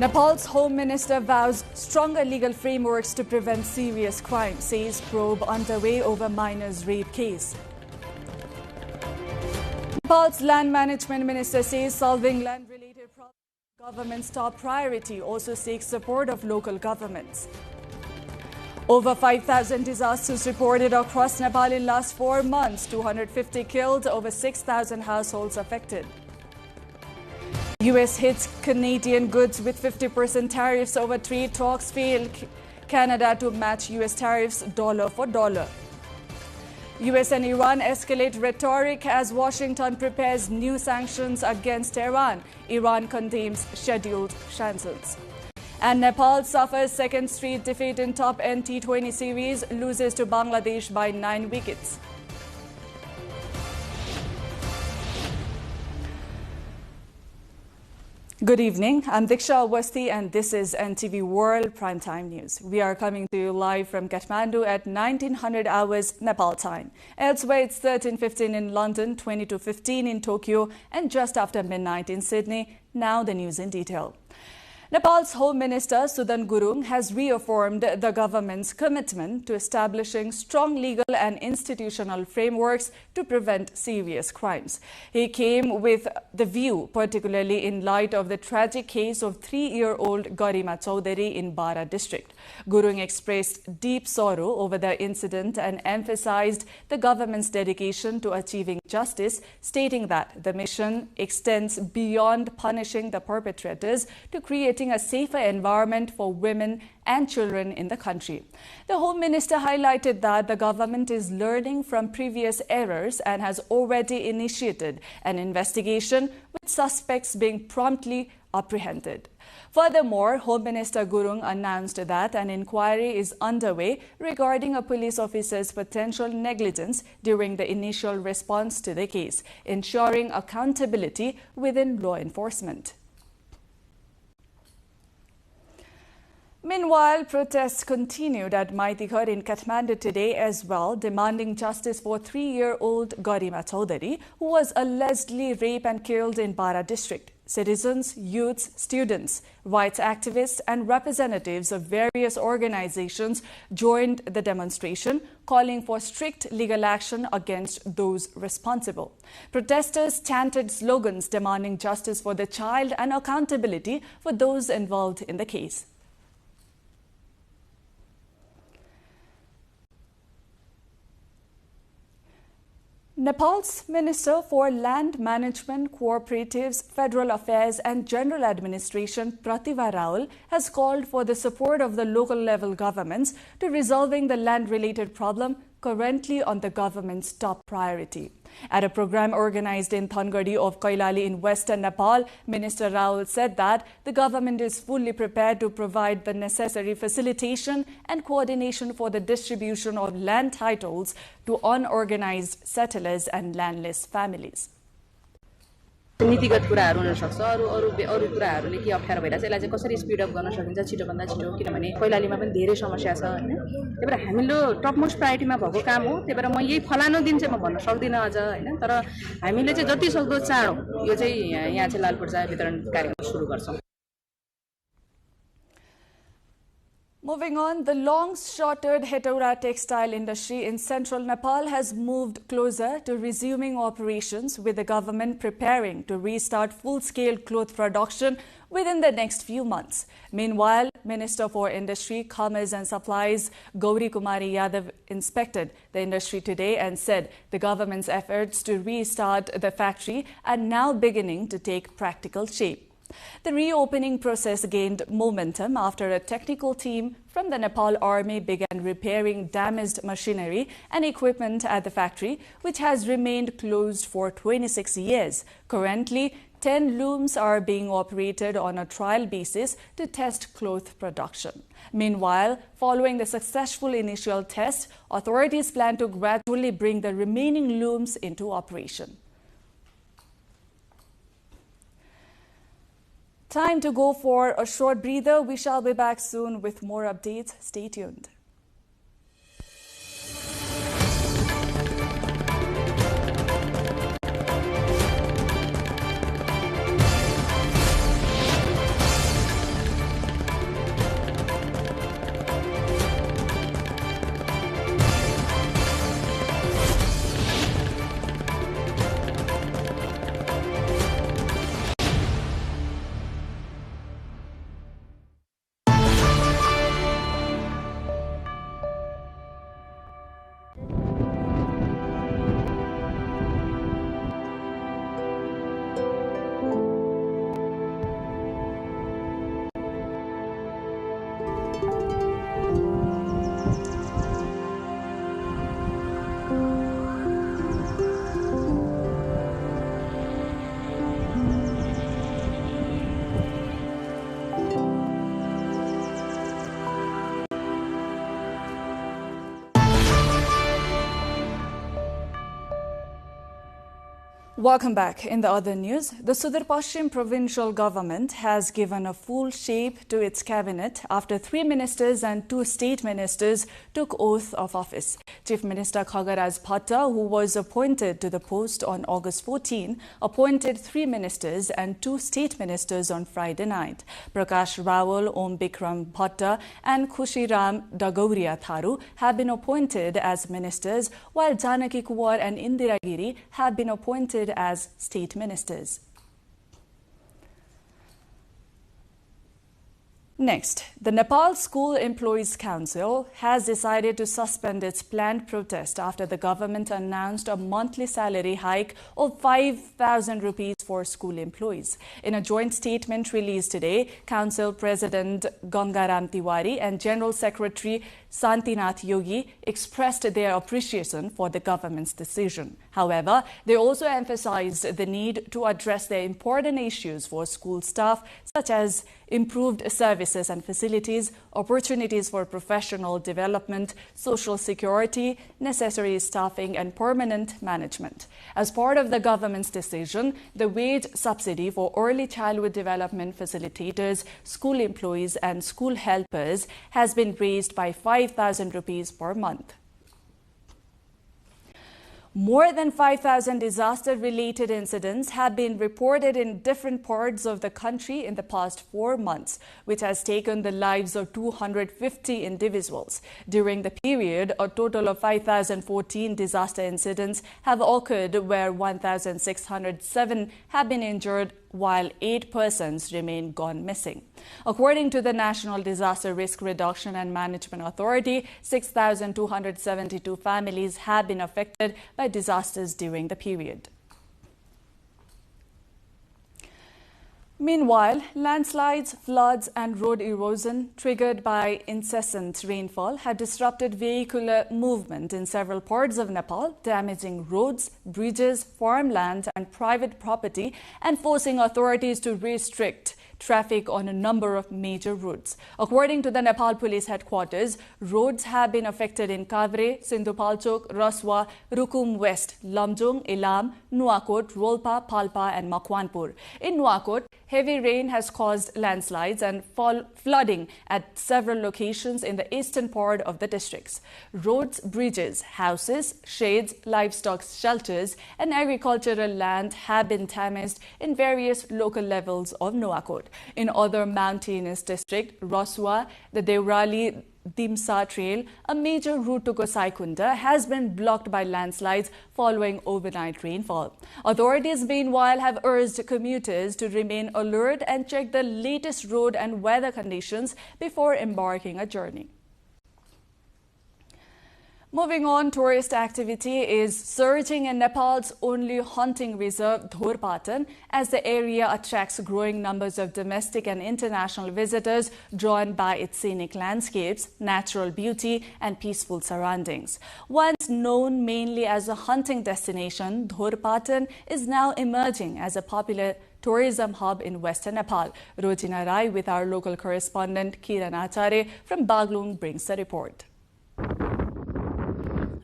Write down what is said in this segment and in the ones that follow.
Nepal's Home Minister vows stronger legal frameworks to prevent serious crime, says probe underway over minors' rape case. Nepal's Land Management Minister says solving land-related problems is government's top priority, also seeks support of local governments. Over 5,000 disasters reported across Nepal in last 4 months, 250 killed, over 6,000 households affected. US hits Canadian goods with 50% tariffs over trade talks fail Canada to match US tariffs dollar for dollar. US and Iran escalate rhetoric as Washington prepares new sanctions against Iran. Iran condemns scheduled sanctions. And Nepal suffers second straight defeat in top T20 series, loses to Bangladesh by 9 wickets. Good evening. I'm Diksha Awasthi and this is NTV World Primetime News. We are coming to you live from Kathmandu at 1900 hours Nepal time. Elsewhere it's 13:15 in London, 22:15 in Tokyo and just after midnight in Sydney. Now the news in detail. Nepal's Home Minister Sudan Gurung has reaffirmed the government's commitment to establishing strong legal and institutional frameworks to prevent serious crimes. He came with the view, particularly in light of the tragic case of 3-year-old Garima Chaudhary in Bara district. Gurung expressed deep sorrow over the incident and emphasized the government's dedication to achieving justice, stating that the mission extends beyond punishing the perpetrators to creating a safer environment for women and children in the country. The Home Minister highlighted that the government is learning from previous errors and has already initiated an investigation with suspects being promptly apprehended. Furthermore, Home Minister Gurung announced that an inquiry is underway regarding a police officer's potential negligence during the initial response to the case, ensuring accountability within law enforcement. Meanwhile, protests continued at Maitighar in Kathmandu today as well, demanding justice for 3-year-old Garima Chaudhary, who was allegedly raped and killed in Bara district. Citizens, youths, students, rights activists and representatives of various organizations joined the demonstration, calling for strict legal action against those responsible. Protesters chanted slogans demanding justice for the child and accountability for those involved in the case. Nepal's Minister for Land Management, Cooperatives, Federal Affairs and General Administration, Pratibha Raul, has called for the support of the local level governments to resolving the land-related problem currently on the government's top priority. At a program organized in Thangadi of Kailali in western Nepal, Minister Raul said that the government is fully prepared to provide the necessary facilitation and coordination for the distribution of land titles to unorganized settlers and landless families. नीतिगत कुराहरु हुन सक्छ अरु कुराहरुले के अप्ठ्यारो भइराछ यसलाई चाहिँ कसरी स्पिड अप गर्न सकिन्छ छिटो भन्दा छिटो किनभने कैलालीमा पनि धेरै समस्या छ हैन त्यही भएर हामीलो टप मोस्ट प्रायोरिटीमा भएको काम हो त्यही भएर म यही फलानो दिन चाहिँ म भन्न सक्दिन अझ हैन तर हामीले चाहिँ जति सक्दो चाँडो यो चाहिँ यहाँ चाहिँ लालपुर्जा वितरण कार्यक्रम सुरु गर्छौं. Moving on, the long-shuttered Hetauda textile industry in central Nepal has moved closer to resuming operations, with the government preparing to restart full-scale cloth production within the next few months. Meanwhile, Minister for Industry, Commerce and Supplies Gauri Kumari Yadav inspected the industry today and said the government's efforts to restart the factory are now beginning to take practical shape. The reopening process gained momentum after a technical team from the Nepal Army began repairing damaged machinery and equipment at the factory, which has remained closed for 26 years. Currently, 10 looms are being operated on a trial basis to test cloth production. Meanwhile, following the successful initial test, authorities plan to gradually bring the remaining looms into operation. Time to go for a short breather. We shall be back soon with more updates. Stay tuned. Welcome back. In the other news, the Sudar Pashchim provincial government has given a full shape to its cabinet after 3 ministers and 2 state ministers took oath of office. Chief Minister Khagaraj Bhatta, who was appointed to the post on August 14, appointed 3 ministers and 2 state ministers on Friday night. Prakash Rawal, Om Bikram Bhatta and Khushiram Dagauria Tharu have been appointed as ministers, while Janaki Kuwar and Indira Giri have been appointed as state ministers. Next, the Nepal School Employees Council has decided to suspend its planned protest after the government announced a monthly salary hike of 5,000 rupees for school employees. In a joint statement released today, Council President Gangaram Tiwari and General Secretary Santinath Yogi expressed their appreciation for the government's decision. However, they also emphasized the need to address the important issues for school staff, such as improved services and facilities, opportunities for professional development, social security, necessary staffing, and permanent management. As part of the government's decision, the wage subsidy for early childhood development facilitators, school employees, and school helpers has been raised by 5,000 rupees per month. More than 5,000 disaster-related incidents have been reported in different parts of the country in the past 4 months, which has taken the lives of 250 individuals. During the period, a total of 5,014 disaster incidents have occurred, where 1,607 have been injured, while 8 persons remain gone missing. According to the National Disaster Risk Reduction and Management Authority, 6,272 families have been affected by disasters during the period. Meanwhile, landslides, floods and road erosion triggered by incessant rainfall have disrupted vehicular movement in several parts of Nepal, damaging roads, bridges, farmland and private property and forcing authorities to restrict traffic on a number of major routes. According to the Nepal Police Headquarters, roads have been affected in Kavre, Sindhupalchok, Raswa, Rukum West, Lamjung, Ilam, Nuakot, Rolpa, Palpa and Makwanpur. In Nuakot, heavy rain has caused landslides and flooding at several locations in the eastern part of the districts. Roads, bridges, houses, sheds, livestock shelters and agricultural land have been damaged in various local levels of Nuakot. In other mountainous district, Raswa, the Devrali Dimsa Trail, a major route to Gosaikunda, has been blocked by landslides following overnight rainfall. Authorities, meanwhile, have urged commuters to remain alert and check the latest road and weather conditions before embarking a journey. Moving on, tourist activity is surging in Nepal's only hunting reserve, Dhorpatan, as the area attracts growing numbers of domestic and international visitors drawn by its scenic landscapes, natural beauty, and peaceful surroundings. Once known mainly as a hunting destination, Dhorpatan is now emerging as a popular tourism hub in Western Nepal. Rojina Rai with our local correspondent Kiran Acharya from Baglung brings the report.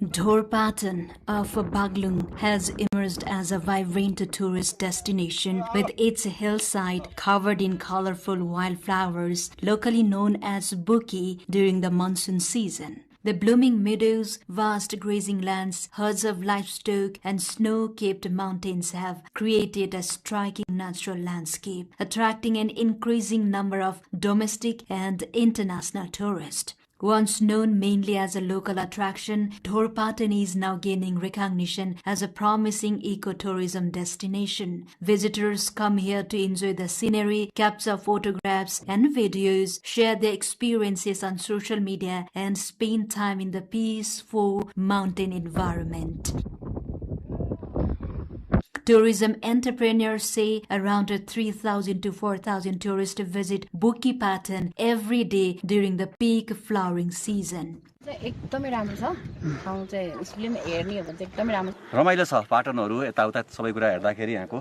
Dhorpatan of Baglung has emerged as a vibrant tourist destination with its hillside covered in colorful wildflowers, locally known as buki, during the monsoon season. The blooming meadows, vast grazing lands, herds of livestock and snow-capped mountains have created a striking natural landscape, attracting an increasing number of domestic and international tourists. Once known mainly as a local attraction, Dhorpatan is now gaining recognition as a promising ecotourism destination. Visitors come here to enjoy the scenery, capture photographs and videos, share their experiences on social media, and spend time in the peaceful mountain environment. Tourism entrepreneurs say around 3,000 to 4,000 tourists visit Bukipatan every day during the peak flowering season. एकदमै राम्रो छ ठाउँ चाहिँ उसले पनि हेर्ने हो भने चाहिँ एकदमै राम्रो रमाइलो छ पाटनहरु यताउता सबै कुरा हेर्दाखेरि यहाँको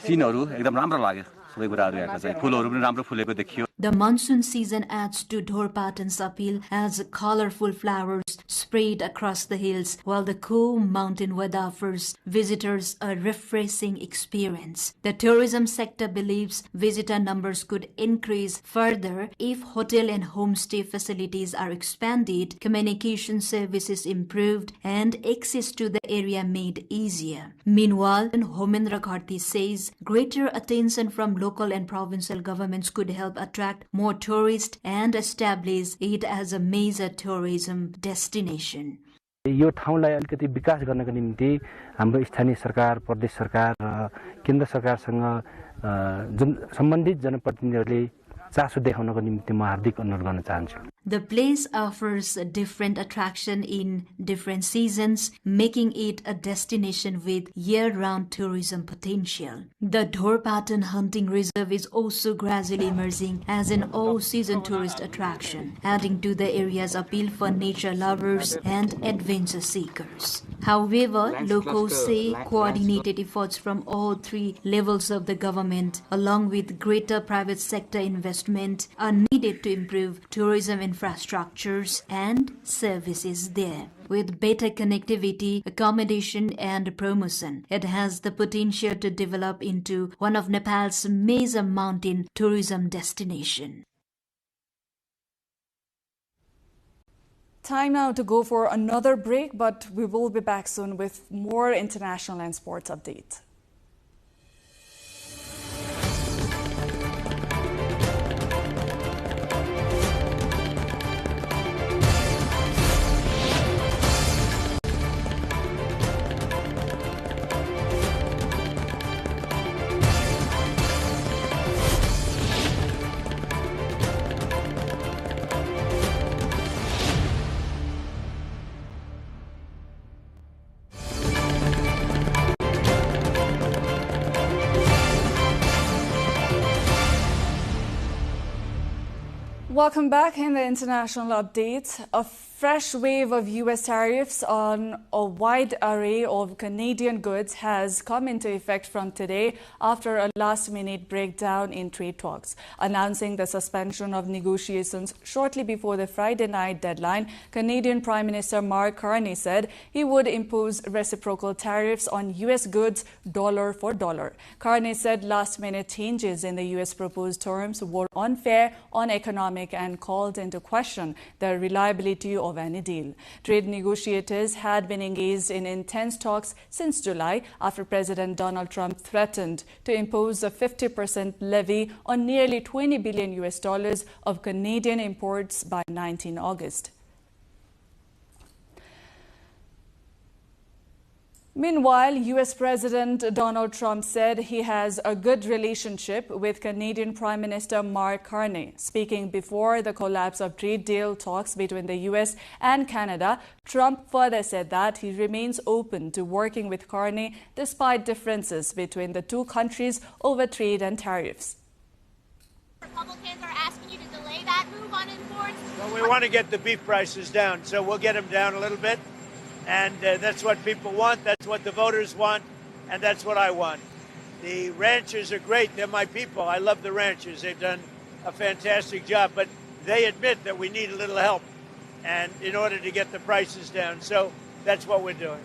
सिनहरु एकदम राम्रो लाग्यो सबै कुराहरु यहाँको चाहिँ फुलहरु पनि राम्रो फुलेको देखियो The monsoon season adds to Dhorpatan's appeal as colorful flowers spread across the hills, while the cool mountain weather offers visitors a refreshing experience. The tourism sector believes visitor numbers could increase further if hotel and homestay facilities are expanded, communication services improved, and access to the area made easier. Meanwhile, Homendra Gharti says greater attention from local and provincial governments could help attract more tourists and establish it as a major tourism destination. यो ठाउँलाई अलिकति विकास गर्नको निम्ति हाम्रो स्थानीय सरकार, प्रदेश सरकार र केन्द्र सरकारसँग जुन सम्बन्धित जनप्रतिनिधिहरूले चासो देखाउनको निम्ति म हार्दिक अनुरोध गर्न चाहन्छु. The place offers a different attraction in different seasons, making it a destination with year-round tourism potential. The Dhorpatan Hunting Reserve is also gradually emerging as an all-season tourist attraction, adding to the area's appeal for nature lovers and adventure seekers. However, locals say coordinated efforts from all three levels of the government, along with greater private sector investment, are needed to improve tourism infrastructures and services there. With better connectivity, accommodation and promotion, it has the potential to develop into one of Nepal's major mountain tourism destinations. Time now to go for another break, but we will be back soon with more international and sports updates. Welcome back in the international update. A fresh wave of U.S. tariffs on a wide array of Canadian goods has come into effect from today after a last-minute breakdown in trade talks. Announcing the suspension of negotiations shortly before the Friday night deadline, Canadian Prime Minister Mark Carney said he would impose reciprocal tariffs on U.S. goods dollar for dollar. Carney said last-minute changes in the U.S. proposed terms were unfair, uneconomic, and called into question the reliability of any deal. Trade negotiators had been engaged in intense talks since July after President Donald Trump threatened to impose a 50% levy on nearly $20 billion of Canadian imports by 19 August. Meanwhile, U.S. President Donald Trump said he has a good relationship with Canadian Prime Minister Mark Carney. Speaking before the collapse of trade deal talks between the U.S. and Canada, Trump further said that he remains open to working with Carney despite differences between the two countries over trade and tariffs. Republicans are asking you to delay that move on imports. Well, we want to get the beef prices down, so we'll get them down a little bit. And that's what people want, that's what the voters want, and that's what I want. The ranchers are great, they're my people. I love the ranchers, they've done a fantastic job, but they admit that we need a little help and in order to get the prices down. So that's what we're doing.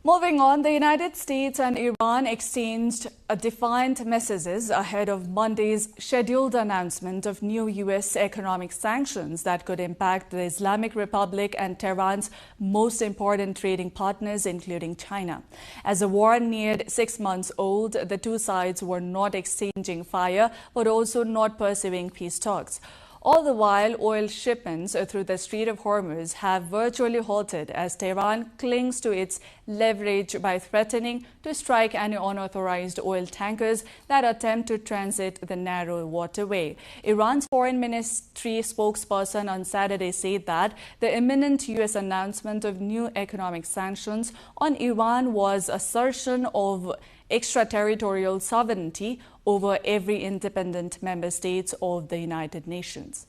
Moving on, the United States and Iran exchanged defiant messages ahead of Monday's scheduled announcement of new U.S. economic sanctions that could impact the Islamic Republic and Tehran's most important trading partners, including China. As the war neared 6 months old, the two sides were not exchanging fire, but also not pursuing peace talks. All the while, oil shipments through the Strait of Hormuz have virtually halted as Tehran clings to its leverage by threatening to strike any unauthorized oil tankers that attempt to transit the narrow waterway. Iran's foreign ministry spokesperson on Saturday said that the imminent U.S. announcement of new economic sanctions on Iran was assertion of extraterritorial sovereignty over every independent member state of the United Nations.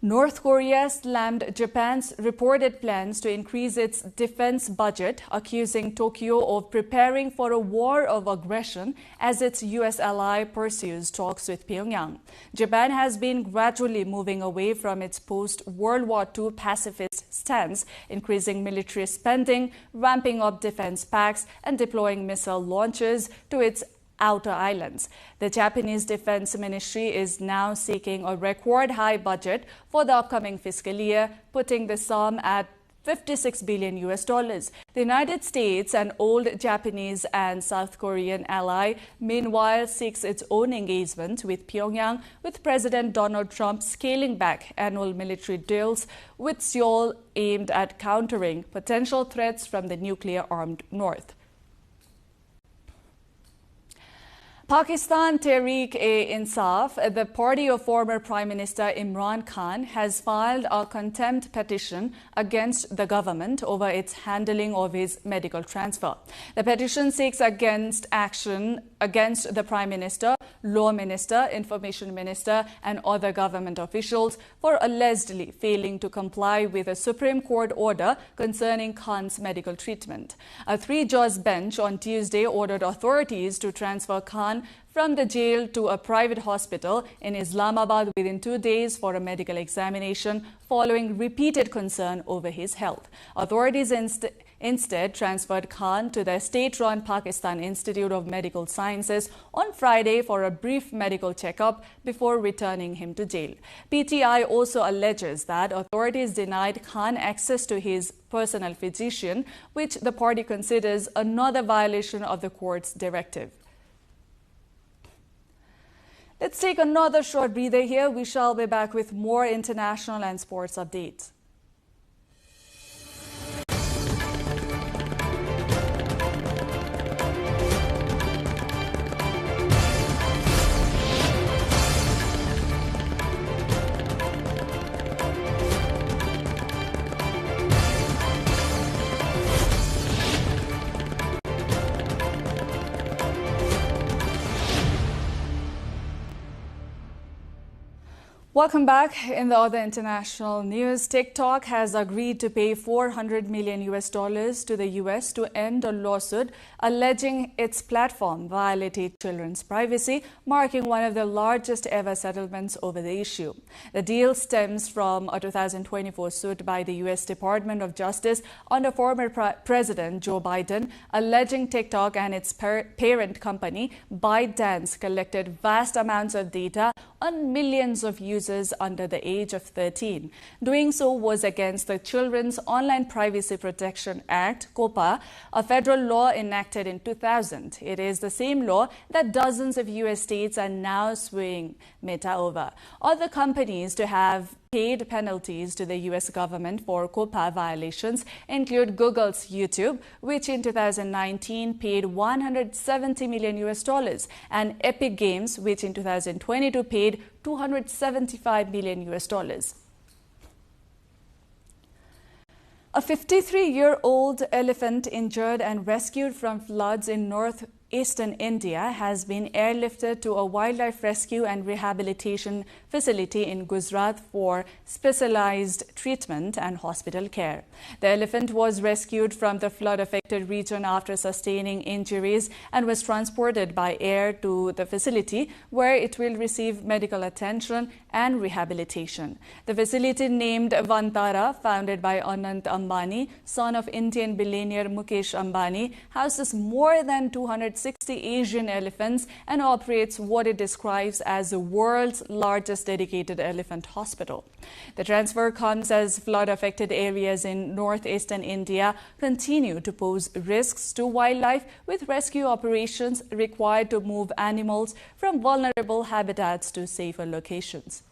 North Korea slammed Japan's reported plans to increase its defense budget, accusing Tokyo of preparing for a war of aggression as its U.S. ally pursues talks with Pyongyang. Japan has been gradually moving away from its post-World War II pacifist stance, increasing military spending, ramping up defense pacts, and deploying missile launchers to its outer islands. The Japanese Defense Ministry is now seeking a record high budget for the upcoming fiscal year, putting the sum at $56 billion. The United States, an old Japanese and South Korean ally, meanwhile seeks its own engagement with Pyongyang, with President Donald Trump scaling back annual military deals with Seoul aimed at countering potential threats from the nuclear-armed North. Pakistan Tehreek-e-Insaf, the party of former Prime Minister Imran Khan, has filed a contempt petition against the government over its handling of his medical transfer. The petition seeks action against the Prime Minister, Law Minister, Information Minister and other government officials for allegedly failing to comply with a Supreme Court order concerning Khan's medical treatment. A three-judge bench on Tuesday ordered authorities to transfer Khan from the jail to a private hospital in Islamabad within 2 days for a medical examination following repeated concern over his health. Authorities instead transferred Khan to the state-run Pakistan Institute of Medical Sciences on Friday for a brief medical checkup before returning him to jail. PTI also alleges that authorities denied Khan access to his personal physician, which the party considers another violation of the court's directive. Let's take another short breather here. We shall be back with more international and sports updates. Welcome back. In the other international news, TikTok has agreed to pay $400 million to the US to end a lawsuit alleging its platform violated children's privacy, marking one of the largest ever settlements over the issue. The deal stems from a 2024 suit by the US Department of Justice under former President Joe Biden, alleging TikTok and its parent company, ByteDance, collected vast amounts of data on millions of users under the age of 13. Doing so was against the Children's Online Privacy Protection Act, COPPA, a federal law enacted in 2000. It is the same law that dozens of U.S. states are now suing Meta over. Other companies to have paid penalties to the U.S. government for COPPA violations include Google's YouTube, which in 2019 paid $170 million, and Epic Games, which in 2022 paid $275 million. A 53-year-old elephant injured and rescued from floods in northeastern India has been airlifted to a wildlife rescue and rehabilitation facility in Gujarat for specialized treatment and hospital care. The elephant was rescued from the flood-affected region after sustaining injuries and was transported by air to the facility, where it will receive medical attention and rehabilitation. The facility, named Vantara, founded by Anant Ambani, son of Indian billionaire Mukesh Ambani, houses more than 260 Asian elephants and operates what it describes as the world's largest dedicated elephant hospital. The transfer comes as flood-affected areas in northeastern India continue to pose risks to wildlife, with rescue operations required to move animals from vulnerable habitats to safer locations.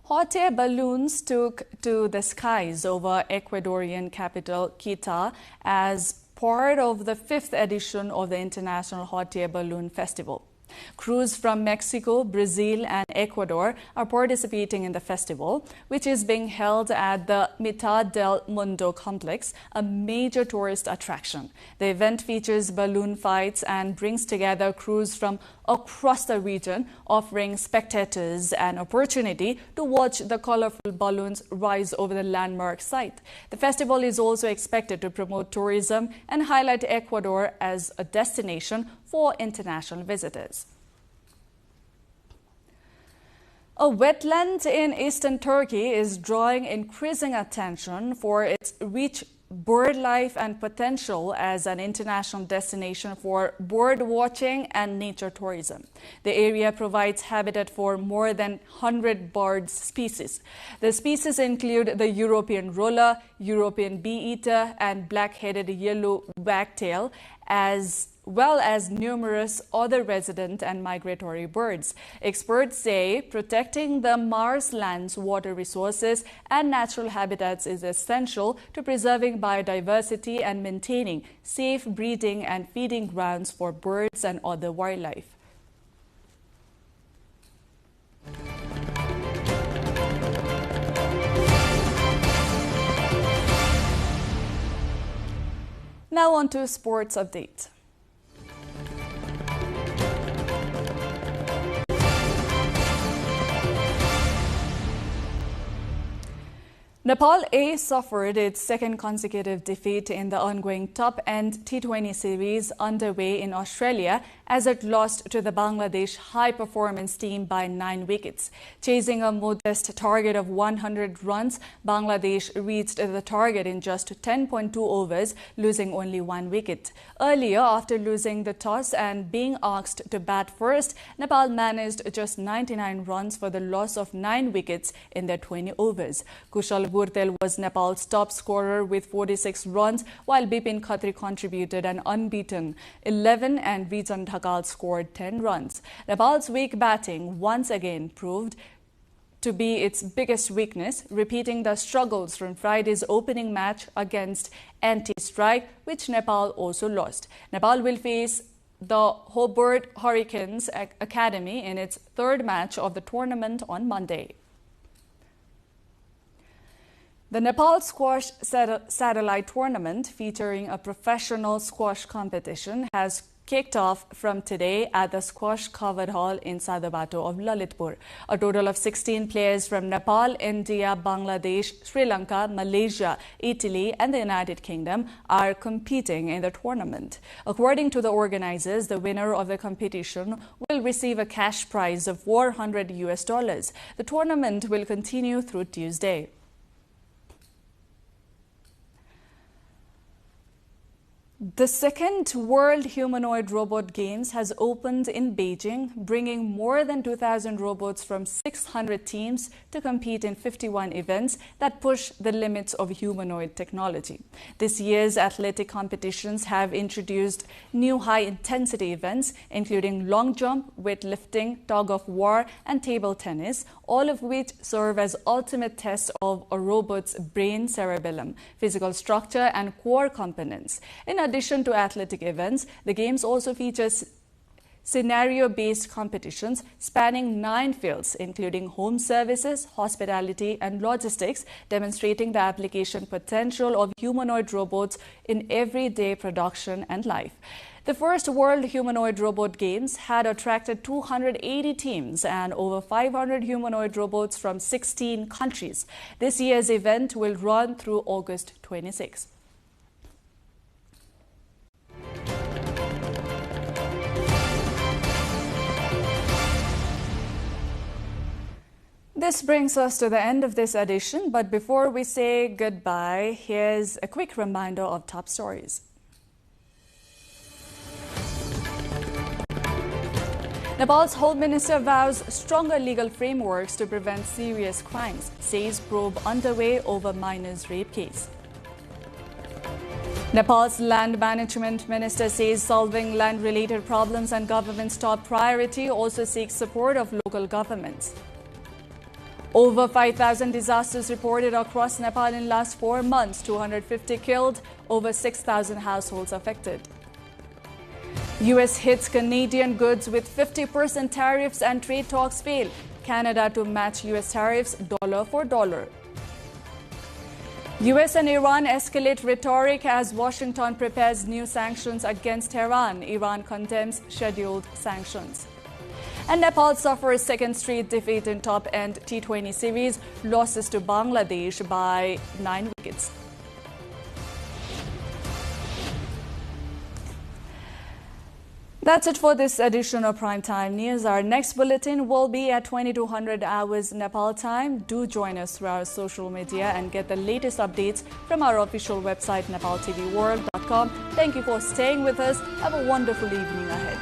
Hot air balloons took to the skies over Ecuadorian capital Quito as part of the 5th edition of the International Hot Air Balloon Festival. Crews from Mexico, Brazil and Ecuador are participating in the festival, which is being held at the Mitad del Mundo complex, a major tourist attraction. The event features balloon fights and brings together crews from across the region, offering spectators an opportunity to watch the colorful balloons rise over the landmark site. The festival is also expected to promote tourism and highlight Ecuador as a destination for international visitors. A wetland in eastern Turkey is drawing increasing attention for its rich bird life and potential as an international destination for bird watching and nature tourism. The area provides habitat for more than 100 bird species. The species include the European roller, European bee-eater, and black-headed yellow wagtail, as well as numerous other resident and migratory birds. Experts say protecting the marshlands, water resources, and natural habitats is essential to preserving biodiversity and maintaining safe breeding and feeding grounds for birds and other wildlife. Now on to sports update. Nepal A suffered its second consecutive defeat in the ongoing top-end T20 series underway in Australia as it lost to the Bangladesh high-performance team by 9 wickets. Chasing a modest target of 100 runs, Bangladesh reached the target in just 10.2 overs, losing only 1 wicket. Earlier, after losing the toss and being asked to bat first, Nepal managed just 99 runs for the loss of 9 wickets in their 20 overs. Kushal Gurtel was Nepal's top scorer with 46 runs, while Bipin Khatri contributed an unbeaten 11 and Vijan Dhakal scored 10 runs. Nepal's weak batting once again proved to be its biggest weakness, repeating the struggles from Friday's opening match against anti-strike, which Nepal also lost. Nepal will face the Hobart Hurricanes Academy in its third match of the tournament on Monday. The Nepal Squash Satellite Tournament, featuring a professional squash competition, has kicked off from today at the Squash Covered Hall in Sadabato of Lalitpur. A total of 16 players from Nepal, India, Bangladesh, Sri Lanka, Malaysia, Italy, and the United Kingdom are competing in the tournament. According to the organizers, the winner of the competition will receive a cash prize of $400. The tournament will continue through Tuesday. The second World Humanoid Robot Games has opened in Beijing, bringing more than 2,000 robots from 600 teams to compete in 51 events that push the limits of humanoid technology. This year's athletic competitions have introduced new high-intensity events, including long jump, weightlifting, tug-of-war, and table tennis, all of which serve as ultimate tests of a robot's brain, cerebellum, physical structure, and core components. In addition to athletic events, the Games also features scenario-based competitions spanning 9 fields, including home services, hospitality, and logistics, demonstrating the application potential of humanoid robots in everyday production and life. The first World Humanoid Robot Games had attracted 280 teams and over 500 humanoid robots from 16 countries. This year's event will run through August 26. This brings us to the end of this edition, but before we say goodbye, here's a quick reminder of top stories. Nepal's Home Minister vows stronger legal frameworks to prevent serious crimes, says probe underway over minors' rape case. Nepal's Land Management Minister says solving land-related problems and government's top priority, also seeks support of local governments. Over 5,000 disasters reported across Nepal in last 4 months, 250 killed, over 6,000 households affected. U.S. hits Canadian goods with 50% tariffs and trade talks fail. Canada to match U.S. tariffs dollar for dollar. U.S. and Iran escalate rhetoric as Washington prepares new sanctions against Tehran. Iran condemns scheduled sanctions. And Nepal suffers second straight defeat in top-end T20 series, losses to Bangladesh by 9 wickets. That's it for this edition of Primetime News. Our next bulletin will be at 2200 hours Nepal time. Do join us through our social media and get the latest updates from our official website, nepaltelevision.com. Thank you for staying with us. Have a wonderful evening ahead.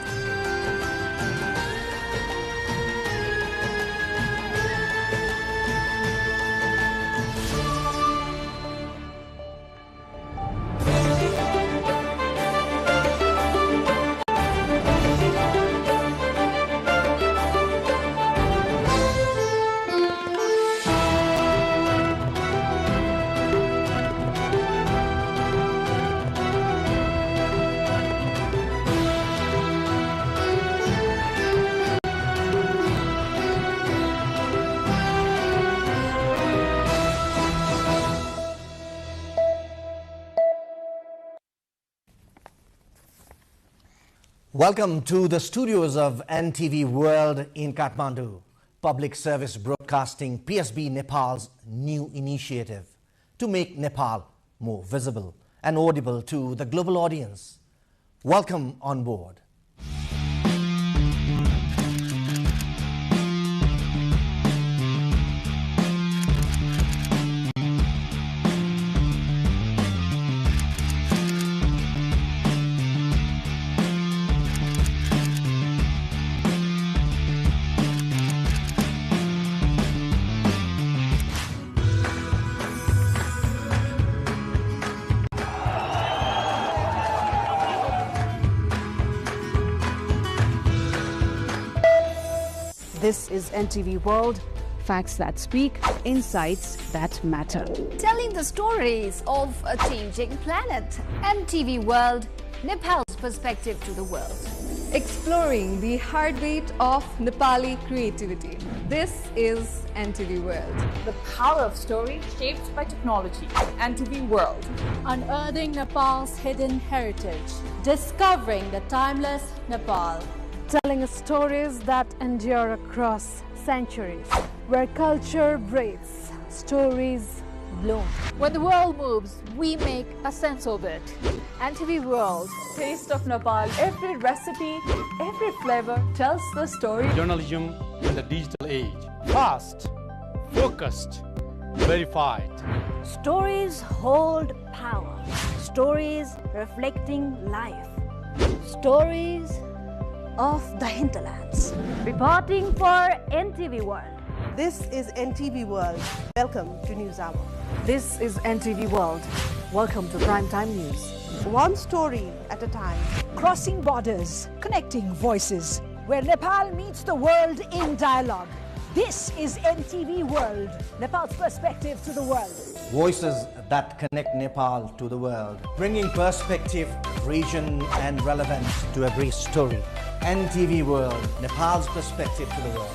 Welcome to the studios of NTV World in Kathmandu, Public Service Broadcasting PSB Nepal's new initiative to make Nepal more visible and audible to the global audience. Welcome on board. This is NTV World, facts that speak, insights that matter. Telling the stories of a changing planet. NTV World, Nepal's perspective to the world. Exploring the heartbeat of Nepali creativity. This is NTV World. The power of story shaped by technology. NTV World. Unearthing Nepal's hidden heritage. Discovering the timeless Nepal. Telling stories that endure across centuries, where culture breathes, stories bloom. When the world moves, we make a sense of it. NTV World. Taste of Nepal. Every recipe, every flavor tells the story. Journalism in the digital age. Fast, focused, verified. Stories hold power. Stories reflecting life. Stories of the hinterlands. Reporting for NTV World. This is NTV World. Welcome to News Hour. This is NTV World. Welcome to Primetime News. One story at a time. Crossing borders, connecting voices, where Nepal meets the world in dialogue. This is NTV World, Nepal's perspective to the world. Voices that connect Nepal to the world, bringing perspective, region and relevance to every story. NTV World, Nepal's perspective to the world.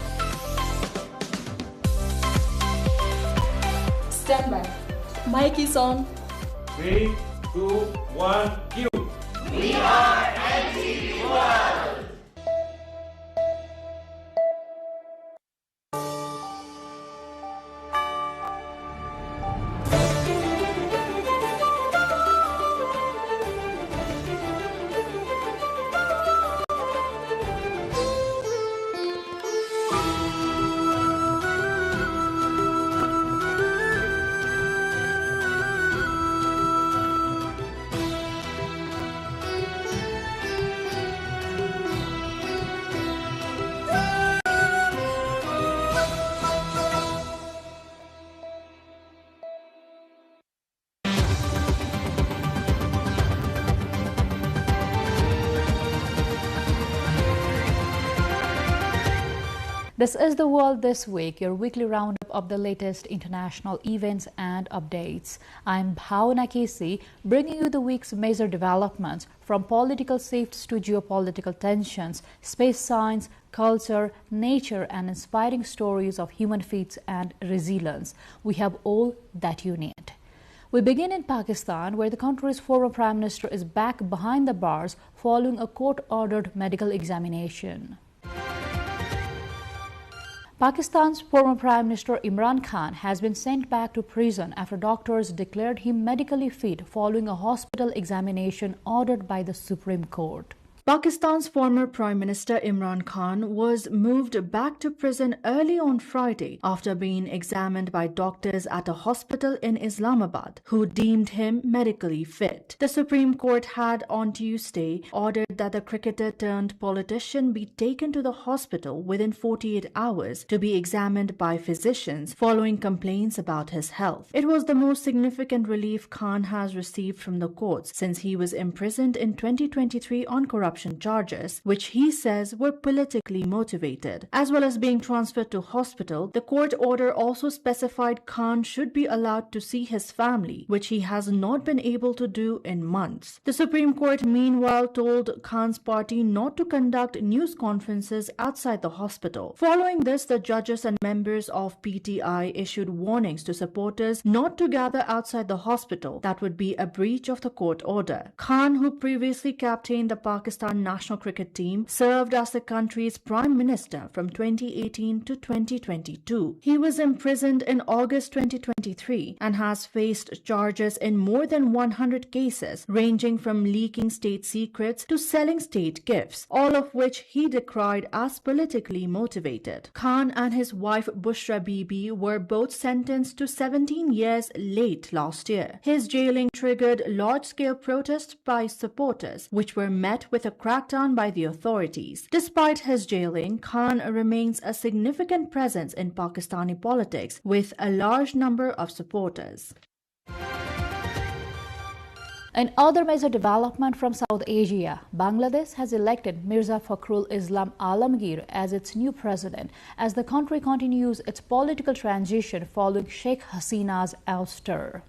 Stand by. Mic is on. 3, 2, 1, cue. We are NTV World. This is The World This Week, your weekly roundup of the latest international events and updates. I'm Bhavana Kesi, bringing you the week's major developments from political shifts to geopolitical tensions, space science, culture, nature, and inspiring stories of human feats and resilience. We have all that you need. We begin in Pakistan, where the country's former Prime Minister is back behind the bars following a court-ordered medical examination. Pakistan's former Prime Minister Imran Khan has been sent back to prison after doctors declared him medically fit following a hospital examination ordered by the Supreme Court. Pakistan's former Prime Minister Imran Khan was moved back to prison early on Friday after being examined by doctors at a hospital in Islamabad, who deemed him medically fit. The Supreme Court had on Tuesday ordered that the cricketer turned politician be taken to the hospital within 48 hours to be examined by physicians following complaints about his health. It was the most significant relief Khan has received from the courts since he was imprisoned in 2023 on corruption charges, which he says were politically motivated. As well as being transferred to hospital, the court order also specified Khan should be allowed to see his family, which he has not been able to do in months. The Supreme Court meanwhile told Khan's party not to conduct news conferences outside the hospital. Following this, the judges and members of PTI issued warnings to supporters not to gather outside the hospital. That would be a breach of the court order. Khan, who previously captained the Pakistan national cricket team, served as the country's prime minister from 2018 to 2022. He was imprisoned in August 2023 and has faced charges in more than 100 cases, ranging from leaking state secrets to selling state gifts, all of which he decried as politically motivated. Khan and his wife Bushra Bibi were both sentenced to 17 years late last year. His jailing triggered large-scale protests by supporters, which were met with a crackdown by the authorities. Despite his jailing, Khan remains a significant presence in Pakistani politics with a large number of supporters. In other major development from South Asia, Bangladesh has elected Mirza Fakhrul Islam Alamgir as its new president as the country continues its political transition following Sheikh Hasina's ouster.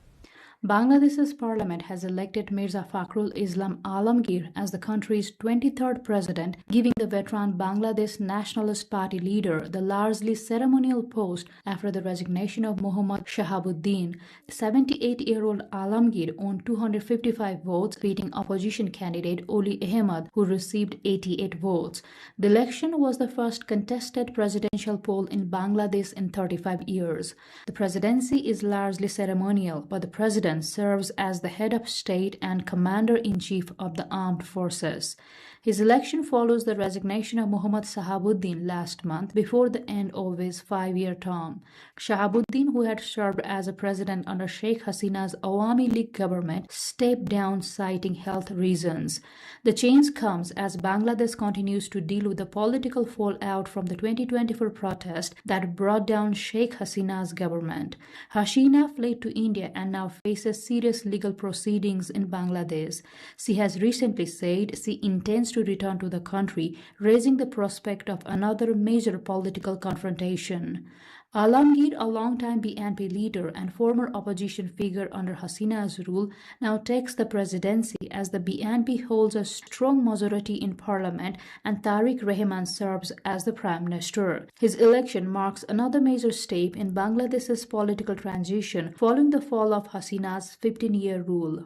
Bangladesh's parliament has elected Mirza Fakhrul Islam Alamgir as the country's 23rd president, giving the veteran Bangladesh Nationalist Party leader the largely ceremonial post after the resignation of Muhammad Shahabuddin. 78-year-old Alamgir won 255 votes, beating opposition candidate Oli Ahmed, who received 88 votes. The election was the first contested presidential poll in Bangladesh in 35 years. The presidency is largely ceremonial, but the president serves as the head of state and commander-in-chief of the armed forces. His election follows the resignation of Muhammad Shahabuddin last month before the end of his 5-year term. Shahabuddin, who had served as a president under Sheikh Hasina's Awami League government, stepped down citing health reasons. The change comes as Bangladesh continues to deal with the political fallout from the 2024 protest that brought down Sheikh Hasina's government. Hasina fled to India and now faces serious legal proceedings in Bangladesh. She has recently said she intends to return to the country, raising the prospect of another major political confrontation. Alamgir, a longtime BNP leader and former opposition figure under Hasina's rule, now takes the presidency as the BNP holds a strong majority in parliament and Tariq Rahman serves as the prime minister. His election marks another major step in Bangladesh's political transition following the fall of Hasina's 15-year rule.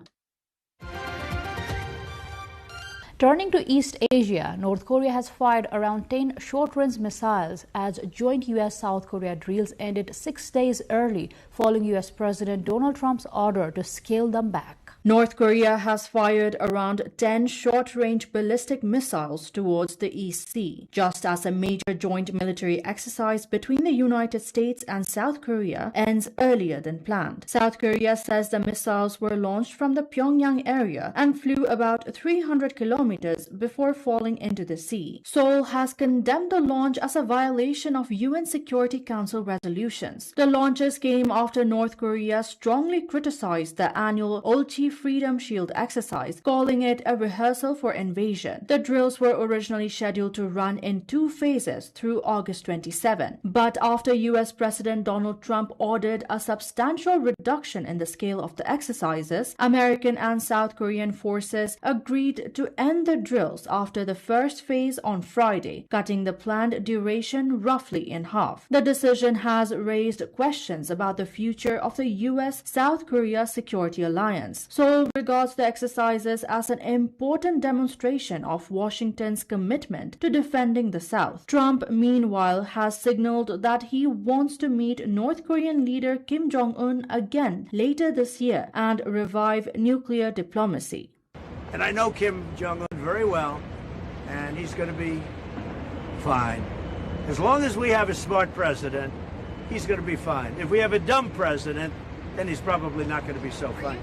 Turning to East Asia, North Korea has fired around 10 short-range missiles as joint U.S.-South Korea drills ended 6 days early following U.S. President Donald Trump's order to scale them back. North Korea has fired around 10 short-range ballistic missiles towards the East Sea, just as a major joint military exercise between the United States and South Korea ends earlier than planned. South Korea says the missiles were launched from the Pyongyang area and flew about 300 kilometers before falling into the sea. Seoul has condemned the launch as a violation of UN Security Council resolutions. The launches came after North Korea strongly criticized the annual Olchi Freedom Shield exercise, calling it a rehearsal for invasion. The drills were originally scheduled to run in 2 phases through August 27, but after US President Donald Trump ordered a substantial reduction in the scale of the exercises, American and South Korean forces agreed to end the drills after the first phase on Friday, cutting the planned duration roughly in half. The decision has raised questions about the future of the US-South Korea security alliance. Seoul regards the exercises as an important demonstration of Washington's commitment to defending the South. Trump, meanwhile, has signaled that he wants to meet North Korean leader Kim Jong-un again later this year and revive nuclear diplomacy. And I know Kim Jong-un very well, and he's going to be fine. As long as we have a smart president, he's going to be fine. If we have a dumb president, then he's probably not going to be so fine.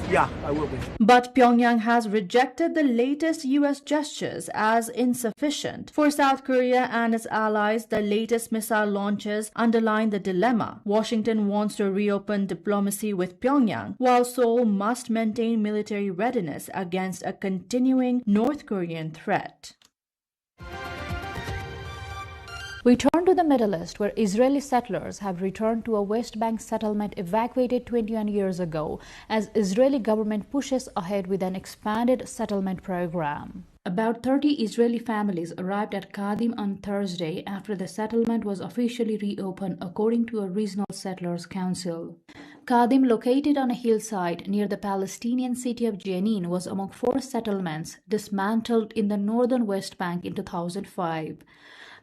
Yeah, I will be. But Pyongyang has rejected the latest U.S. gestures as insufficient. For South Korea and its allies, the latest missile launches underline the dilemma. Washington wants to reopen diplomacy with Pyongyang, while Seoul must maintain military readiness against a continuing North Korean threat. We turn to the Middle East, where Israeli settlers have returned to a West Bank settlement evacuated 21 years ago, as Israeli government pushes ahead with an expanded settlement program. About 30 Israeli families arrived at Kadim on Thursday after the settlement was officially reopened, according to a regional settlers council. Kadim, located on a hillside near the Palestinian city of Jenin, was among 4 settlements dismantled in the northern West Bank in 2005.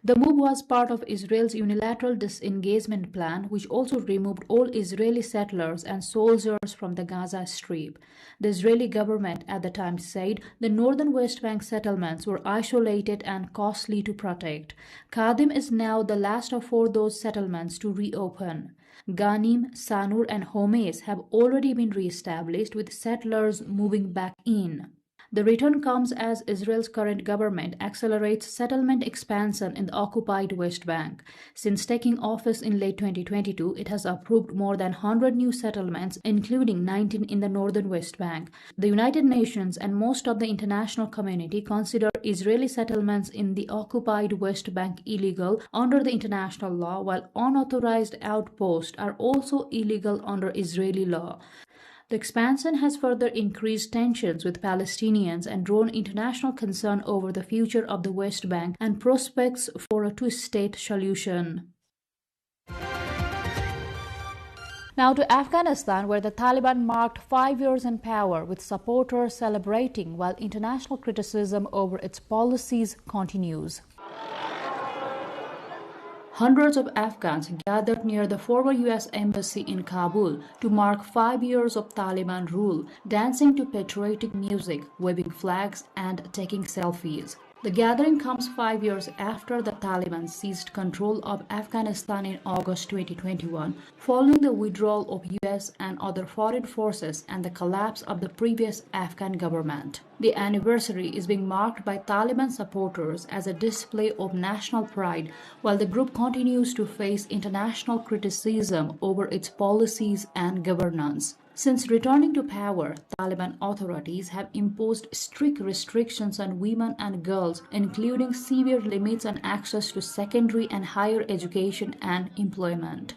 The move was part of Israel's unilateral disengagement plan, which also removed all Israeli settlers and soldiers from the Gaza Strip. The Israeli government at the time said the northern West Bank settlements were isolated and costly to protect. Kadim is now the last of 4 those settlements to reopen. Ghanim, Sanur and Homes have already been re-established, with settlers moving back in. The return comes as Israel's current government accelerates settlement expansion in the occupied West Bank. Since taking office in late 2022, it has approved more than 100 new settlements, including 19 in the northern West Bank. The United Nations and most of the international community consider Israeli settlements in the occupied West Bank illegal under the international law, while unauthorized outposts are also illegal under Israeli law. The expansion has further increased tensions with Palestinians and drawn international concern over the future of the West Bank and prospects for a two-state solution. Now to Afghanistan, where the Taliban marked 5 years in power, with supporters celebrating while international criticism over its policies continues. Hundreds of Afghans gathered near the former U.S. Embassy in Kabul to mark 5 years of Taliban rule, dancing to patriotic music, waving flags, and taking selfies. The gathering comes 5 years after the Taliban seized control of Afghanistan in August 2021, following the withdrawal of U.S. and other foreign forces and the collapse of the previous Afghan government. The anniversary is being marked by Taliban supporters as a display of national pride, while the group continues to face international criticism over its policies and governance. Since returning to power, Taliban authorities have imposed strict restrictions on women and girls, including severe limits on access to secondary and higher education and employment.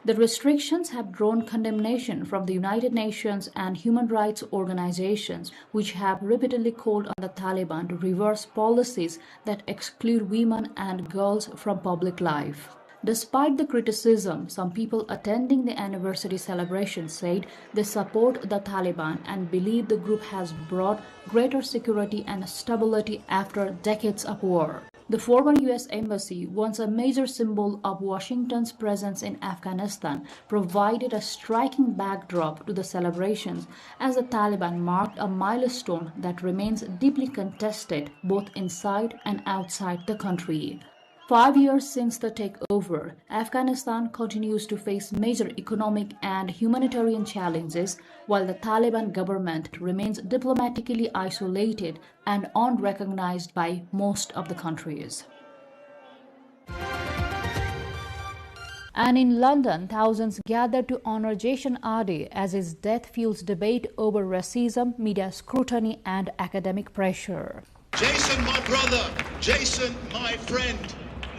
The restrictions have drawn condemnation from the United Nations and human rights organizations, which have repeatedly called on the Taliban to reverse policies that exclude women and girls from public life. Despite the criticism, some people attending the anniversary celebration said they support the Taliban and believe the group has brought greater security and stability after decades of war. The former U.S. Embassy, once a major symbol of Washington's presence in Afghanistan, provided a striking backdrop to the celebrations as the Taliban marked a milestone that remains deeply contested both inside and outside the country. 5 years since the takeover, Afghanistan continues to face major economic and humanitarian challenges, while the Taliban government remains diplomatically isolated and unrecognized by most of the countries. And in London, thousands gathered to honor Jason Ardern as his death fuels debate over racism, media scrutiny, and academic pressure. Jason, my brother, Jason, my friend.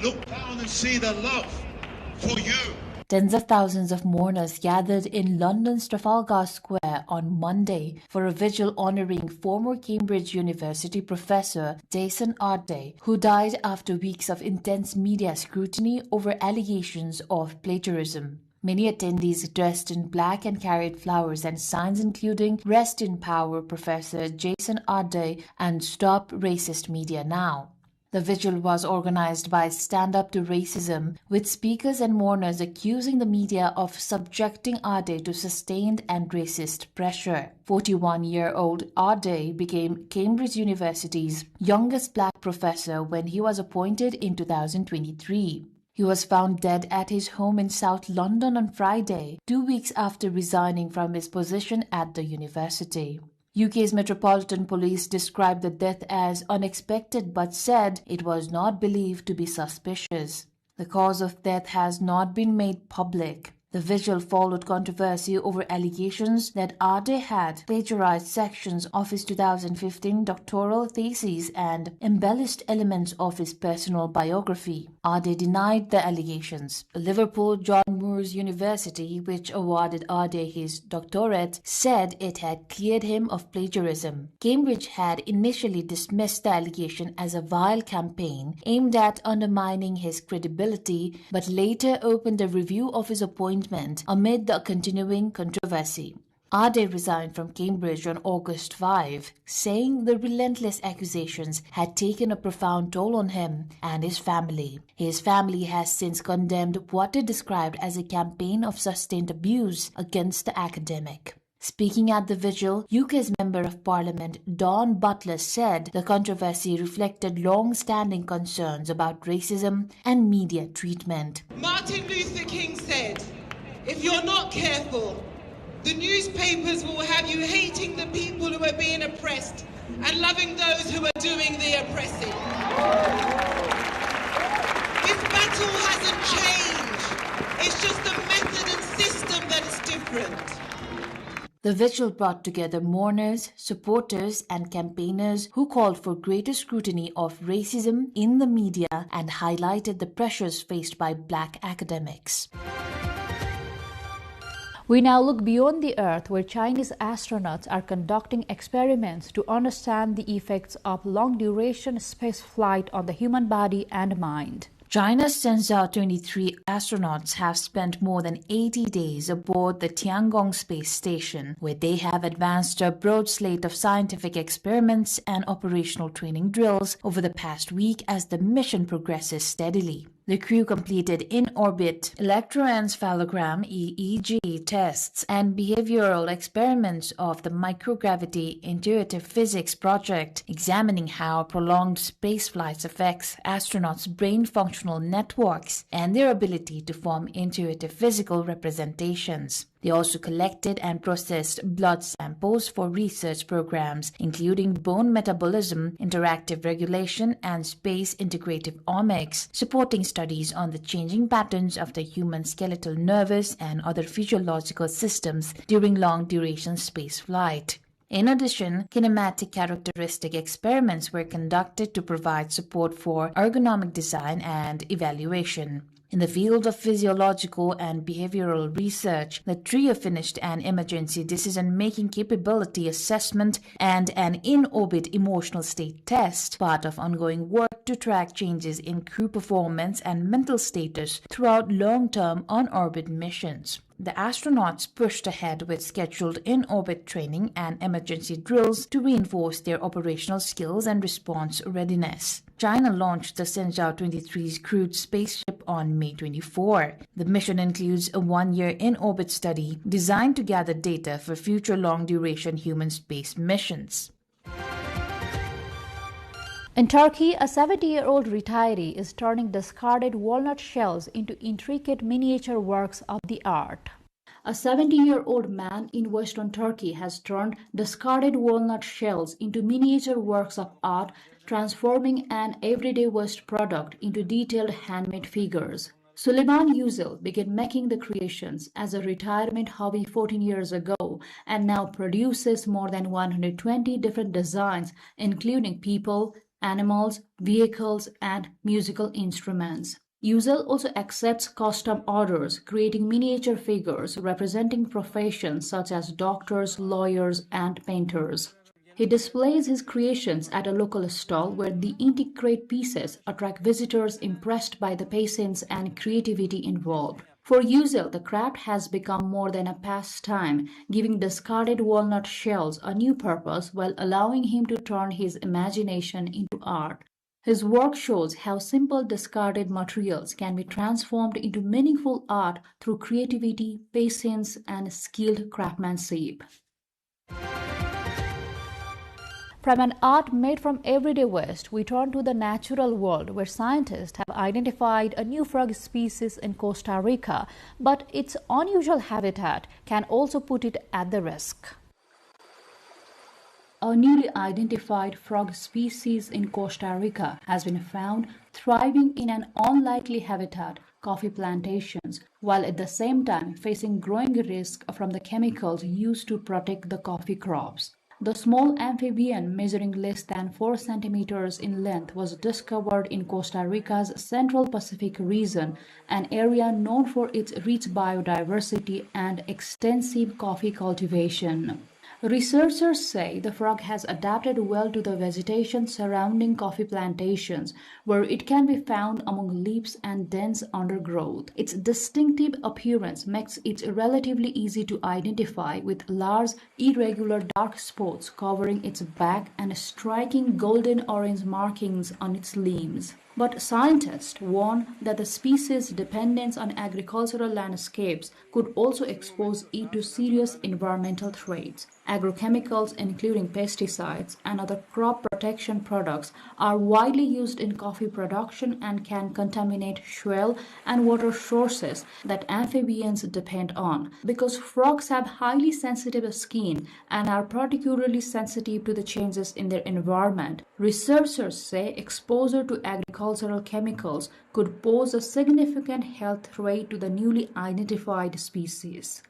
Look down and see the love for you. Tens of thousands of mourners gathered in London's Trafalgar Square on Monday for a vigil honoring former Cambridge University professor Jason Ardern, who died after weeks of intense media scrutiny over allegations of plagiarism. Many attendees dressed in black and carried flowers and signs including Rest in Power Professor Jason Ardai and Stop Racist Media Now. The vigil was organized by Stand Up to Racism, with speakers and mourners accusing the media of subjecting Ardai to sustained and racist pressure. 41-year-old Ardai became Cambridge University's youngest black professor when he was appointed in 2023. He was found dead at his home in South London on Friday, 2 weeks after resigning from his position at the university. UK's Metropolitan Police described the death as unexpected but said it was not believed to be suspicious. The cause of death has not been made public. The vigil followed controversy over allegations that Ardai had plagiarized sections of his 2015 doctoral thesis and embellished elements of his personal biography. Ardai denied the allegations. Liverpool John Moores University, which awarded Ardai his doctorate, said it had cleared him of plagiarism. Cambridge had initially dismissed the allegation as a vile campaign aimed at undermining his credibility, but later opened a review of his appointment amid the continuing controversy. Ardai resigned from Cambridge on August 5, saying the relentless accusations had taken a profound toll on him and his family. His family has since condemned what it described as a campaign of sustained abuse against the academic. Speaking at the vigil, UK's Member of Parliament Dawn Butler said the controversy reflected long-standing concerns about racism and media treatment. Martin Luther King said, "If you're not careful, the newspapers will have you hating the people who are being oppressed and loving those who are doing the oppressing." This battle hasn't changed. It's just the method and system that is different. The vigil brought together mourners, supporters, and campaigners who called for greater scrutiny of racism in the media and highlighted the pressures faced by black academics. We now look beyond the Earth, where Chinese astronauts are conducting experiments to understand the effects of long-duration space flight on the human body and mind. China's Shenzhou 23 astronauts have spent more than 80 days aboard the Tiangong space station, where they have advanced a broad slate of scientific experiments and operational training drills over the past week as the mission progresses steadily. The crew completed in-orbit electroencephalogram EEG tests and behavioral experiments of the microgravity intuitive physics project, examining how prolonged space flights affects astronauts' brain functional networks and their ability to form intuitive physical representations. They also collected and processed blood samples for research programs, including bone metabolism, interactive regulation, and space integrative omics, supporting studies on the changing patterns of the human skeletal nervous and other physiological systems during long-duration space flight. In addition, kinematic characteristic experiments were conducted to provide support for ergonomic design and evaluation. In the field of physiological and behavioral research, the trio finished an emergency decision-making capability assessment and an in-orbit emotional state test, part of ongoing work to track changes in crew performance and mental status throughout long-term on-orbit missions. The astronauts pushed ahead with scheduled in-orbit training and emergency drills to reinforce their operational skills and response readiness. China launched the Shenzhou 23's crewed spaceship on May 24. The mission includes a one-year in-orbit study designed to gather data for future long-duration human space missions. In Turkey, a 70-year-old retiree is turning discarded walnut shells into intricate miniature works of the art. A 70-year-old man in western Turkey has turned discarded walnut shells into miniature works of art, transforming an everyday waste product into detailed handmade figures. Suleiman Yücel began making the creations as a retirement hobby 14 years ago and now produces more than 120 different designs, including people, animals, vehicles, and musical instruments. Yücel also accepts custom orders, creating miniature figures representing professions such as doctors, lawyers, and painters. He displays his creations at a local stall where the intricate pieces attract visitors impressed by the patience and creativity involved. For Uzel, the craft has become more than a pastime, giving discarded walnut shells a new purpose while allowing him to turn his imagination into art. His work shows how simple discarded materials can be transformed into meaningful art through creativity, patience, and skilled craftsmanship. From an art made from everyday waste, we turn to the natural world, where scientists have identified a new frog species in Costa Rica, but its unusual habitat can also put it at the risk. A newly identified frog species in Costa Rica has been found thriving in an unlikely habitat, coffee plantations, while at the same time facing growing risk from the chemicals used to protect the coffee crops. The small amphibian, measuring less than 4 centimeters in length, was discovered in Costa Rica's Central Pacific region, an area known for its rich biodiversity and extensive coffee cultivation. Researchers say the frog has adapted well to the vegetation surrounding coffee plantations, where it can be found among leaves and dense undergrowth. Its distinctive appearance makes it relatively easy to identify, with large, irregular dark spots covering its back and striking golden-orange markings on its limbs. But scientists warn that the species' dependence on agricultural landscapes could also expose it to serious environmental threats. Agrochemicals, including pesticides and other crop protection products, are widely used in coffee production and can contaminate soil and water sources that amphibians depend on. Because frogs have highly sensitive skin and are particularly sensitive to the changes in their environment, researchers say exposure to agricultural chemicals could pose a significant health threat to the newly identified species.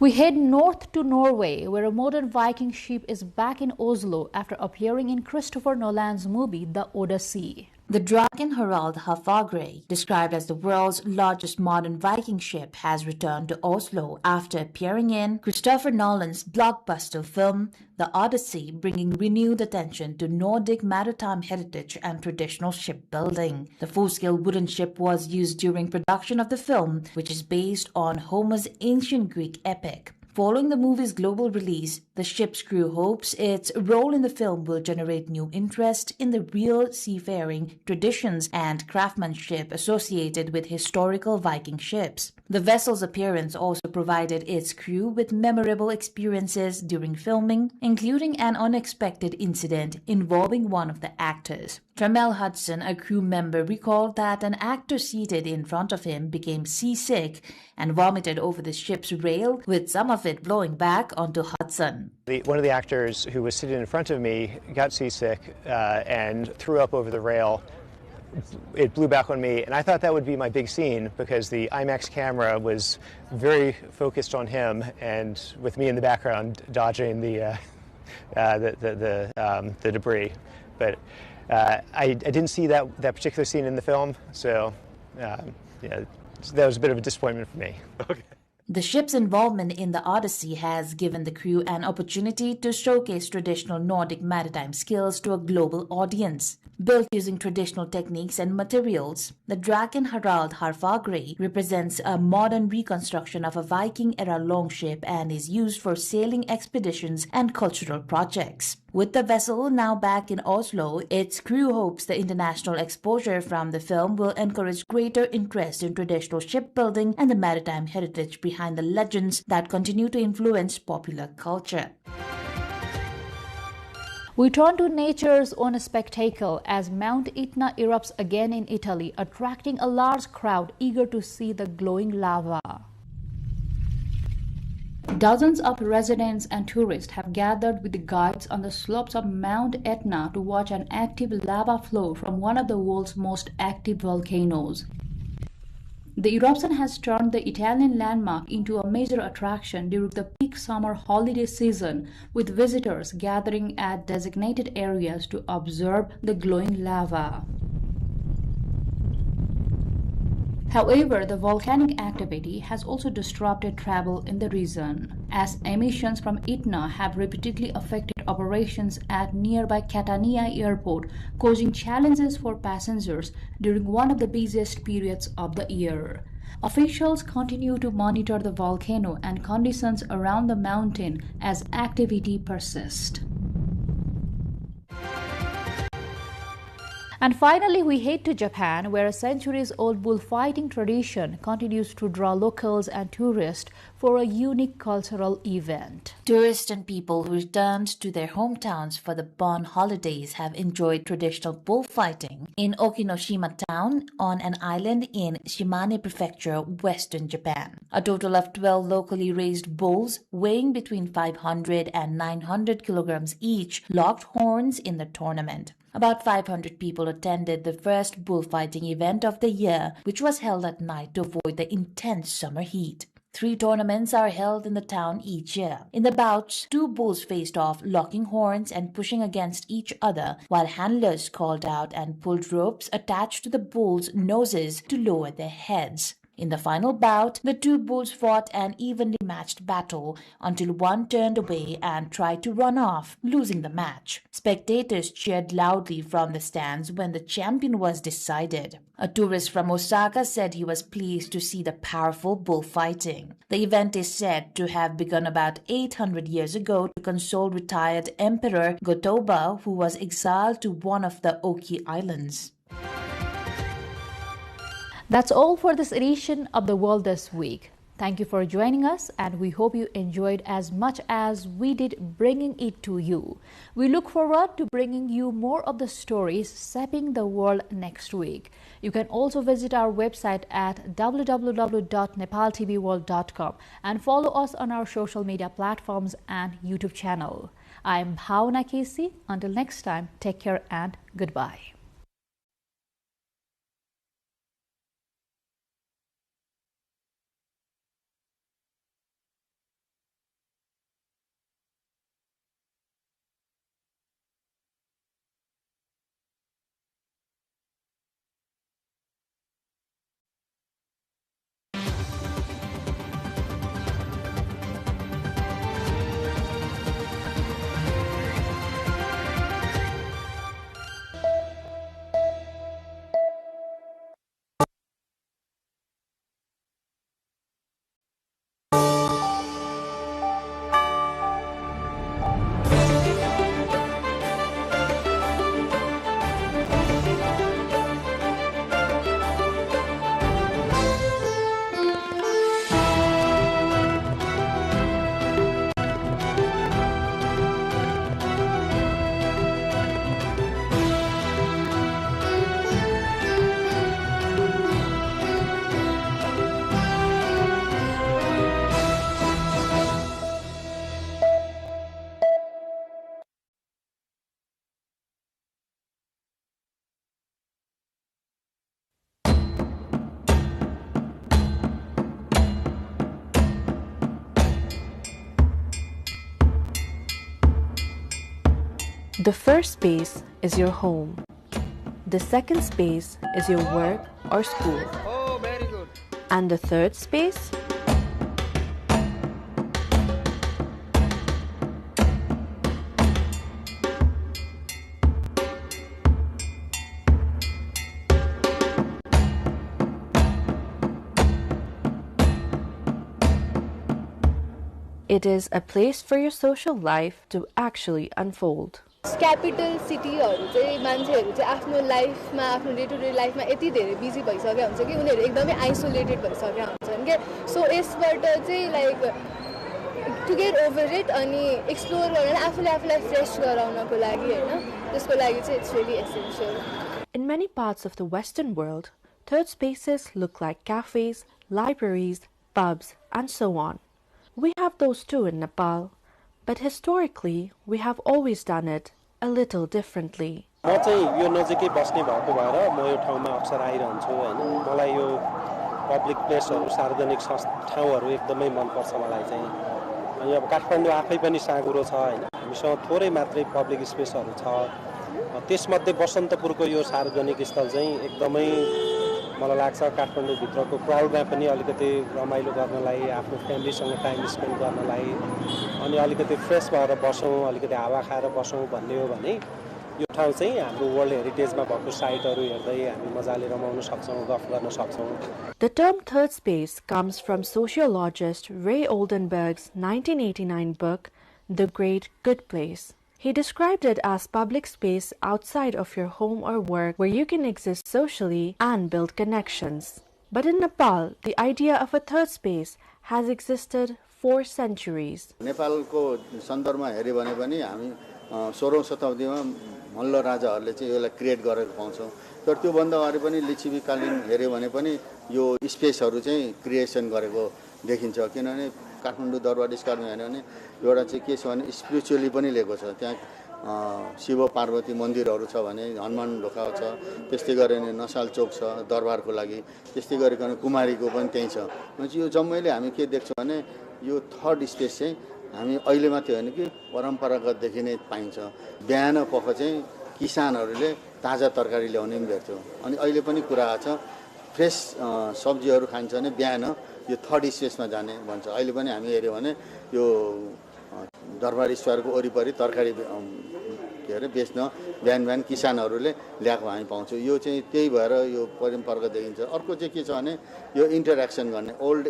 We head north to Norway, where a modern Viking ship is back in Oslo after appearing in Christopher Nolan's movie The Odyssey. The Draken Harald Hafagre, described as the world's largest modern Viking ship, has returned to Oslo after appearing in Christopher Nolan's blockbuster film The Odyssey, bringing renewed attention to Nordic maritime heritage and traditional shipbuilding. The full-scale wooden ship was used during production of the film, which is based on Homer's ancient Greek epic. Following the movie's global release, the ship's crew hopes its role in the film will generate new interest in the real seafaring traditions and craftsmanship associated with historical Viking ships. The vessel's appearance also provided its crew with memorable experiences during filming, including an unexpected incident involving one of the actors. Tramell Hudson, a crew member, recalled that an actor seated in front of him became seasick and vomited over the ship's rail, with some of it blowing back onto Hudson. One of the actors who was sitting in front of me got seasick and threw up over the rail. It blew back on me, and I thought that would be my big scene because the IMAX camera was very focused on him, and with me in the background dodging the debris. But I didn't see that particular scene in the film, so yeah, that was a bit of a disappointment for me. Okay. The ship's involvement in the Odyssey has given the crew an opportunity to showcase traditional Nordic maritime skills to a global audience. Built using traditional techniques and materials, the Draken Harald Hafagre represents a modern reconstruction of a Viking-era longship and is used for sailing expeditions and cultural projects. With the vessel now back in Oslo, its crew hopes the international exposure from the film will encourage greater interest in traditional shipbuilding and the maritime heritage behind the legends that continue to influence popular culture. We turn to nature's own spectacle as Mount Etna erupts again in Italy, attracting a large crowd eager to see the glowing lava. Dozens of residents and tourists have gathered with the guides on the slopes of Mount Etna to watch an active lava flow from one of the world's most active volcanoes. The eruption has turned the Italian landmark into a major attraction during the peak summer holiday season, with visitors gathering at designated areas to observe the glowing lava. However, the volcanic activity has also disrupted travel in the region, as emissions from Etna have repeatedly affected operations at nearby Catania airport, causing challenges for passengers during one of the busiest periods of the year. Officials continue to monitor the volcano and conditions around the mountain as activity persists. And finally, we head to Japan, where a centuries-old bullfighting tradition continues to draw locals and tourists for a unique cultural event. Tourists and people who returned to their hometowns for the Bon holidays have enjoyed traditional bullfighting in Okinoshima town on an island in Shimane Prefecture, western Japan. A total of 12 locally raised bulls, weighing between 500 and 900 kilograms each, locked horns in the tournament. About 500 people attended the first bullfighting event of the year, which was held at night to avoid the intense summer heat. 3 tournaments are held in the town each year. In the bouts, 2 bulls faced off, locking horns and pushing against each other, while handlers called out and pulled ropes attached to the bulls' noses to lower their heads. In the final bout, the 2 bulls fought an evenly matched battle until one turned away and tried to run off, losing the match. Spectators cheered loudly from the stands when the champion was decided. A tourist from Osaka said he was pleased to see the powerful bullfighting. The event is said to have begun about 800 years ago to console retired Emperor Go-Toba, who was exiled to one of the Oki Islands. That's all for this edition of The World This Week. Thank you for joining us, and we hope you enjoyed as much as we did bringing it to you. We look forward to bringing you more of the stories shaping the world next week. You can also visit our website at www.nepaltelevision.com and follow us on our social media platforms and YouTube channel. I am Bhavana Casey. Until next time, take care and goodbye. The first space is your home. The second space is your work or school. Oh, very good. And the third space? It is a place for your social life to actually unfold. Capital city-हरु चाहिँ मान्छेहरु चाहिँ आफ्नो लाइफमा आफ्नो day to day लाइफमा यति धेरै busy भइसकेका हुन्छ कि उनीहरु एकदमै आइसोलेटेड भइसकेका हुन्छन् के सो यसबाट चाहिँ like to get over it अनि एक्सप्लोर गरेर आफूलाई फ्रेश गराउनको लागि हैन त्यसको लागि चाहिँ it's really essential. In many parts of the Western world, third spaces look like cafes, libraries, pubs, and so on. We have those too in Nepal. But historically, we have always done it a little differently. म चाहिँ यो नजिकै बस्ने भएको भएर म यो ठाउँमा अक्सर आइरहन्छु हैन मलाई यो पब्लिक प्लेसहरु सार्वजनिक ठाउँहरु एकदमै मन पर्छ मलाई चाहिँ अनि अब काठमाडौँ आफै पनि साँगुरो छ हैन हामीसँग थोरै मात्रै पब्लिक स्पेसहरु छ त्यसमध्ये बसन्तपुरको यो सार्वजनिक स्थल चाहिँ एकदमै मलाई लाग्छ काठमाडौँभित्रको क्राउडमा पनि अलिकति रमाइलो गर्नलाई आफ्नो फ्यामिलीसँग टाइम स्पेन्ड गर्नलाई अनि अलिकति फ्रेस भएर बसौँ अलिकति हावा खाएर बसौँ भन्ने हो भने यो ठाउँ चाहिँ हाम्रो वर्ल्ड हेरिटेजमा भएको साइटहरू हेर्दै हामी मजाले रमाउन सक्छौँ गफ गर्न सक्छौँ. The term third space comes from sociologist Ray Oldenburg's 1989 book The Great Good Place. He described it as public space outside of your home or work where you can exist socially and build connections. But in Nepal, the idea of a third space has existed for centuries. नेपालको सन्दर्भमा हेर्यो भने पनि हामी 16औं शताब्दीमा मल्ल राजाहरूले चाहिँ यसलाई create गरेको पाउँछौं. तर त्यो भन्दा अगाडि पनि लिच्छवीकालीन हेर्यो भने पनि यो स्पेसहरू चाहिँ क्रिएसन गरेको देखिन्छ. किनभने काठमाडौँ दरबार स्क्वायरमा हेर्यो भने एउटा चाहिँ के छ भने स्पिरिचुअली पनि लिएको छ. त्यहाँ शिव पार्वती मन्दिरहरू छ भने हनुमान ढोका छ. त्यस्तै गरेर नसाल चोक छ दरबारको लागि. त्यस्तै गरिकन कुमारीको पनि त्यही छ. यो जम्मैले हामी के देख्छौँ भने यो थर्ड स्पेस चाहिँ हामी अहिले मात्रै होइन कि परम्परागतदेखि नै पाइन्छ. बिहान पख चाहिँ किसानहरूले ताजा तरकारी ल्याउने पनि भेट्छौँ. अनि अहिले पनि कुरा आछ फ्रेस सब्जीहरू खान्छ भने बिहान यो थर्ड स्पेसमा जाने भन्छ. अहिले पनि हामी हेऱ्यौँ भने यो दरबार स्क्वायरको वरिपरि तरकारी के अरे बेच्न बिहान बिहान किसानहरूले ल्याएको हामी पाउँछौँ. यो चाहिँ त्यही भएर यो परम्परागत देखिन्छ. अर्को चाहिँ के छ भने यो इन्टरेक्सन गर्ने ओल्ड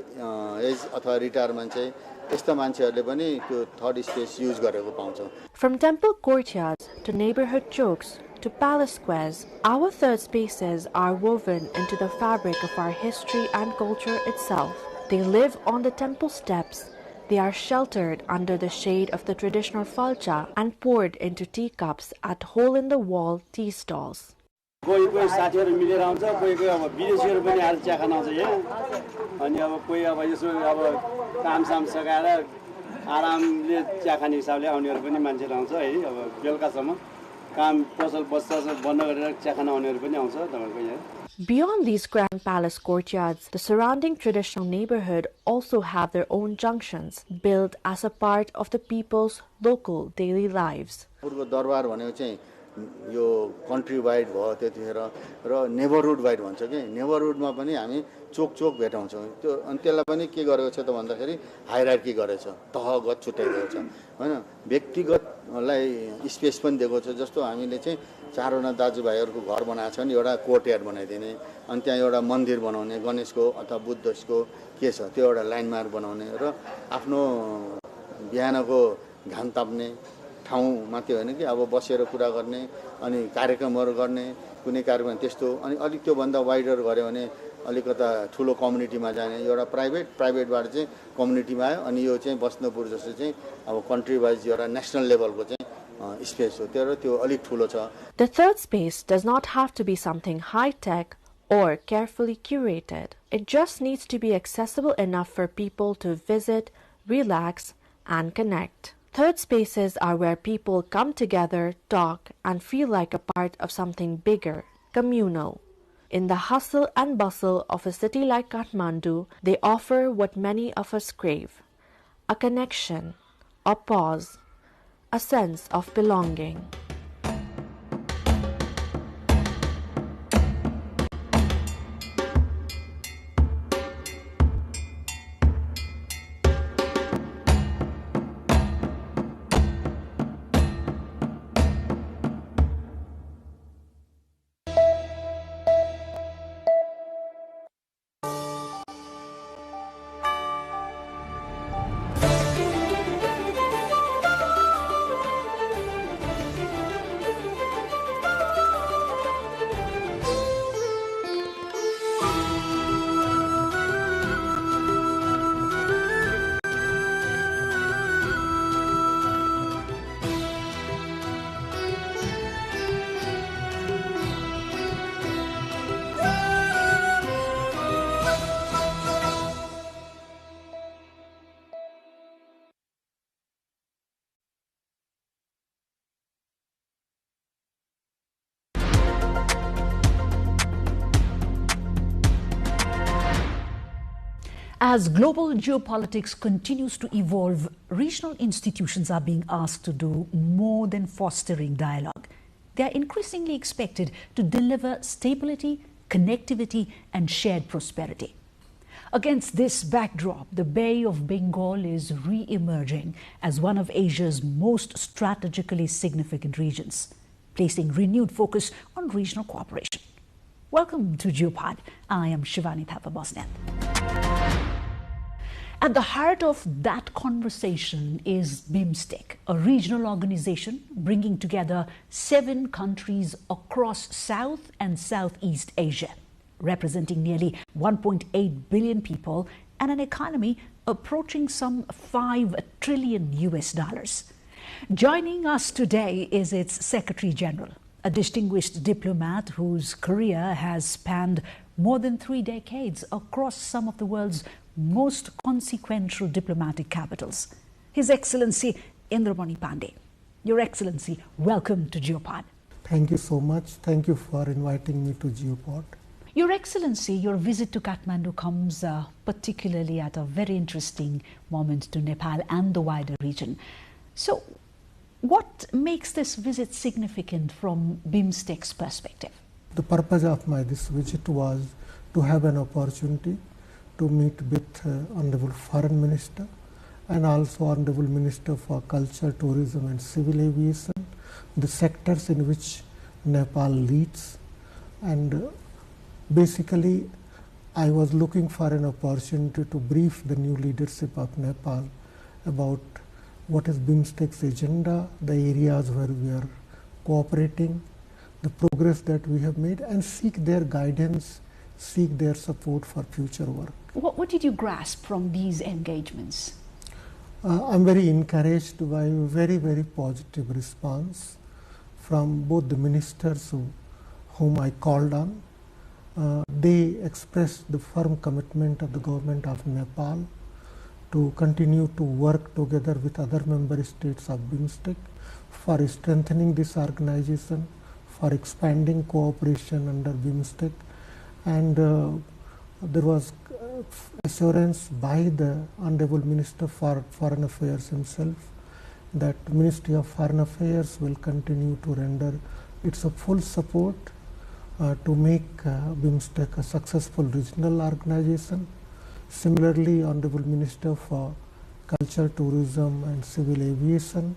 एज अथवा रिटायर मान्छे यस्ता मान्छेहरूले पनि त्यो थर्ड स्पेस युज गरेको पाउँछौँ. From temple courtyards to neighborhood chokes to palace squares, our third spaces are woven into the fabric of our history and culture itself. They live on the temple steps. They are sheltered under the shade of the traditional falcha and poured into teacups at hole-in-the-wall tea stalls. कोही कोही साथीहरु मिलेर आउँछ कोही कोही अब विदेशीहरु पनि आएर चिया खान आउँछ यहाँ अनि अब कोही अब यसो अब कामसाम सकाएर आरामले चिया खाने हिसाबले आउनेहरु पनि मान्छेहरु आउँछ है अब बेलुकासम्म काम पसल बस्छ बन्द गरेर चिया खान आउनेहरु पनि आउँछ तपाईको यहाँ. Beyond these grand palace courtyards, the surrounding traditional neighborhood also have their own junctions, built as a part of the people's local daily lives. दरबार भनेको चाहिँ यो कन्ट्री वाइड भयो त्यतिखेर र नेबरहुड वाइड भन्छ के नेबरहुडमा पनि हामी चोक चोक भेटाउँछौँ. त्यो अनि त्यसलाई पनि के गरेको छ त भन्दाखेरि हायरार्की गरेछ तहगत छुट्याइदिएको छ हैन. व्यक्तिगतलाई स्पेस पनि दिएको छ. जस्तो हामीले चाहिँ चारवटा दाजुभाइहरूको घर बनाएको छ नि एउटा कोर्टयार्ड बनाइदिने अनि त्यहाँ एउटा मन्दिर बनाउने गणेशको अथवा बुद्धको के छ त्यो एउटा ल्यान्डमार्क बनाउने र आफ्नो बिहानको घाम ताप्ने ठाउँ मात्रै होइन कि अब बसेर कुरा गर्ने अनि कार्यक्रमहरू गर्ने कुनै कार्यक्रम त्यस्तो अनि अलिक त्यो भन्दा वाइडर गर्यो भने अलिकता ठुलो कम्युनिटीमा जाने एउटा प्राइभेटबाट चाहिँ कम्युनिटीमा आयो अनि यो चाहिँ बस्नपुर जस्तो चाहिँ अब कन्ट्री वाइज एउटा नेसनल लेभलको चाहिँ स्पेस हो त्यो अलिक ठुलो छ. The third space does not have to be something high-tech or carefully curated. It just needs to be accessible enough for people to visit, relax, and connect. Third spaces are where people come together, talk, and feel like a part of something bigger, communal. In the hustle and bustle of a city like Kathmandu, they offer what many of us crave: a connection, a pause, a sense of belonging. As global geopolitics continues to evolve, regional institutions are being asked to do more than fostering dialogue. They are increasingly expected to deliver stability, connectivity and shared prosperity. Against this backdrop, the Bay of Bengal is re-emerging as one of Asia's most strategically significant regions, placing renewed focus on regional cooperation. Welcome to Geopod. I am Shivani Thapa Bosnian. At the heart of that conversation is BIMSTEC, a regional organization bringing together 7 countries across South and Southeast Asia, representing nearly 1.8 billion people and an economy approaching some $5 trillion. Joining us today is its Secretary General, a distinguished diplomat whose career has spanned more than 3 decades across some of the world's most consequential diplomatic capitals, His Excellency Indramani Pandey. Your Excellency, welcome to Geopod. Thank you so much. Thank you for inviting me to Geopod. Your Excellency, your visit to Kathmandu comes particularly at a very interesting moment to Nepal and the wider region. So, what makes this visit significant from BIMSTEC's perspective? The purpose of this visit was to have an opportunity to meet with Honorable Foreign Minister and also Honorable Minister for Culture, Tourism and Civil Aviation, the sectors in which Nepal leads. And basically, I was looking for an opportunity to brief the new leadership of Nepal about what is BIMSTEC's agenda, the areas where we are cooperating, the progress that we have made, and seek their guidance, seek their support for future work. What did you grasp from these engagements? I'm very encouraged by a very, very positive response from both the ministers whom I called on. They expressed the firm commitment of the government of Nepal to continue to work together with other member states of BIMSTEC for strengthening this organization, for expanding cooperation under BIMSTEC. And there was assurance by the Honorable Minister for Foreign Affairs himself that Ministry of Foreign Affairs will continue to render its full support to make BIMSTEC a successful regional organization. Similarly, Honorable Minister for Culture, Tourism and Civil Aviation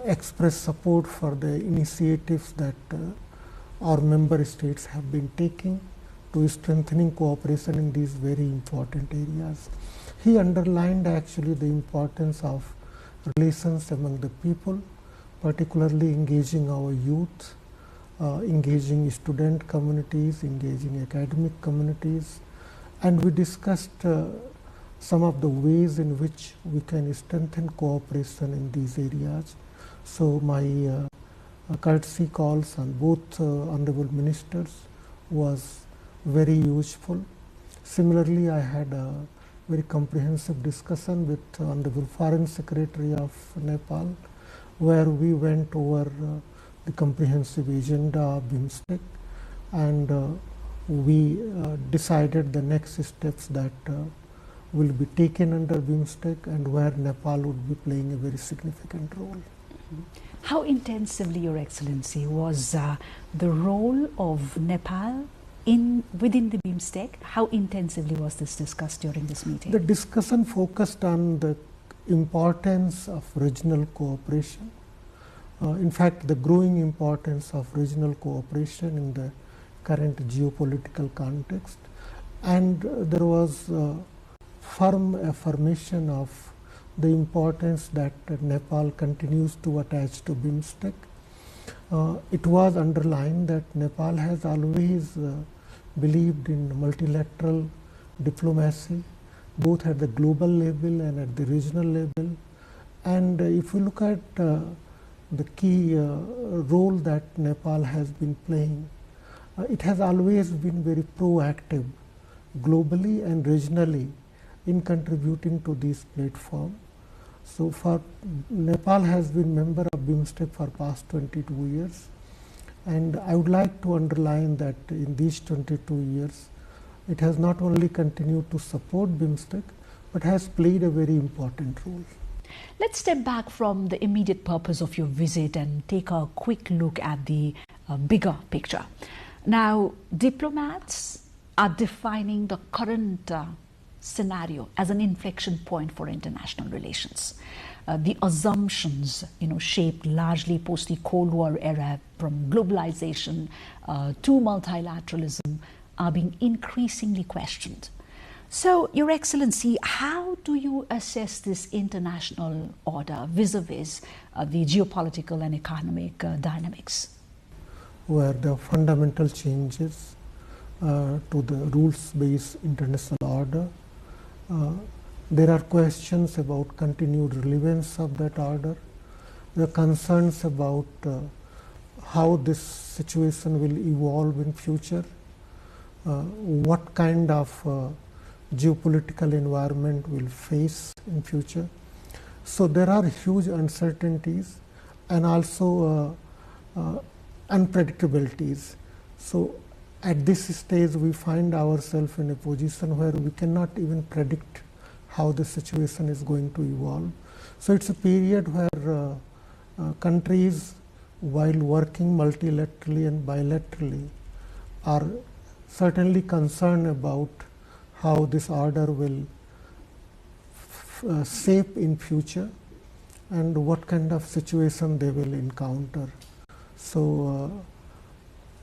expressed support for the initiatives that our member states have been taking to strengthening cooperation in these very important areas. He underlined actually the importance of relations among the people, particularly engaging our youth, engaging student communities, engaging academic communities, and we discussed some of the ways in which we can strengthen cooperation in these areas. So my courtesy calls on both honorable ministers was very useful. Similarly, I had a very comprehensive discussion with Honorable Foreign Secretary of Nepal, where we went over the comprehensive agenda of BIMSTEC, and we decided the next steps that will be taken under BIMSTEC and where Nepal would be playing a very significant role. How intensively, Your Excellency, was the role of Nepal within the BIMSTEC? How intensively was this discussed during this meeting? The discussion focused on the importance of regional cooperation. In fact, the growing importance of regional cooperation in the current geopolitical context, and there was firm affirmation of the importance that Nepal continues to attach to BIMSTEC. It was underlined that Nepal has always believed in multilateral diplomacy, both at the global level and at the regional level. And if we look at the key role that Nepal has been playing, it has always been very proactive globally and regionally in contributing to this platform. So for Nepal has been member of BIMSTEC for past 22 years, and I would like to underline that in these 22 years it has not only continued to support BIMSTEC but has played a very important role. Let's step back from the immediate purpose of your visit and take a quick look at the bigger picture. Now, diplomats are defining the current scenario as an inflection point for international relations. The assumptions, shaped largely post the Cold War era, from globalization to multilateralism, are being increasingly questioned. So, Your Excellency, how do you assess this international order vis-a-vis the geopolitical and economic dynamics? Where the fundamental changes to the rules-based international order. There are questions about continued relevance of that order. There are concerns about how this situation will evolve in future, what kind of geopolitical environment will face in future. So there are huge uncertainties and also unpredictabilities. So at this stage we find ourselves in a position where we cannot even predict how the situation is going to evolve. So it's a period where countries, while working multilaterally and bilaterally, are certainly concerned about how this order will shape in future and what kind of situation they will encounter. So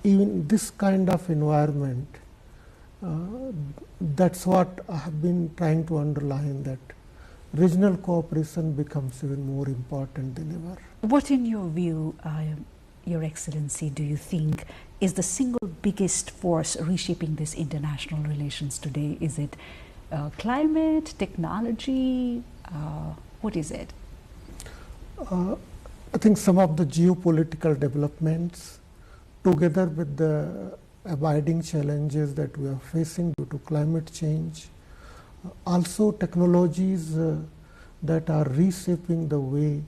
even this kind of environment, that's what I have been trying to underline, that regional cooperation becomes even more important than ever. What, in your view, Your Excellency, do you think is the single biggest force reshaping this international relations today? Is it climate, technology? What is it? I think some of the geopolitical developments, together with the abiding challenges that we are facing due to climate change, also technologies that are reshaping the way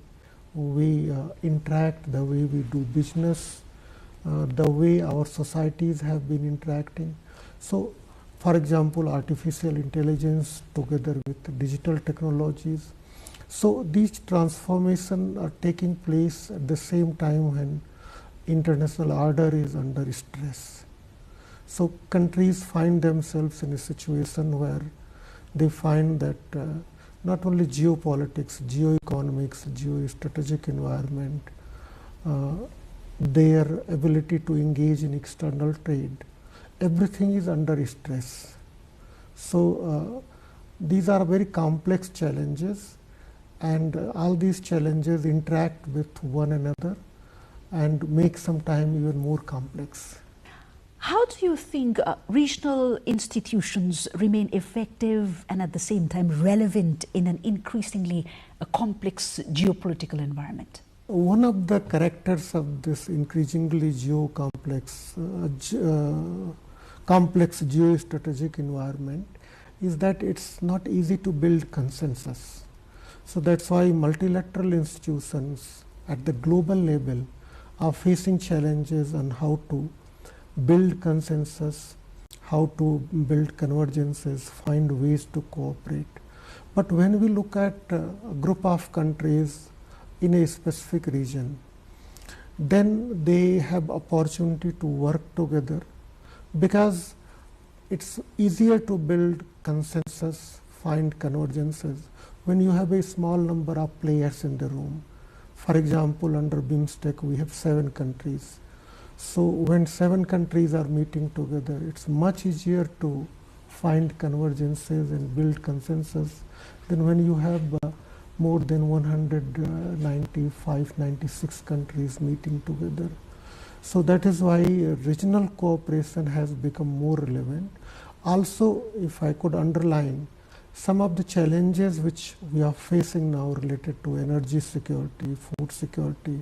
we interact, the way we do business, the way our societies have been interacting. So, for example, artificial intelligence together with digital technologies. So these transformations are taking place at the same time when international order is under stress. So countries find themselves in a situation where they find that not only geopolitics, geoeconomics, geostrategic environment, their ability to engage in external trade, everything is under stress. So these are very complex challenges, and all these challenges interact with one another and make sometimes even more complex. How do you think regional institutions remain effective and at the same time relevant in an increasingly complex geopolitical environment? One of the characters of this increasingly complex geostrategic environment is that it's not easy to build consensus. So that's why multilateral institutions at the global level are facing challenges on how to build consensus, how to build convergences, find ways to cooperate. But when we look at a group of countries in a specific region, then they have opportunity to work together, because it's easier to build consensus, find convergences when you have a small number of players in the room. For example, under BIMSTEC we have 7 countries. So when 7 countries are meeting together, it's much easier to find convergences and build consensus than when you have more than 195, 96 countries meeting together. So that is why regional cooperation has become more relevant. Also, if I could underline, some of the challenges which we are facing now related to energy security, food security,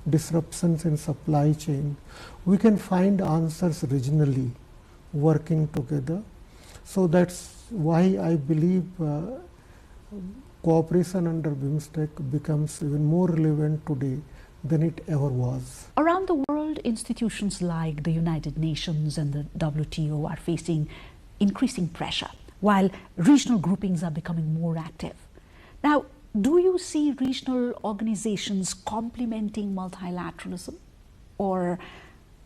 disruptions in supply chain, we can find answers regionally working together. So that's why I believe cooperation under BIMSTEC becomes even more relevant today than it ever was. Around the world, institutions like the United Nations and the WTO are facing increasing pressure, while regional groupings are becoming more active. Now, do you see regional organizations complementing multilateralism, or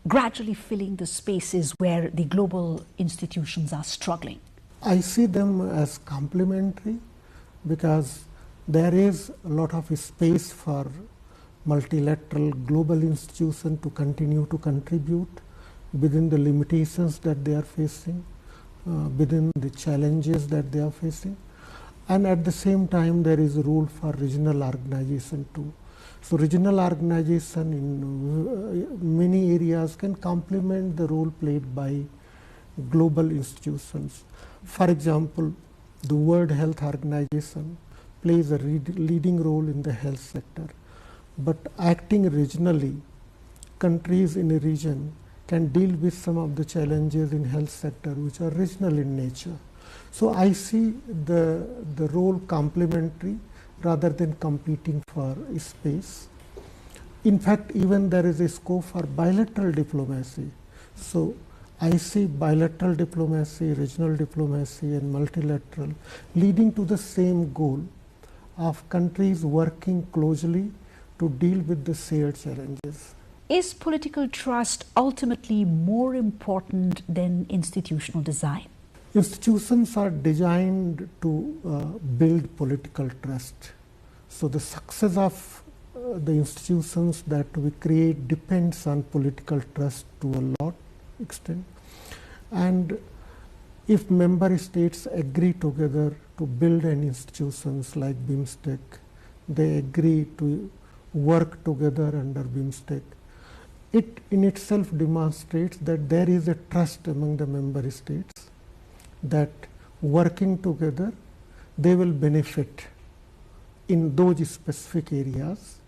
gradually filling the spaces where the global institutions are struggling? I see them as complementary because there is a lot of space for multilateral global institutions to continue to contribute within the limitations that they are facing, within the challenges that they are facing. And at the same time, there is a role for regional organization too. So regional organization in many areas can complement the role played by global institutions. For example, the World Health Organization plays a leading role in the health sector. But acting regionally, countries in a region can deal with some of the challenges in health sector which are regional in nature. So I see the role complementary rather than competing for space. In fact, even there is a scope for bilateral diplomacy. So I see bilateral diplomacy, regional diplomacy and multilateral leading to the same goal of countries working closely to deal with the shared challenges. Is political trust ultimately more important than institutional design? Institutions are designed to build political trust. So the success of the institutions that we create depends on political trust to a lot extent. And if member states agree together to build an institutions like BIMSTEC, they agree to work together under BIMSTEC, it in itself demonstrates that there is a trust among the member states that working together they will benefit in those specific areas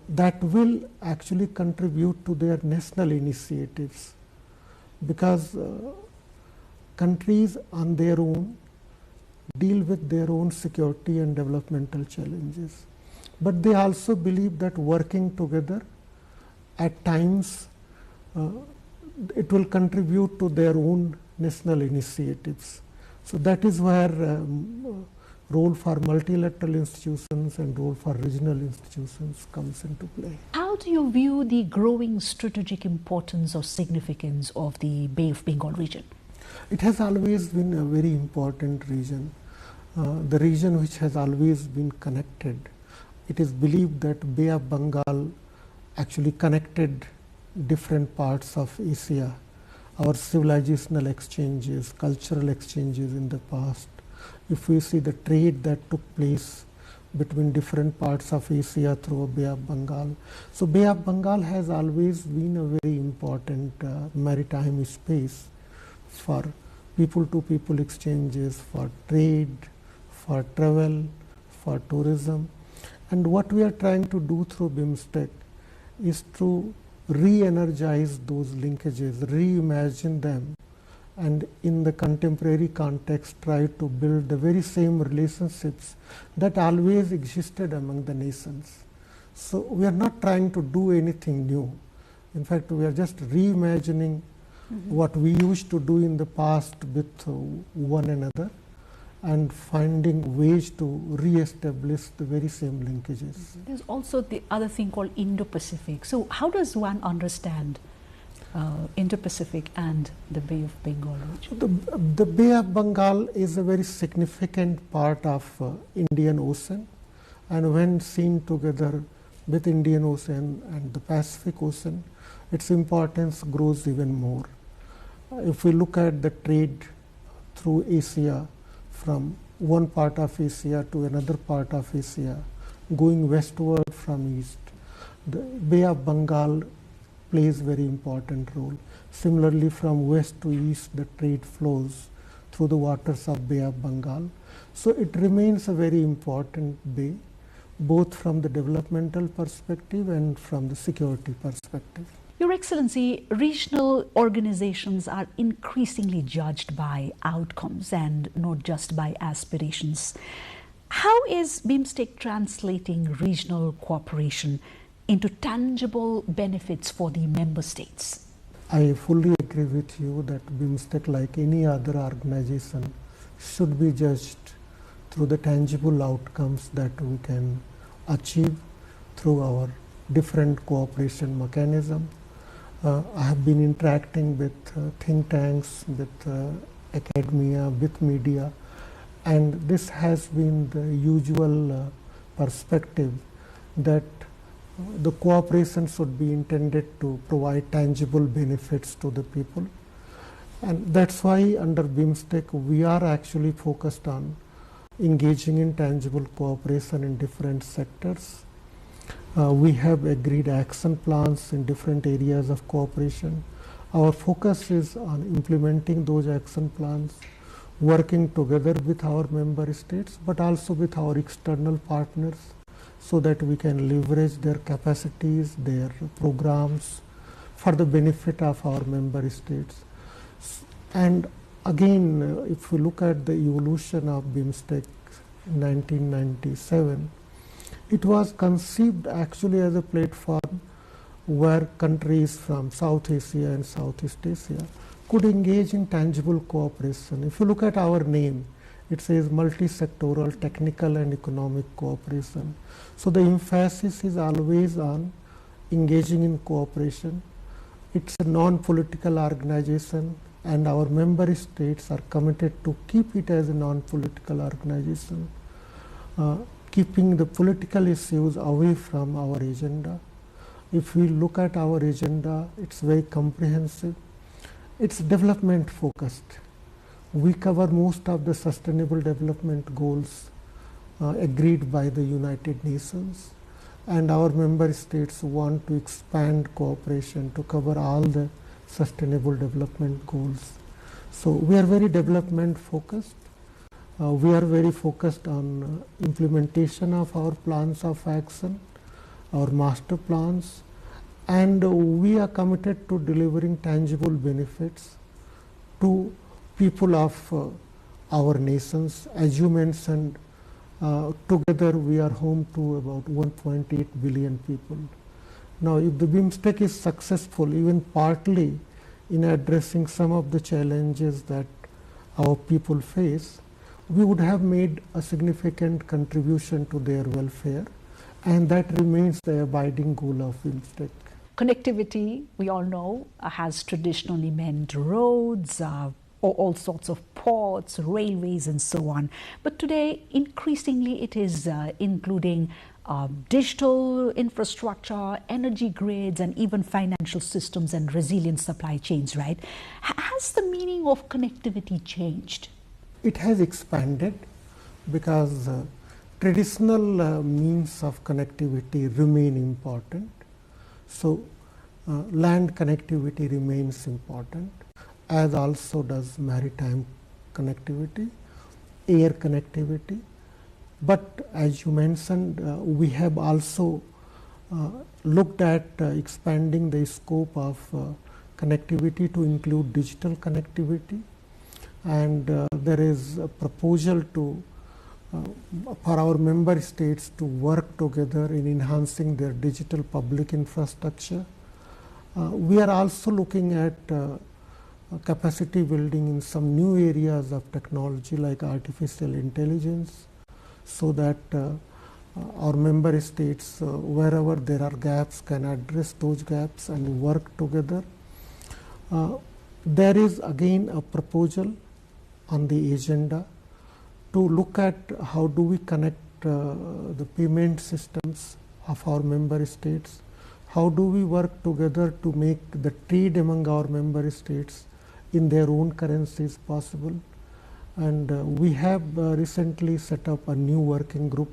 that will actually contribute to their national initiatives, because countries on their own deal with their own security and developmental challenges. But they also believe that working together at times it will contribute to their own national initiatives. So that is where role for multilateral institutions and role for regional institutions comes into play. How do you view the growing strategic importance or significance of the Bay of Bengal region? It has always been a very important region, the region which has always been connected. It is believed that Bay of Bengal actually connected different parts of Asia. Our civilizational exchanges, cultural exchanges in the past, if we see the trade that took place between different parts of Asia through Bay of Bengal. So Bay of Bengal has always been a very important maritime space for people-to-people exchanges, for trade, for travel, for tourism. And what we are trying to do through BIMSTEC is to re-energize those linkages, reimagine them, and in the contemporary context try to build the very same relationships that always existed among the nations. So we are not trying to do anything new. In fact, we are just reimagining what we used to do in the past with one another and finding ways to re-establish the very same linkages. There's also the other thing called Indo-Pacific. So how does one understand Indo-Pacific and the Bay of Bengal region? The Bay of Bengal is a very significant part of Indian Ocean, and when seen together with Indian Ocean and the Pacific Ocean, its importance grows even more. If we look at the trade through Asia, from one part of Asia to another part of Asia, going westward from east, the Bay of Bengal plays very important role. Similarly, from west to east, the trade flows through the waters of Bay of Bengal. So it remains a very important bay, both from the developmental perspective and from the security perspective. Your Excellency, regional organizations are increasingly judged by outcomes and not just by aspirations. How is BIMSTEC translating regional cooperation into tangible benefits for the member states? I fully agree with you that BIMSTEC, like any other organization, should be judged through the tangible outcomes that we can achieve through our different cooperation mechanisms. I have been interacting with think tanks, with academia, with media, and this has been the usual perspective that the cooperation should be intended to provide tangible benefits to the people. And that's why under BIMSTEC we are actually focused on engaging in tangible cooperation in different sectors. We have agreed action plans in different areas of cooperation. Our focus is on implementing those action plans, working together with our member states, but also with our external partners, so that we can leverage their capacities, their programs for the benefit of our member states. And again, if we look at the evolution of BIMSTEC in 1997, it was conceived actually as a platform where countries from South Asia and Southeast Asia could engage in tangible cooperation. If you look at our name, it says multi-sectoral, technical and economic cooperation. So the emphasis is always on engaging in cooperation. It's a non-political organization, and our member states are committed to keep it as a non-political organization, keeping the political issues away from our agenda. If we look at our agenda, it's very comprehensive. It's development focused. We cover most of the sustainable development goals agreed by the United Nations, and our member states want to expand cooperation to cover all the sustainable development goals. So we are very development focused. We are very focused on implementation of our plans of action, our master plans, and we are committed to delivering tangible benefits to people of our nations. As you mentioned, together we are home to about 1.8 billion people. Now, if the BIMSTEC is successful, even partly in addressing some of the challenges that our people face, we would have made a significant contribution to their welfare, and that remains the abiding goal of BIMSTEC. Connectivity, we all know, has traditionally meant roads, all sorts of ports, railways, and so on. But today, increasingly, it is including digital infrastructure, energy grids, and even financial systems and resilient supply chains, right? Has the meaning of connectivity changed? It has expanded because traditional means of connectivity remain important. So land connectivity remains important, as also does maritime connectivity, air connectivity. But as you mentioned, we have also looked at expanding the scope of connectivity to include digital connectivity. And there is a proposal to for our member states to work together in enhancing their digital public infrastructure. We are also looking at capacity building in some new areas of technology like artificial intelligence, so that our member states, wherever there are gaps, can address those gaps and work together. There is again a proposal on the agenda to look at how do we connect the payment systems of our member states. How do we work together to make the trade among our member states in their own currencies possible. And we have recently set up a new working group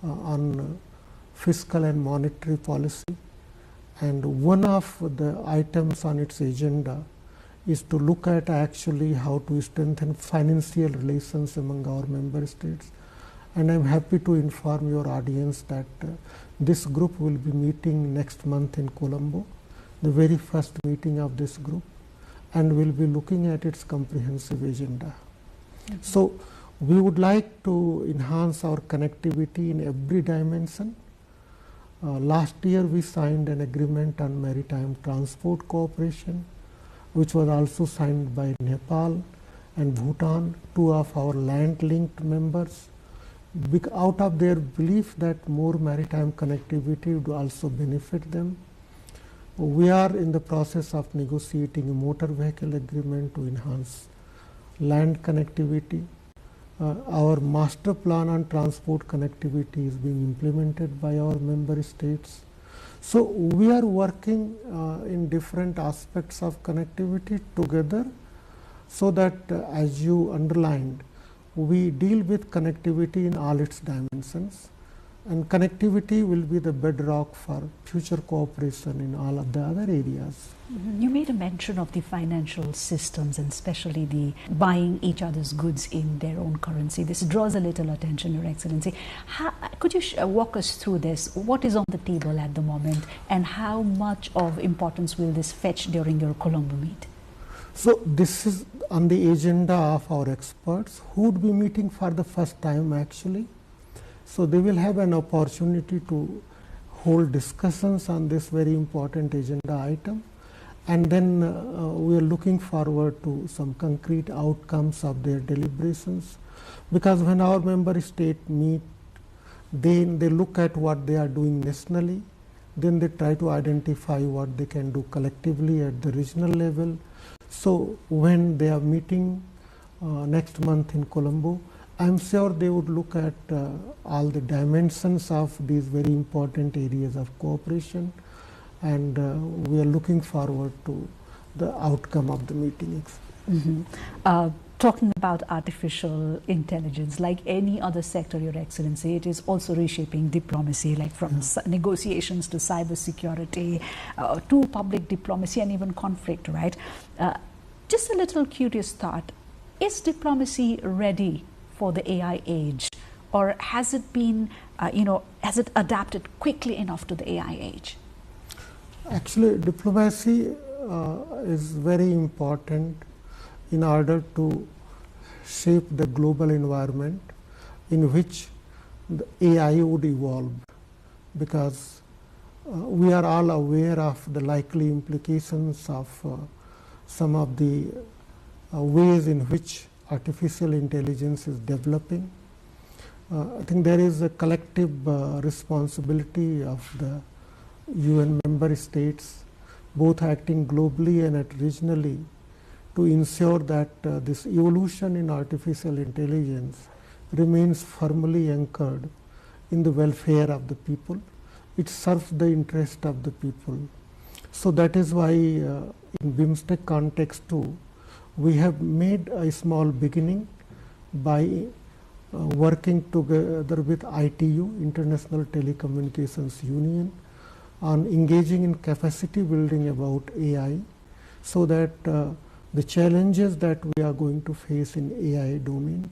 on fiscal and monetary policy. And one of the items on its agenda is to look at actually how to strengthen financial relations among our member states. And I'm happy to inform your audience that this group will be meeting next month in Colombo, the very first meeting of this group, and will be looking at its comprehensive agenda. So we would like to enhance our connectivity in every dimension. Last year we signed an agreement on maritime transport cooperation, which was also signed by Nepal and Bhutan, two of our land-linked members, out of their belief that more maritime connectivity would also benefit them. We are in the process of negotiating a motor vehicle agreement to enhance land connectivity. Our master plan on transport connectivity is being implemented by our member states. So we are working in different aspects of connectivity together, so that as you underlined, we deal with connectivity in all its dimensions, and connectivity will be the bedrock for future cooperation in all of the other areas. You made a mention of the financial systems and especially the buying each other's goods in their own currency. This draws a little attention, Your Excellency. Could you walk us through this? What is on the table at the moment, and how much of importance will this fetch during your Colombo meet? So this is on the agenda of our experts who would be meeting for the first time actually. So they will have an opportunity to hold discussions on this very important agenda item, and then we are looking forward to some concrete outcomes of their deliberations, because when our member state meet, then they look at what they are doing nationally, then they try to identify what they can do collectively at the regional level. So when they are meeting next month in Colombo, I am sure they would look at all the dimensions of these very important areas of cooperation, and we are looking forward to the outcome of the meeting. Talking about artificial intelligence, like any other sector, Your Excellency, it is also reshaping diplomacy, like from negotiations to cybersecurity to public diplomacy and even conflict, right? Just a little curious thought, is diplomacy ready for the AI age, or has it been, has it adapted quickly enough to the AI age? Actually, diplomacy is very important in order to shape the global environment in which the AI would evolve, because we are all aware of the likely implications of some of the ways in which artificial intelligence is developing. I think there is a collective responsibility of the UN member states, both acting globally and regionally, to ensure that this evolution in artificial intelligence remains firmly anchored in the welfare of the people. It serves the interest of the people. So that is why in BIMSTEC context too, we have made a small beginning by working together with ITU, International Telecommunications Union, on engaging in capacity building about AI, so that the challenges that we are going to face in AI domain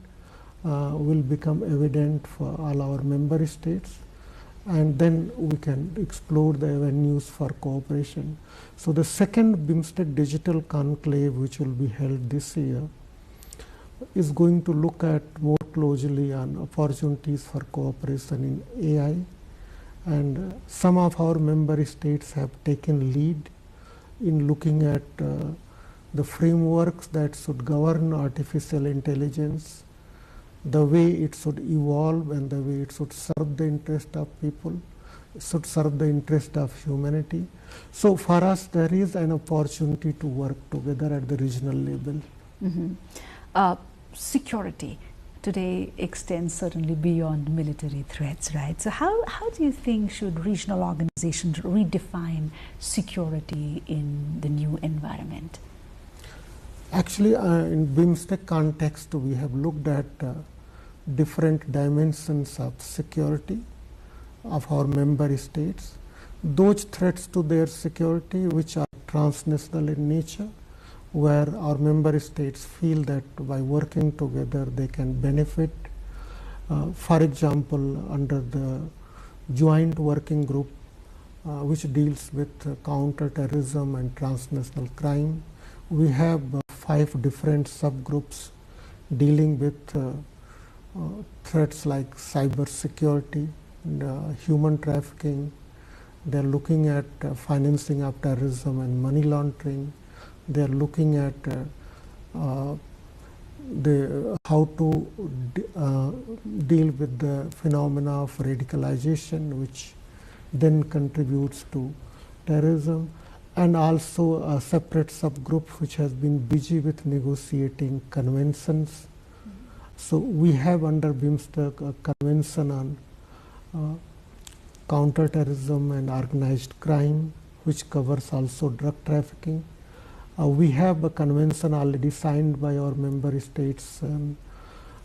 will become evident for all our member states, and then we can explore the avenues for cooperation. So the second BIMSTEC Digital Conclave, which will be held this year, is going to look at more closely on opportunities for cooperation in AI, and some of our member states have taken lead in looking at the frameworks that should govern artificial intelligence, the way it should evolve and the way it should serve the interest of people, should serve the interest of humanity. So for us, there is an opportunity to work together at the regional level. Security today extends certainly beyond military threats, right? So how do you think should regional organizations redefine security in the new environment? Actually, in BIMSTEC context, we have looked at different dimensions of security of our member states. Those threats to their security which are transnational in nature, where our member states feel that by working together they can benefit. For example, under the joint working group which deals with counter-terrorism and transnational crime, we have 5 different subgroups dealing with threats like cyber security, human trafficking. They're looking at financing of terrorism and money laundering. They're looking at how to deal with the phenomena of radicalization, which then contributes to terrorism. and also a separate subgroup which has been busy with negotiating conventions. So we have under BIMSTEC a convention on counterterrorism and organized crime, which covers also drug trafficking. We have a convention already signed by our member states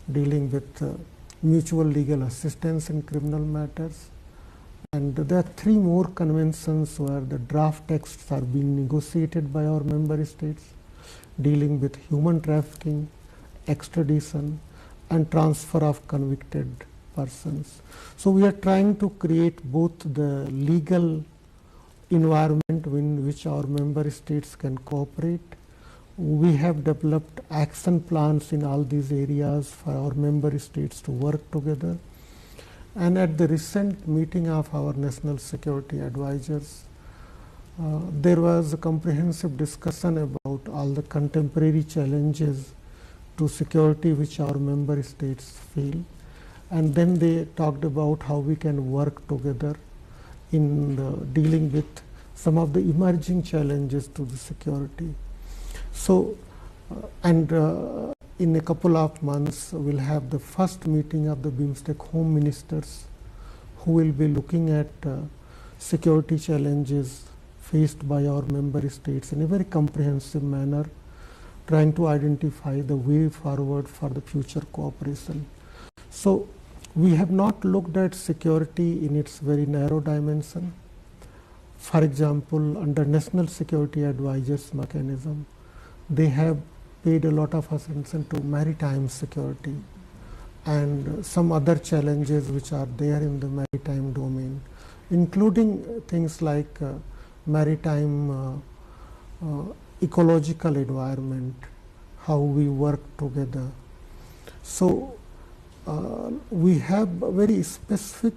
dealing with mutual legal assistance in criminal matters. And there are 3 more conventions where the draft texts are being negotiated by our member states, dealing with human trafficking, extradition, and transfer of convicted persons. So we are trying to create both the legal environment in which our member states can cooperate. We have developed action plans in all these areas for our member states to work together. And at the recent meeting of our national security advisors, there was a comprehensive discussion about all the contemporary challenges to security which our member states feel. And then they talked about how we can work together in dealing with some of the emerging challenges to the security. So, in a couple of months, we'll have the first meeting of the BIMSTEC Home Ministers, who will be looking at security challenges faced by our member states in a very comprehensive manner, trying to identify the way forward for the future cooperation. So, we have not looked at security in its very narrow dimension. For example, under National Security Advisors mechanism, they have paid a lot of attention to maritime security and some other challenges which are there in the maritime domain, including things like maritime ecological environment, how we work together. So we have very specific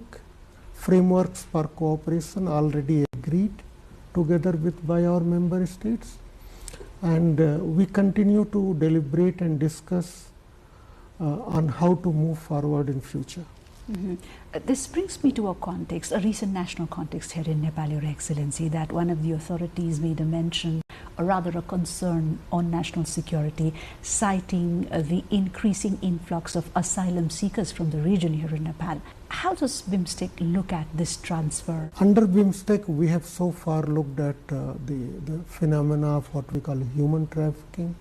frameworks for cooperation already agreed together with by our member states, and we continue to deliberate and discuss on how to move forward in future. This brings me to a context, a recent national context here in Nepal, Your Excellency, that one of the authorities made a mention, or rather a concern on national security, citing the increasing influx of asylum seekers from the region here in Nepal. How does BIMSTEC look at this transfer? Under BIMSTEC, we have so far looked at the phenomena of what we call human trafficking,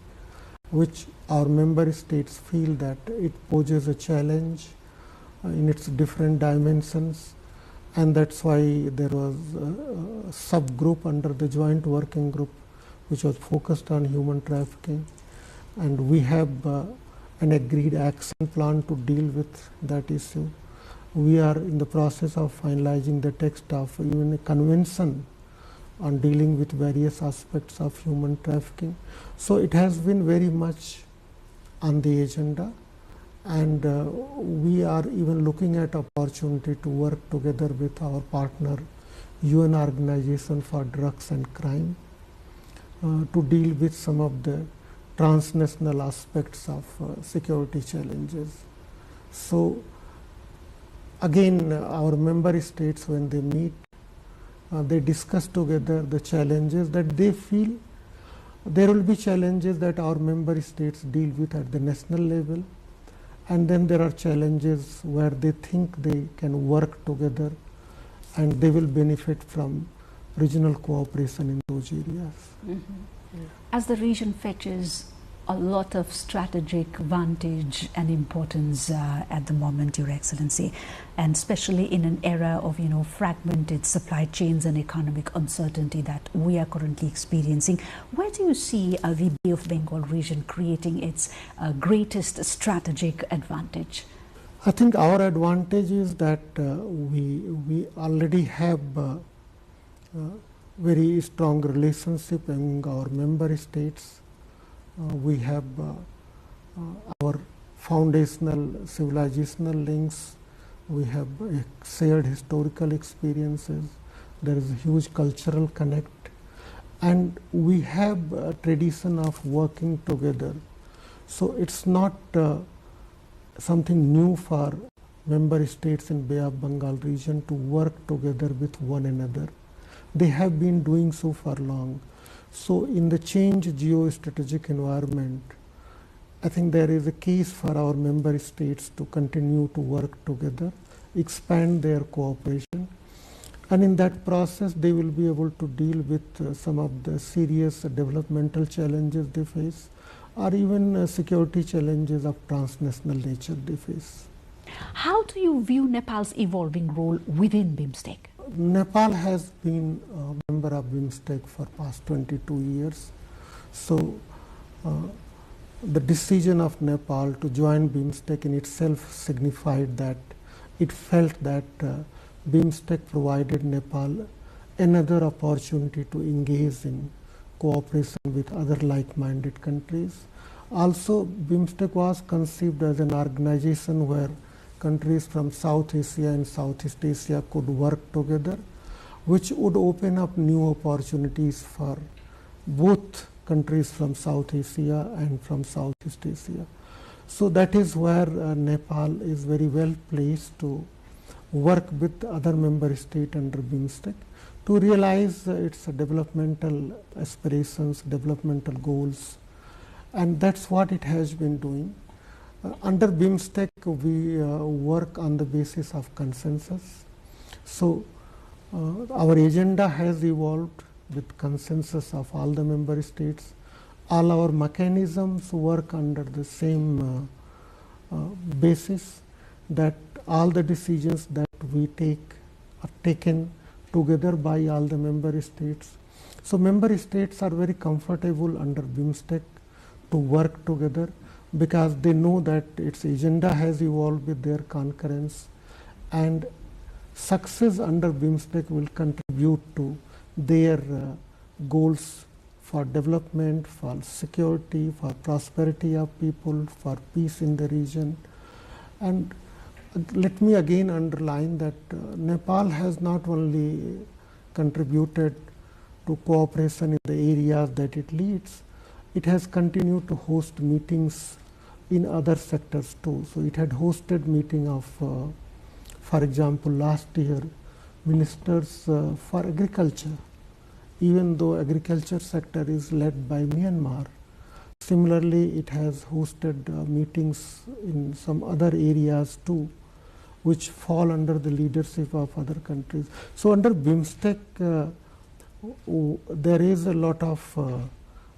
which our member states feel that it poses a challenge in its different dimensions, and that's why there was a subgroup under the joint working group which was focused on human trafficking, and we have an agreed action plan to deal with that issue. We are in the process of finalizing the text of even a convention on dealing with various aspects of human trafficking. So it has been very much on the agenda, and we are even looking at opportunity to work together with our partner UN Organization for Drugs and Crime to deal with some of the transnational aspects of security challenges. So again, our member states, when they meet, they discuss together the challenges that they feel. There will be challenges that our member states deal with at the national level, and then there are challenges where they think they can work together and they will benefit from regional cooperation in those areas. As the region fetches a lot of strategic vantage and importance at the moment, Your Excellency, and especially in an era of fragmented supply chains and economic uncertainty that we are currently experiencing, where do you see the Bay of Bengal region creating its greatest strategic advantage? I think our advantage is that we already have very strong relationship among our member states. We have our foundational civilizational links, we have shared historical experiences, there is a huge cultural connect, and we have a tradition of working together. So it's not something new for member states in Bay of Bengal region to work together with one another. They have been doing so for long. So in the changed geostrategic environment, I think there is a case for our member states to continue to work together, expand their cooperation, and in that process they will be able to deal with some of the serious developmental challenges they face, or even security challenges of transnational nature they face. How do you view Nepal's evolving role within BIMSTEC? Nepal has been a member of BIMSTEC for past 22 years. So the decision of Nepal to join BIMSTEC in itself signified that it felt that BIMSTEC provided Nepal another opportunity to engage in cooperation with other like-minded countries. Also, BIMSTEC was conceived as an organization where countries from South Asia and Southeast Asia could work together, which would open up new opportunities for both countries from South Asia and from Southeast Asia. So that is where Nepal is very well placed to work with other member states under BIMSTEC to realize its developmental aspirations, developmental goals, and that's what it has been doing. Under BIMSTEC, we work on the basis of consensus. So our agenda has evolved with consensus of all the member states. All our mechanisms work under the same basis, that all the decisions that we take are taken together by all the member states. So member states are very comfortable under BIMSTEC to work together, because they know that its agenda has evolved with their concurrence, and success under BIMSTEC will contribute to their goals for development, for security, for prosperity of people, for peace in the region. And let me again underline that Nepal has not only contributed to cooperation in the areas that it leads, it has continued to host meetings in other sectors too. So it had hosted meeting of, for example, last year, ministers for agriculture, even though agriculture sector is led by Myanmar. Similarly, it has hosted meetings in some other areas too, which fall under the leadership of other countries. So under BIMSTEC, there is a lot of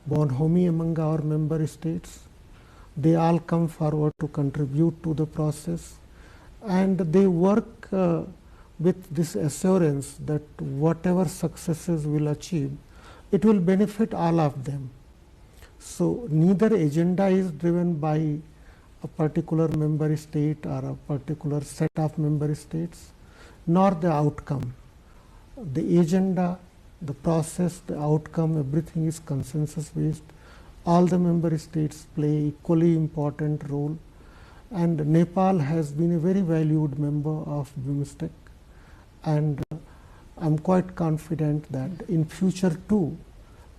bonhomie among our member states. They all come forward to contribute to the process, and they work with this assurance that whatever successes we'll achieve, it will benefit all of them. So neither agenda is driven by a particular member state or a particular set of member states, nor the outcome. The agenda, the process, the outcome, everything is consensus based. All the member states play equally important role, and Nepal has been a very valued member of BIMSTEC, and I'm quite confident that in future too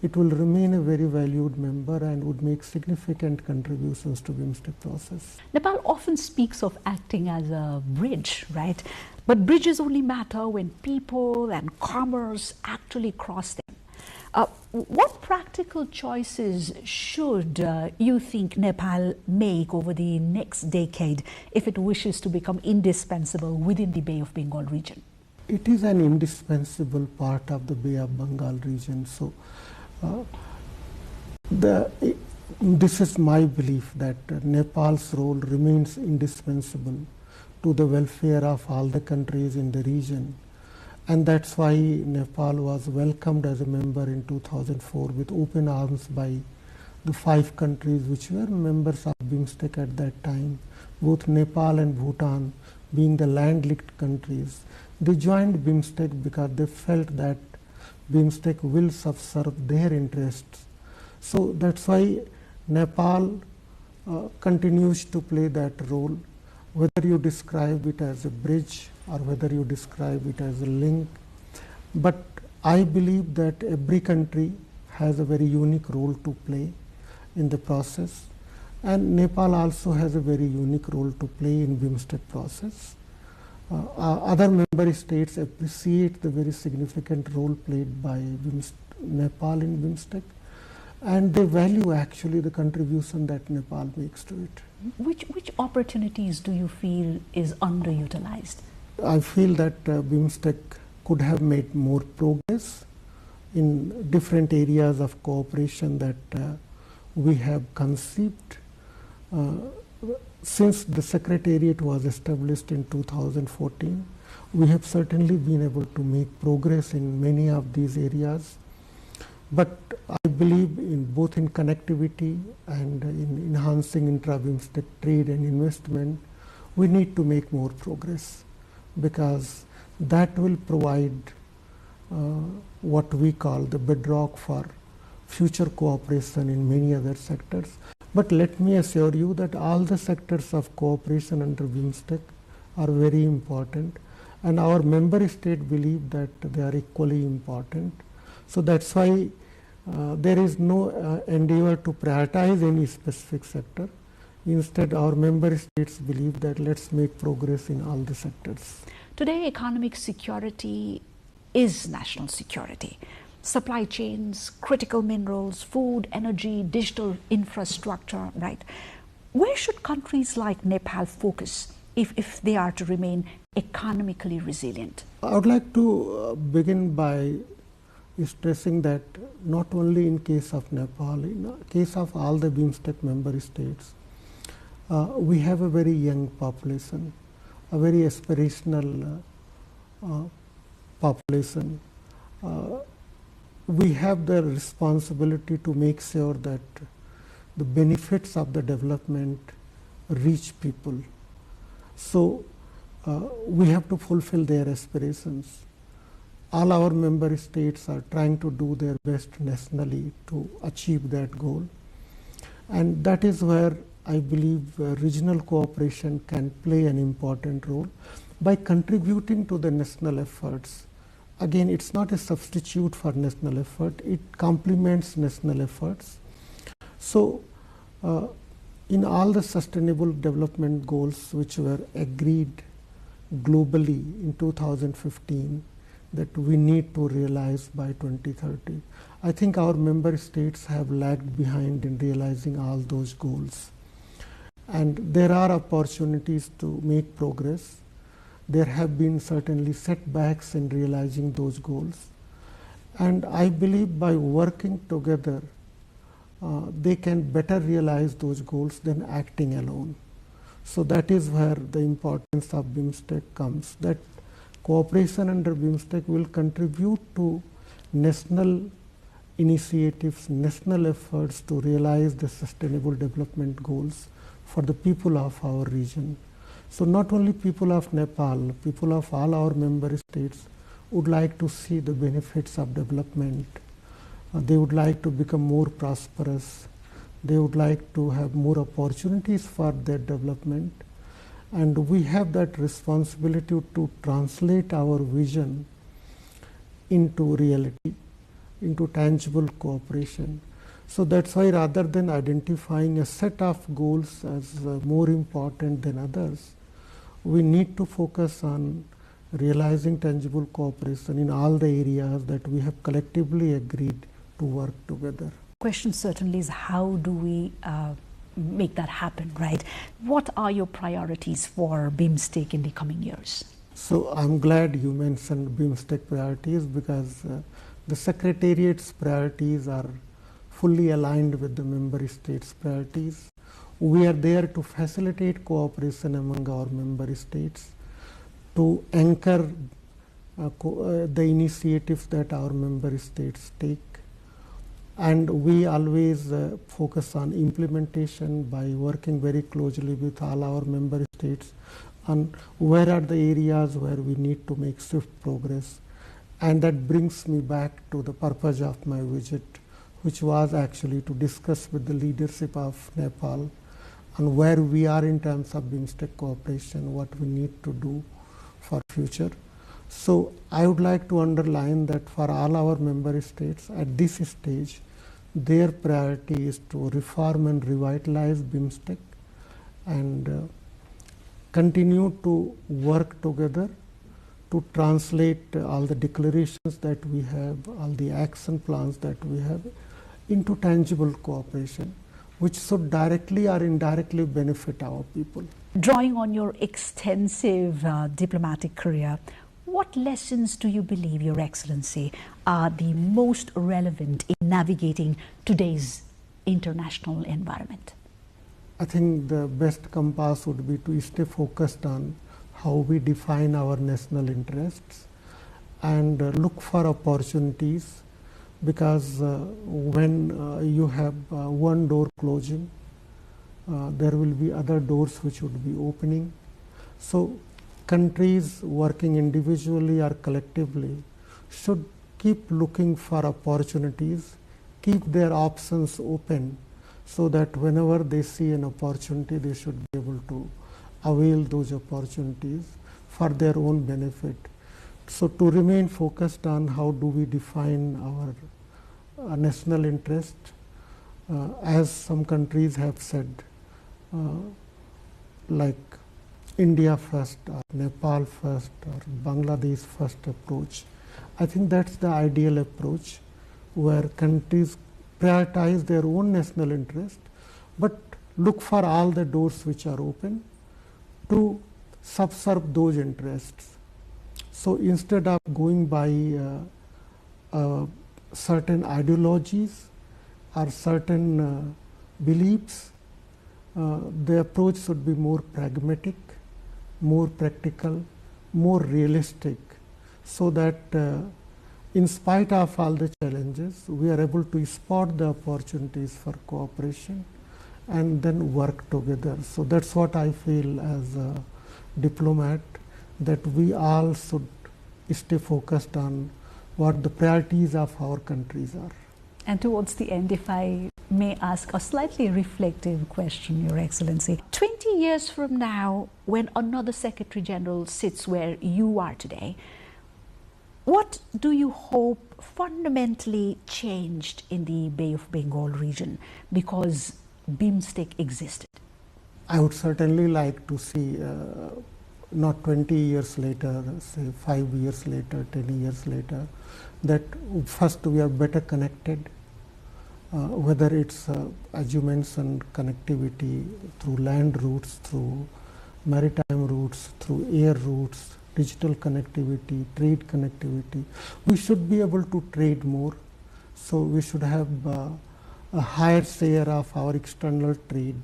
it will remain a very valued member and would make significant contributions to BIMSTEC process. Nepal often speaks of acting as a bridge, right? But bridges only matter when people and commerce actually cross them. What practical choices should you think Nepal make over the next decade if it wishes to become indispensable within the Bay of Bengal region? It is an indispensable part of the Bay of Bengal region. So this is my belief that Nepal's role remains indispensable to the welfare of all the countries in the region. And that's why Nepal was welcomed as a member in 2004 with open arms by the 5 countries which were members of BIMSTEC at that time, both Nepal and Bhutan being the land-linked countries. They joined BIMSTEC because they felt that BIMSTEC will subserve their interests. So that's why Nepal continues to play that role, whether you describe it as a bridge or whether you describe it as a link. But I believe that every country has a very unique role to play in the process, and Nepal also has a very unique role to play in BIMSTEC process. Other member states appreciate the very significant role played by Nepal in BIMSTEC, and they value actually the contribution that Nepal makes to it. Which opportunities do you feel is underutilized? I feel that BIMSTEC could have made more progress in different areas of cooperation that we have conceived. Since the Secretariat was established in 2014, we have certainly been able to make progress in many of these areas. But I believe in both in connectivity and in enhancing intra-BIMSTEC trade and investment, we need to make more progress, because that will provide what we call the bedrock for future cooperation in many other sectors. But let me assure you that all the sectors of cooperation under BIMSTEC are very important, and our member states believe that they are equally important. So that's why there is no endeavor to prioritize any specific sector. Instead, our member states believe that let's make progress in all the sectors. Today, economic security is national security. Supply chains, critical minerals, food, energy, digital infrastructure, right? Where should countries like Nepal focus if they are to remain economically resilient? I would like to begin by stressing that not only in case of Nepal, in case of all the BIMSTEC member states, we have a very young population, a very aspirational population. We have the responsibility to make sure that the benefits of the development reach people. So we have to fulfill their aspirations. All our member states are trying to do their best nationally to achieve that goal. And that is where I believe regional cooperation can play an important role by contributing to the national efforts. Again, it's not a substitute for national effort, it complements national efforts. So, in all the sustainable development goals which were agreed globally in 2015 that we need to realize by 2030, I think our member states have lagged behind in realizing all those goals. And there are opportunities to make progress. There have been certainly setbacks in realizing those goals. And I believe by working together, they can better realize those goals than acting alone. So that is where the importance of BIMSTEC comes, that cooperation under BIMSTEC will contribute to national initiatives, national efforts to realize the sustainable development goals for the people of our region. So not only people of Nepal, people of all our member states would like to see the benefits of development. They would like to become more prosperous. They would like to have more opportunities for their development. And we have that responsibility to translate our vision into reality, into tangible cooperation. So that's why rather than identifying a set of goals as more important than others, we need to focus on realizing tangible cooperation in all the areas that we have collectively agreed to work together. The question certainly is, how do we make that happen, right? What are your priorities for BIMSTEC in the coming years? So I'm glad you mentioned BIMSTEC priorities, because the Secretariat's priorities are fully aligned with the member states' priorities. We are there to facilitate cooperation among our member states, to anchor the initiatives that our member states take. And we always focus on implementation by working very closely with all our member states on where are the areas where we need to make swift progress. And that brings me back to the purpose of my visit, which was actually to discuss with the leadership of Nepal on where we are in terms of BIMSTEC cooperation, what we need to do for future. So I would like to underline that for all our member states at this stage, their priority is to reform and revitalize BIMSTEC and continue to work together to translate all the declarations that we have, all the action plans that we have into tangible cooperation, which should directly or indirectly benefit our people. Drawing on your extensive diplomatic career, what lessons do you believe, Your Excellency, are the most relevant in navigating today's international environment? I think the best compass would be to stay focused on how we define our national interests and look for opportunities, because when you have one door closing, there will be other doors which would be opening. So countries working individually or collectively should keep looking for opportunities, keep their options open, so that whenever they see an opportunity, they should be able to avail those opportunities for their own benefit. So to remain focused on how do we define our national interest, as some countries have said, like India first, or Nepal first, or Bangladesh first approach. I think that's the ideal approach, where countries prioritize their own national interest, but look for all the doors which are open to subserve those interests. So instead of going by certain ideologies or certain beliefs, the approach should be more pragmatic, more practical, more realistic, so that in spite of all the challenges, we are able to spot the opportunities for cooperation and then work together. So that's what I feel as a diplomat, that we all should stay focused on what the priorities of our countries are. And towards the end, if I may ask a slightly reflective question, Your Excellency. 20 years from now, when another Secretary General sits where you are today, what do you hope fundamentally changed in the Bay of Bengal region because BIMSTEC existed? I would certainly like to see, not 20 years later, say 5 years later, 10 years later, that first we are better connected, whether it's, as you mentioned, connectivity through land routes, through maritime routes, through air routes, digital connectivity, trade connectivity. We should be able to trade more, so we should have a higher share of our external trade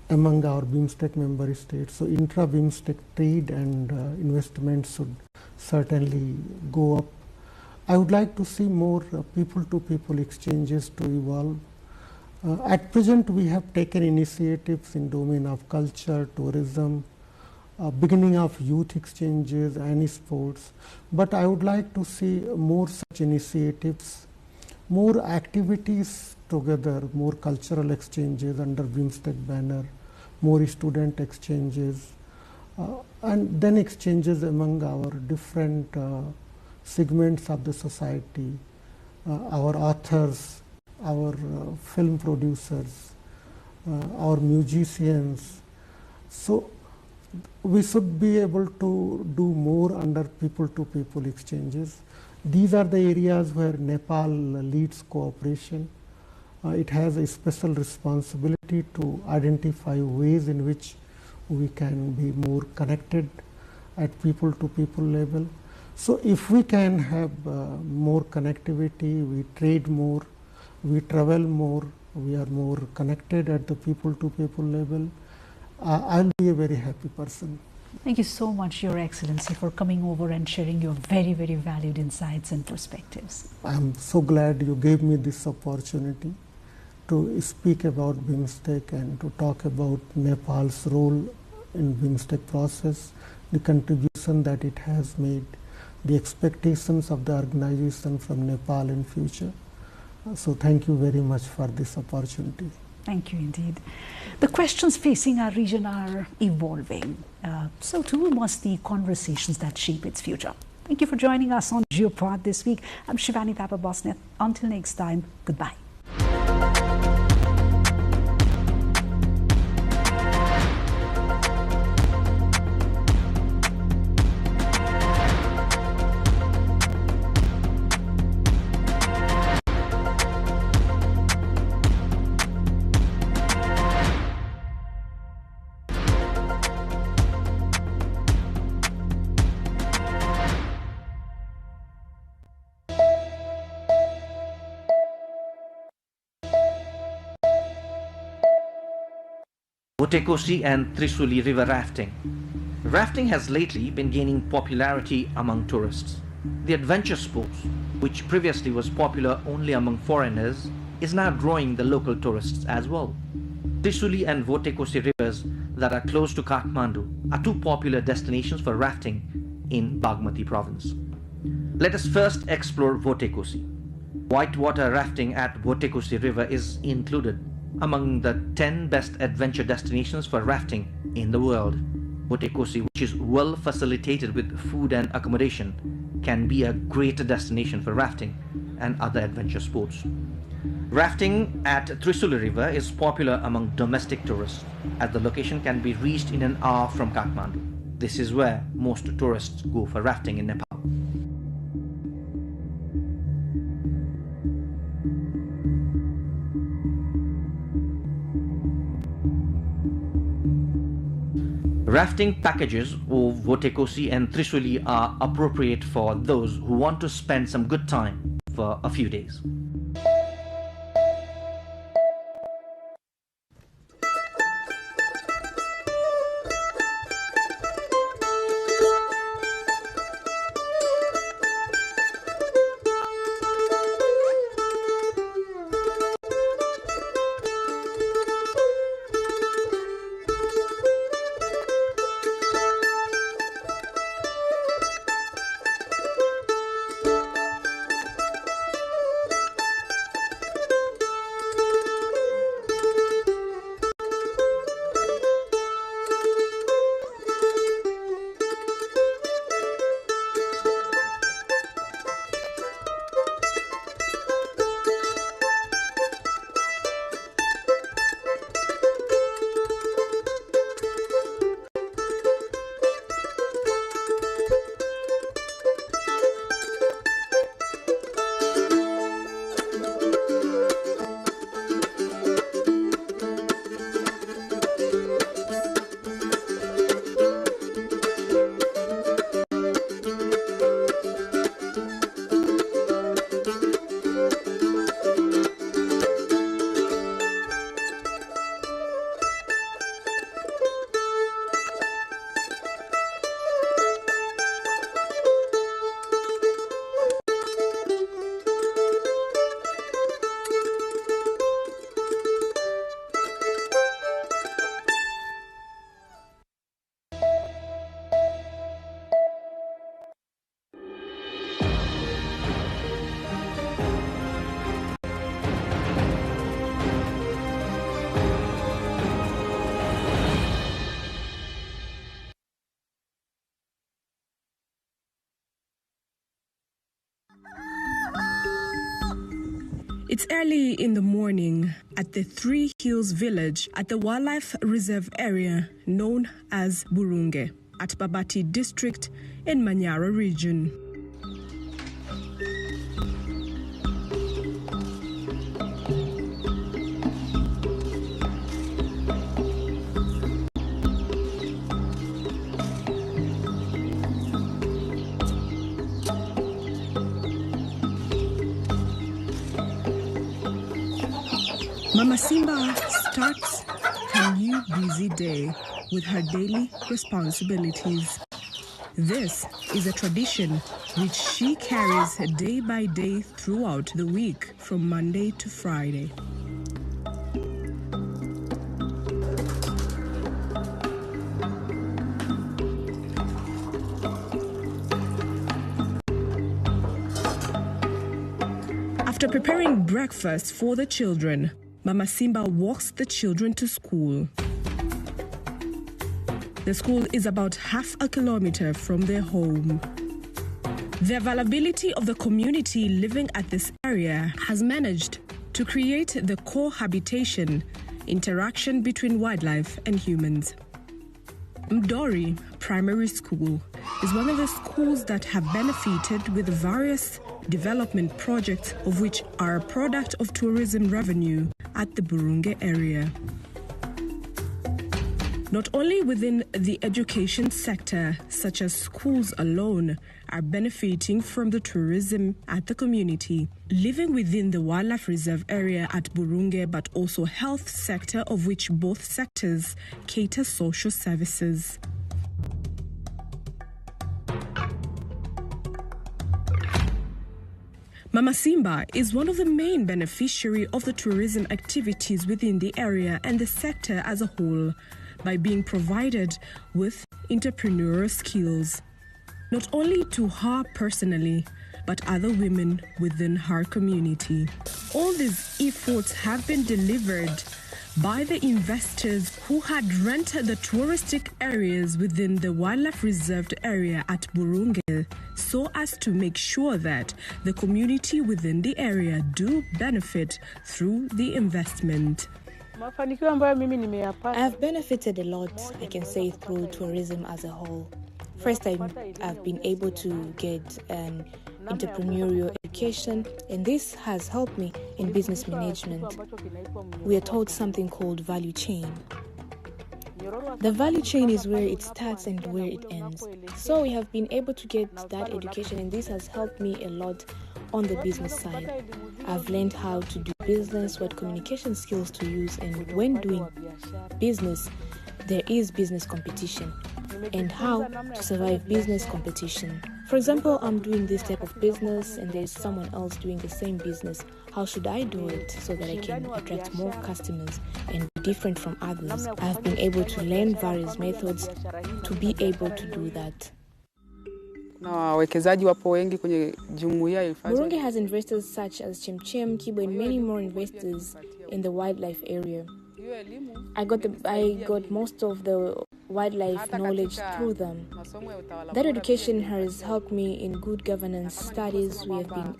among our BIMSTEC member states. So intra-BIMSTEC trade and investment should certainly go up. I would like to see more people-to-people exchanges to evolve. At present, we have taken initiatives in domain of culture, tourism, beginning of youth exchanges and sports. But I would like to see more such initiatives, more activities together, more cultural exchanges under BIMSTEC banner, more student exchanges, and then exchanges among our different segments of the society, our authors, our film producers, our musicians. So we should be able to do more under people-to-people exchanges. These are the areas where Nepal leads cooperation. It has a special responsibility to identify ways in which we can be more connected at people-to-people level. So if we can have more connectivity, we trade more, we travel more, we are more connected at the people-to-people level, I'll be a very happy person. Thank you so much, Your Excellency, for coming over and sharing your very, very valued insights and perspectives. I'm so glad you gave me this opportunity to speak about BIMSTEC and to talk about Nepal's role in BIMSTEC process, the contribution that it has made, the expectations of the organization from Nepal in future. So thank you very much for this opportunity. Thank you indeed. The questions facing our region are evolving. So too must the conversations that shape its future. Thank you for joining us on Geopod this week. I'm Shivani Thapa Bosnet. Until next time, goodbye. Votekosi and Trisuli river rafting. Rafting has lately been gaining popularity among tourists. The adventure sports, which previously was popular only among foreigners, is now drawing the local tourists as well. Trisuli and Votekosi rivers that are close to Kathmandu are two popular destinations for rafting in Bagmati province. Let us first explore Votekosi. Whitewater rafting at Votekosi river is included among the 10 best adventure destinations for rafting in the world. Votekosi, which is well facilitated with food and accommodation, can be a great destination for rafting and other adventure sports. Rafting at Trisuli river is popular among domestic tourists, as the location can be reached in an hour from Kathmandu. This is where most tourists go for rafting in Nepal. Rafting packages of Votekosi and Trisuli are appropriate for those who want to spend some good time for a few days. It's early in the morning at the Three Hills village at the wildlife reserve area known as Burunge at Babati district in Manyara region. Mama Simba starts her new busy day with her daily responsibilities. This is a tradition which she carries day by day throughout the week from Monday to Friday. After preparing breakfast for the children, Mama Simba walks the children to school. The school is about half a kilometer from their home. The availability of the community living at this area has managed to create the cohabitation interaction between wildlife and humans. Mdori Primary School is one of the schools that have benefited with various development projects of which are a product of tourism revenue at the Burunge area. Not only within the education sector, such as schools alone, are benefiting from the tourism at the community living within the wildlife reserve area at Burunge, but also health sector, of which both sectors cater social services. Mama Simba is one of the main beneficiaries of the tourism activities within the area and the sector as a whole, by being provided with entrepreneurial skills, not only to her personally, but other women within her community. All these efforts have been delivered by the investors who had rented the touristic areas within the wildlife reserved area at Burunge, so as to make sure that the community within the area do benefit through the investment. I have benefited a lot, I can say, through tourism as a whole. First, I've been able to get an entrepreneurial education, and this has helped me in business management. We are taught something called value chain. The value chain is where it starts and where it ends. So we have been able to get that education, and this has helped me a lot on the business side. I've learned how to do business, what communication skills to use, and when doing business, there is business competition, and how to survive business competition. For example, I'm doing this type of business and there's someone else doing the same business. How should I do it so that I can attract more customers and be different from others? I've been able to learn various methods to be able to do that. Burunge has investors such as Chemchem, Kibo, and many more investors in the wildlife area. I got most of the wildlife knowledge through them. That education has helped me in good governance studies. We have been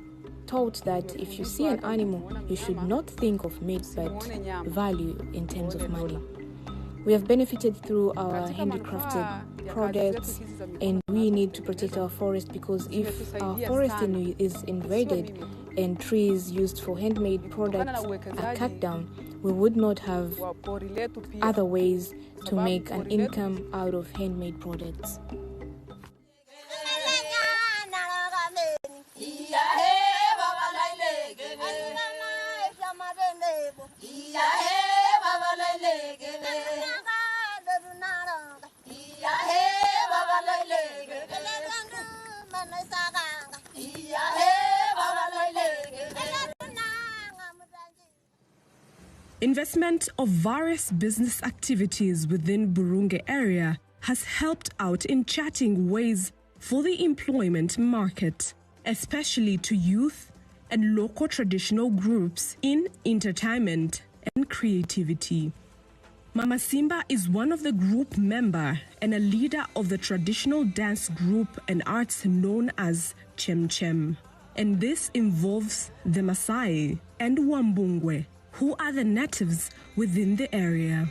taught that if you see an animal, you should not think of meat but value in terms of money. We have benefited through our handicrafted products, and we need to protect our forest, because if our forest is invaded and trees used for handmade products are cut down, we would not have other ways to make an income out of handmade products. Investment of various business activities within Burunge area has helped out in charting ways for the employment market, especially to youth and local traditional groups in entertainment and creativity. Mama Simba is one of the group member and a leader of the traditional dance group and arts known as Chemchem. And this involves the Maasai and Wambungwe, who are the natives within the area.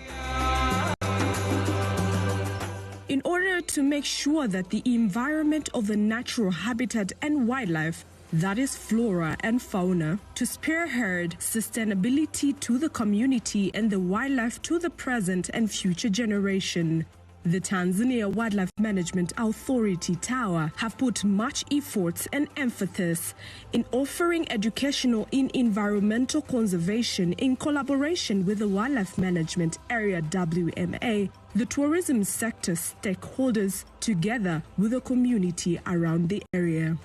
In order to make sure that the environment of the natural habitat and wildlife, that is flora and fauna, to spearhead sustainability to the community and the wildlife to the present and future generation, the Tanzania Wildlife Management Authority Tower have put much efforts and emphasis in offering educational in environmental conservation in collaboration with the Wildlife Management Area WMA, the tourism sector stakeholders, together with the community around the area.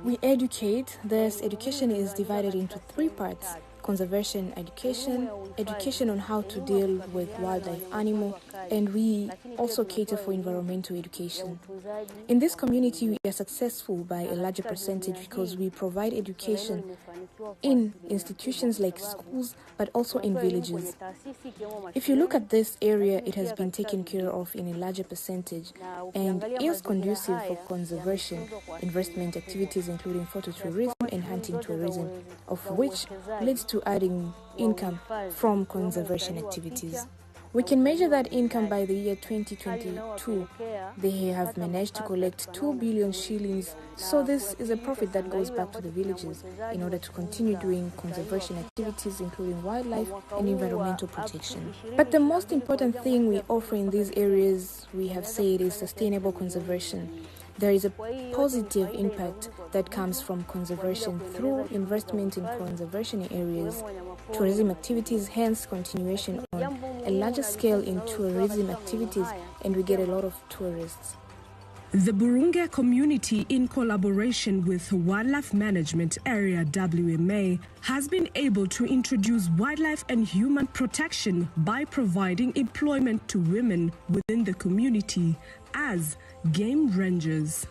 We educate. This education is divided into 3 parts: conservation education, education on how to deal with wildlife animal, and we also cater for environmental education. In this community, we are successful by a larger percentage because we provide education in institutions like schools, but also in villages. If you look at this area, it has been taken care of in a larger percentage and is conducive for conservation investment activities, including phototourism and hunting tourism, of which leads to adding income from conservation activities. We can measure that income by the year 2022. They have managed to collect 2 billion shillings, so this is a profit that goes back to the villages in order to continue doing conservation activities, including wildlife and environmental protection. But the most important thing we offer in these areas, we have said, is sustainable conservation. There is a positive impact that comes from conservation through investment in conservation areas, tourism activities, hence continuation on a larger scale in tourism activities, and we get a lot of tourists. The Burunge community, in collaboration with Wildlife Management Area WMA, has been able to introduce wildlife and human protection by providing employment to women within the community as game rangers.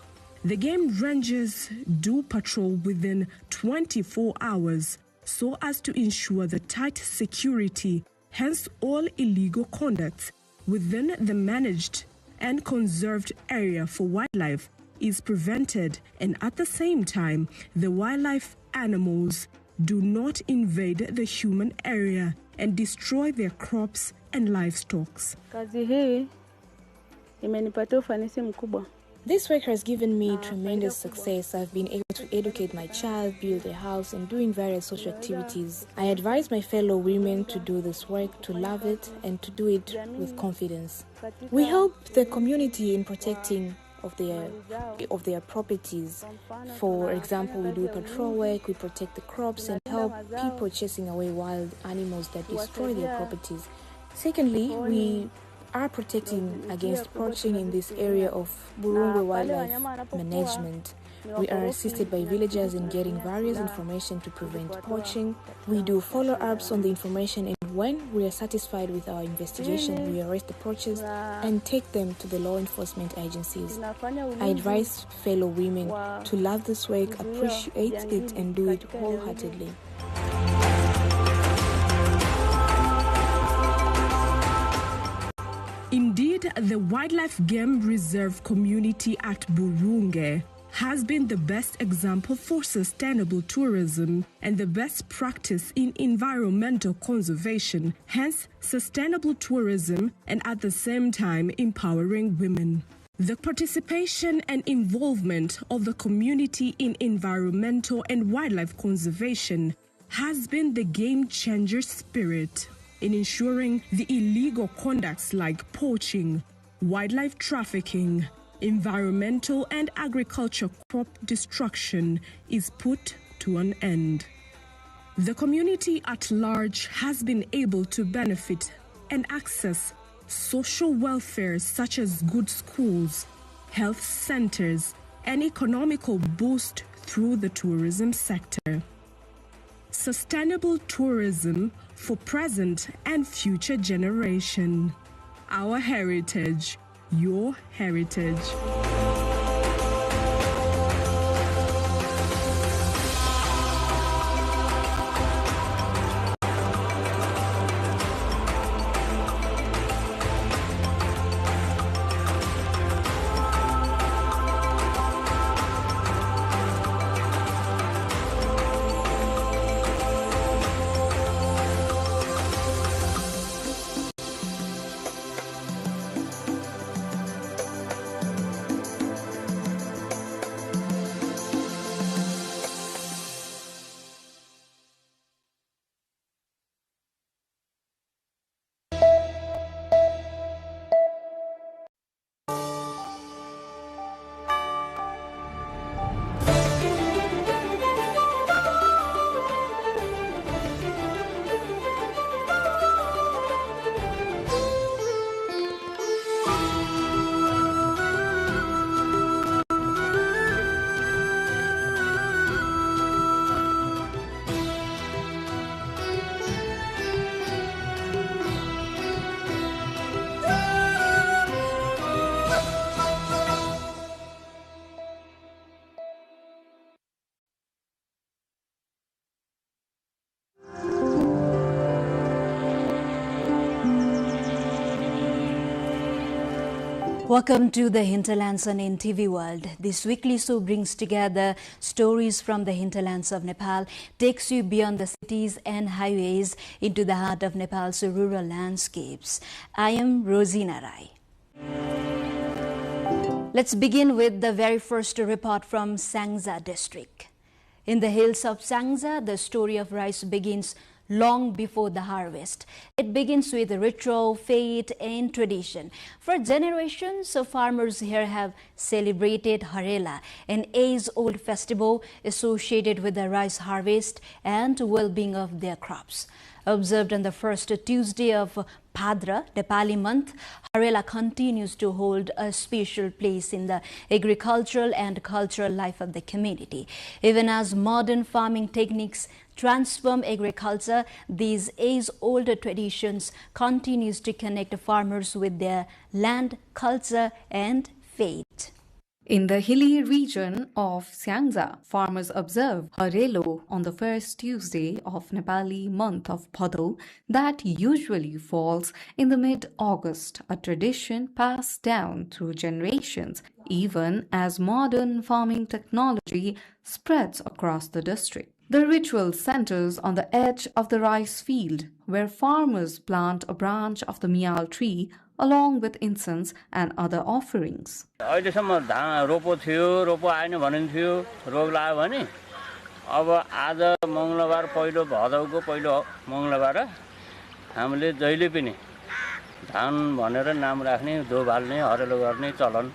The game rangers do patrol within 24 hours so as to ensure the tight security, hence all illegal conduct within the managed and conserved area for wildlife is prevented, and at the same time, the wildlife animals do not invade the human area and destroy their crops and livestock. This work has given me tremendous success. I've been able to educate my child, build a house, and doing various social activities. I advise my fellow women to do this work, to love it, and to do it with confidence. We help the community in protecting of their properties. For example, we do patrol work, we protect the crops, and help people chasing away wild animals that destroy their properties. Secondly, we are protecting against poaching in this area of Burunge Wildlife Management. We are assisted by villagers in getting various information to prevent poaching. We do follow-ups on the information, and when we are satisfied with our investigation, we arrest the poachers and take them to the law enforcement agencies. I advise fellow women to love this work, appreciate it, and do it wholeheartedly. Indeed, the Wildlife Game Reserve community at Burunge has been the best example for sustainable tourism and the best practice in environmental conservation, hence sustainable tourism, and at the same time empowering women. The participation and involvement of the community in environmental and wildlife conservation has been the game-changer spirit in ensuring the illegal conducts like poaching, wildlife trafficking, environmental and agriculture crop destruction is put to an end. The community at large has been able to benefit and access social welfare such as good schools, health centers, and economical boost through the tourism sector. Sustainable tourism for present and future generation. Our heritage, your heritage. Welcome to the Hinterlands on NTV World. This weekly show brings together stories from the hinterlands of Nepal, takes you beyond the cities and highways into the heart of Nepal's rural landscapes. I am Rosina Rai. Let's begin with the very first report from Sangza district. In the hills of Sangza, the story of rice begins long before the harvest. It begins with ritual, faith and tradition. For generations, farmers here have celebrated Harela, an age-old festival associated with the rice harvest and well-being of their crops. Observed on the first Tuesday of Bhadra, Nepali month, Harela continues to hold a special place in the agricultural and cultural life of the community. Even as modern farming techniques transform agriculture, these age-old traditions continues to connect farmers with their land, culture and faith. In the hilly region of Sangza, farmers observe Harelo on the first Tuesday of Nepali month of Bhadau that usually falls in the mid-August, a tradition passed down through generations, even as modern farming technology spreads across the district. The ritual centers on the edge of the rice field, where farmers plant a branch of the mial tree along with incense and other offerings. अहिलेसम्म रोपो थियो रोपो आएन भनिन्थ्यो रोग लाग्यो भने अब आज मंगलबार पहिलो भदौको पहिलो मंगलबार हामीले जहिले पनि धान भनेर नाम राख्ने दोभाल्ने हरेलो गर्ने चलन.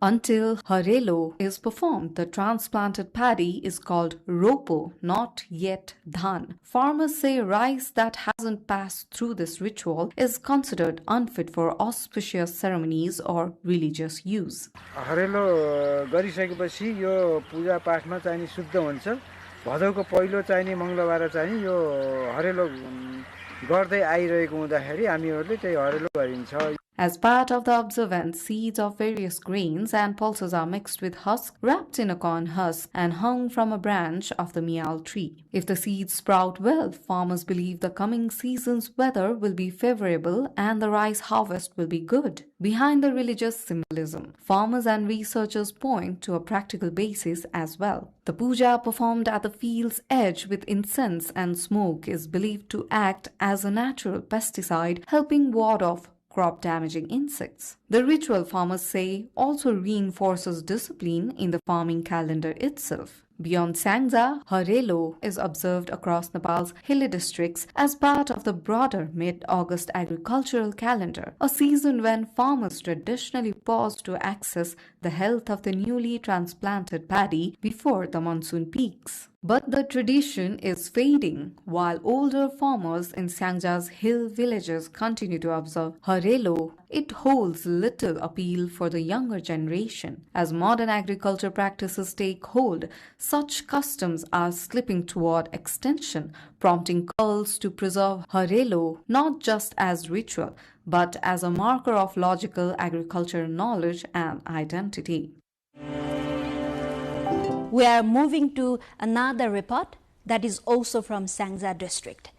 Until Harelo is performed, the transplanted paddy is called ropo, not yet dhan. Farmers say rice that hasn't passed through this ritual is considered unfit for auspicious ceremonies or religious use. Harelo गरिसकेपछि यो पूजा पाठमा चाहिने शुद्ध हुन्छ. भदौको पहिलो चाहिने मंगलबार चाहिने यो हरेलो गर्दै आइरहेको हुँदाखेरि हामीहरूले त्यही हरेलो गरिन्छ. As part of the observance, seeds of various grains and pulses are mixed with husk, wrapped in a corn husk, and hung from a branch of the mial tree. If the seeds sprout well, farmers believe the coming season's weather will be favorable and the rice harvest will be good. Behind the religious symbolism, farmers and researchers point to a practical basis as well. The puja performed at the field's edge with incense and smoke is believed to act as a natural pesticide, helping ward off crop-damaging insects. The ritual, farmers say, also reinforces discipline in the farming calendar itself. Beyond Sangza, Harelo is observed across Nepal's hilly districts as part of the broader mid-August agricultural calendar, a season when farmers traditionally pause to access the health of the newly transplanted paddy before the monsoon peaks. But the tradition is fading, while older farmers in Sangja's hill villages continue to observe Harelo. It holds little appeal for the younger generation. As modern agriculture practices take hold, such customs are slipping toward extinction, prompting cults to preserve Harelo not just as ritual, but as a marker of logical agricultural knowledge and identity. We are moving to another report that is also from Sangza district.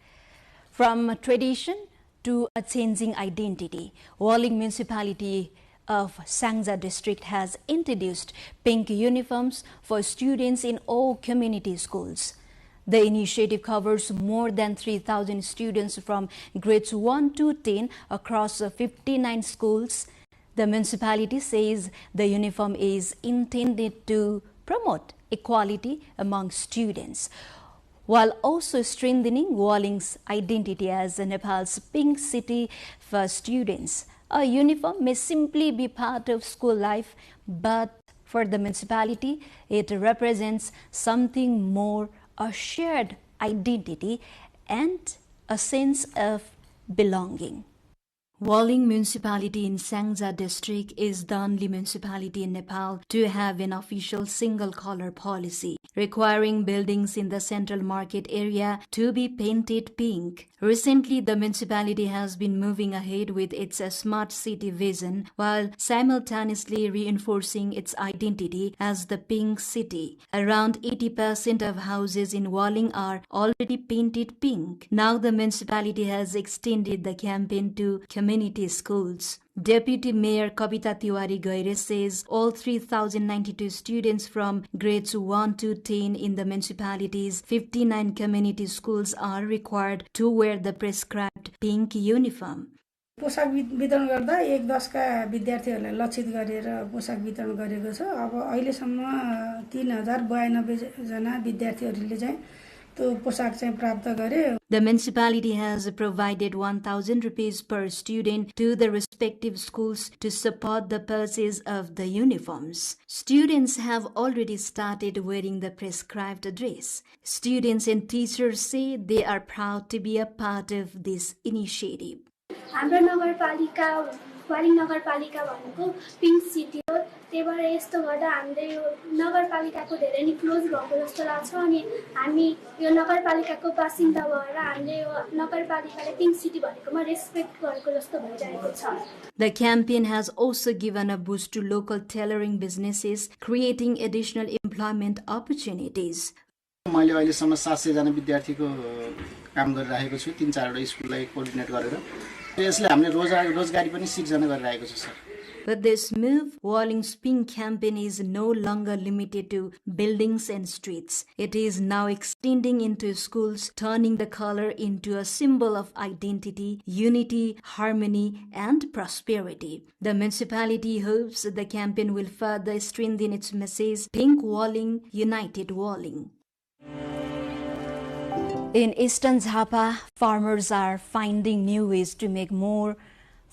From tradition to a changing identity, Walling municipality of Sangza district has introduced pink uniforms for students in all community schools. The initiative covers more than 3,000 students from grades 1 to 10 across 59 schools. The municipality says the uniform is intended to promote equality among students, while also strengthening Walling's identity as Nepal's pink city for students. A uniform may simply be part of school life, but for the municipality, it represents something more, a shared identity and a sense of belonging. Walling municipality in Sangza district is the only municipality in Nepal to have an official single color policy, requiring buildings in the central market area to be painted pink. Recently, the municipality has been moving ahead with its smart city vision while simultaneously reinforcing its identity as the pink city. Around 80% of houses in Walling are already painted pink. Now the municipality has extended the campaign to community schools. Deputy Mayor Kavita Tiwari Gaire says all 3,092 students from grades 1 to 10 in the municipality's 59 community schools are required to wear the prescribed pink uniform. पोशाक वितरण गर्दा 1/10 का विद्यार्थीहरूलाई लक्षित गरेर पोशाक वितरण गरेको छ। अब अहिलेसम्म 3092 जना विद्यार्थीहरूले चाहिँ त्यो पोशाक चाहिँ प्राप्त गरे। The municipality has provided 1,000 rupees per student to the respective schools to support the purchase of the uniforms. Students have already started wearing the prescribed dress. Students and teachers say they are proud to be a part of this initiative. हाम्रो नगरपालिका वाली नगरपालिका भनेको pink city हो। त्यही भएर यस्तो गर्दा हामीले यो नगरपालिकाको धेरै नै क्लोज भएको जस्तो लाग्छ अनि हामी यो नगरपालिकाको बासिन्दा भएर हामीले यो नगरपालिकाले पिंक सिटी भनेकोमा रेस्पेक्ट गरेको जस्तो भइरहेको छ। The campaign has also given a boost to local tailoring businesses, creating additional employment opportunities. मैले अहिलेसम्म 700 जना विद्यार्थीको काम गरिरहेको छु 3-4 वटा स्कुललाई कोर्डिनेट गरेर। यसले हामीले रोजगारी पनि सिर्जना गरिरहेको छ sir. But this move, Walling's pink campaign is no longer limited to buildings and streets. It is now extending into schools, turning the color into a symbol of identity, unity, harmony, and prosperity. The municipality hopes the campaign will further strengthen its message, Pink Walling, United Walling. In eastern Jhapa, farmers are finding new ways to make more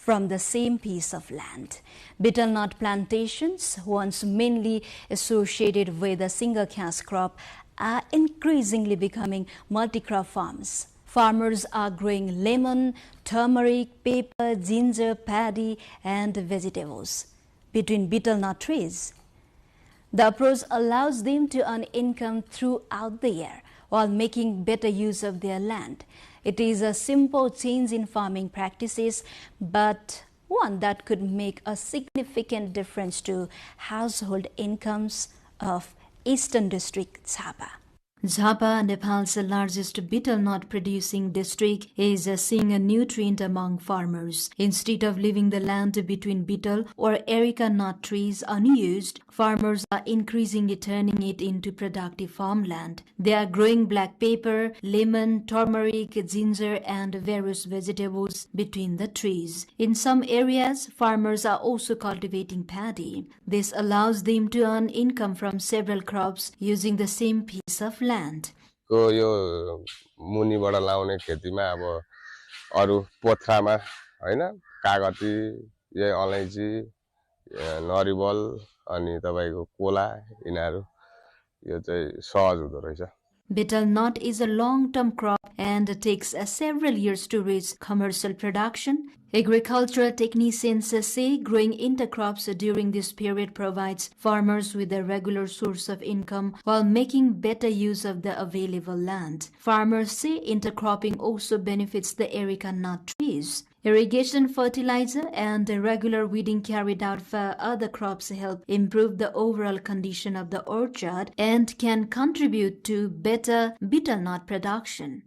from the same piece of land. Betel nut plantations, once mainly associated with a single cash crop, are increasingly becoming multi-crop farms. Farmers are growing lemon, turmeric, pepper, ginger, paddy, and vegetables between betel nut trees. The approach allows them to earn income throughout the year while making better use of their land. It is a simple change in farming practices, but one that could make a significant difference to household incomes of Eastern District Jhapa. Jhapa, Nepal's largest betel nut producing district, is seeing a new trend among farmers. Instead of leaving the land between betel or areca nut trees unused, farmers are increasingly turning it into productive farmland. They are growing black pepper, lemon, turmeric, ginger, and various vegetables between the trees. In some areas, farmers are also cultivating paddy. This allows them to earn income from several crops using the same piece of land. को यो मुनिबाट लाउने खेतीमा अब अरु पोथ्रामा हैन कागती यो अलैँची नरिवल अनि तपाईको Cola यिनीहरु यो चाहिँ सहज हुँदो रहेछ। Betel nut is a long-term crop and takes several years to reach commercial production. Agricultural technicians say growing intercrops during this period provides farmers with a regular source of income while making better use of the available land. Farmers say intercropping also benefits the areca nut trees. Irrigation, fertilizer, and regular weeding carried out for other crops help improve the overall condition of the orchard and can contribute to better betel nut production.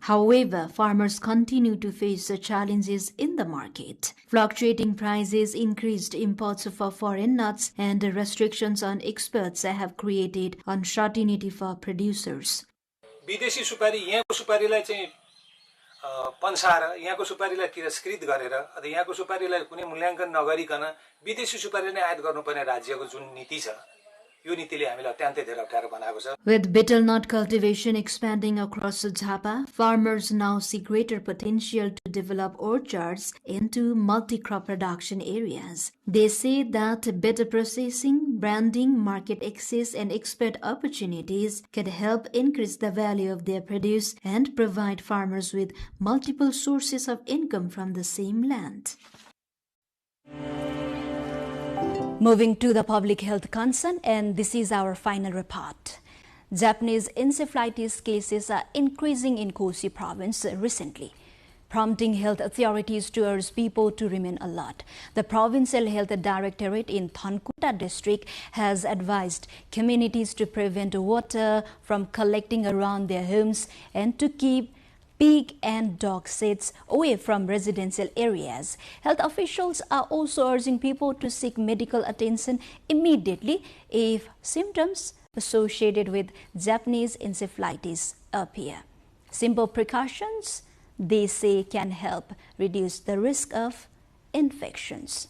However, farmers continue to face challenges in the market. Fluctuating prices, increased imports of foreign nuts, and restrictions on exports have created uncertainty for producers. विदेशी सुपारी यहाँको सुपारीलाई चाहिँ पन्साएर यहाँको सुपारीलाई तिरस्कृत गरेर अथवा यहाँको सुपारीलाई कुनै मूल्याङ्कन नगरिकन विदेशी सुपारी नै आयात गर्नुपर्ने राज्यको जुन नीति छ यो नीतिले हामीलाई अत्यन्तै धेरै अप्ठ्यारो बनाएको छ। With betel nut cultivation expanding across Jhapa, farmers now see greater potential to develop orchards into multi-crop production areas. They say that better processing, branding, market access, and export opportunities can help increase the value of their produce and provide farmers with multiple sources of income from the same land. Moving to the public health concern, and this is our final report. Japanese encephalitis cases are increasing in Koshi province recently. prompting health authorities to urge people to remain alert. The Provincial Health Directorate in Thankuta district has advised communities to prevent water from collecting around their homes and to keep pig and dog sheds away from residential areas. Health officials are also urging people to seek medical attention immediately if symptoms associated with Japanese encephalitis appear. Simple precautions, they say, can help reduce the risk of infections.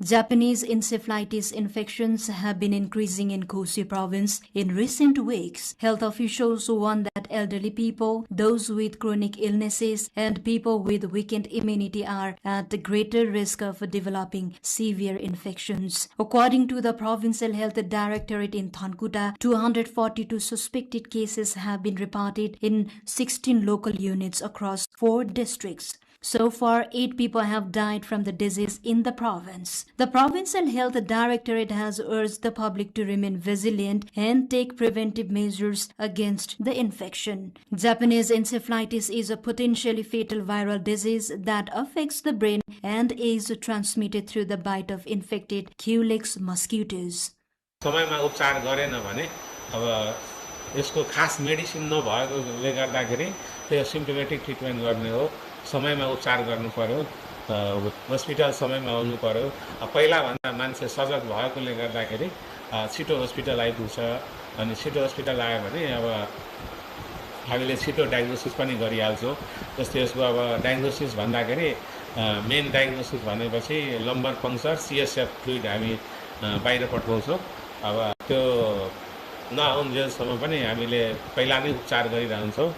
Japanese encephalitis infections have been increasing in Kosi province in recent weeks. Health officials warn that elderly people, those with chronic illnesses, and people with weakened immunity are at greater risk of developing severe infections. According to the Provincial Health Directorate in Thankuta, 242 suspected cases have been reported in 16 local units across 4 districts. So far, 8 people have died from the disease in the province. The Provincial Health Directorate has urged the public to remain vigilant and take preventive measures against the infection. Japanese encephalitis is a potentially fatal viral disease that affects the brain and is transmitted through the bite of infected Culex mosquitoes. समयमा उपचार गरेन भने अब यसको खास medicine नभएकोले गर्दाखेरि त्यो सिम्पटोमेटिक ट्रिटमेन्ट गर्ने हो समयमा उपचार गर्नु पर्यो हस्पिटल समयमा आउनु पर्यो पहिला भन्दा मान्छे सजग भएकोले गर्दाखेरि छिटो हस्पिटल आइपुग्छ अनि छिटो हस्पिटल आयो भने अब हामीले छिटो डायग्नोसिस पनि गरिहाल्छौँ जस्तै यसको अब डायग्नोसिस भन्दाखेरि मेन डायग्नोसिस भनेपछि लम्बर पङ्क्चर सीएसएफ फ्लुइड हामी बाहिर पठाउँछौँ अब त्यो नआउन्जेलसम्म पनि हामीले पहिला नै उपचार गरिरहन्छौँ.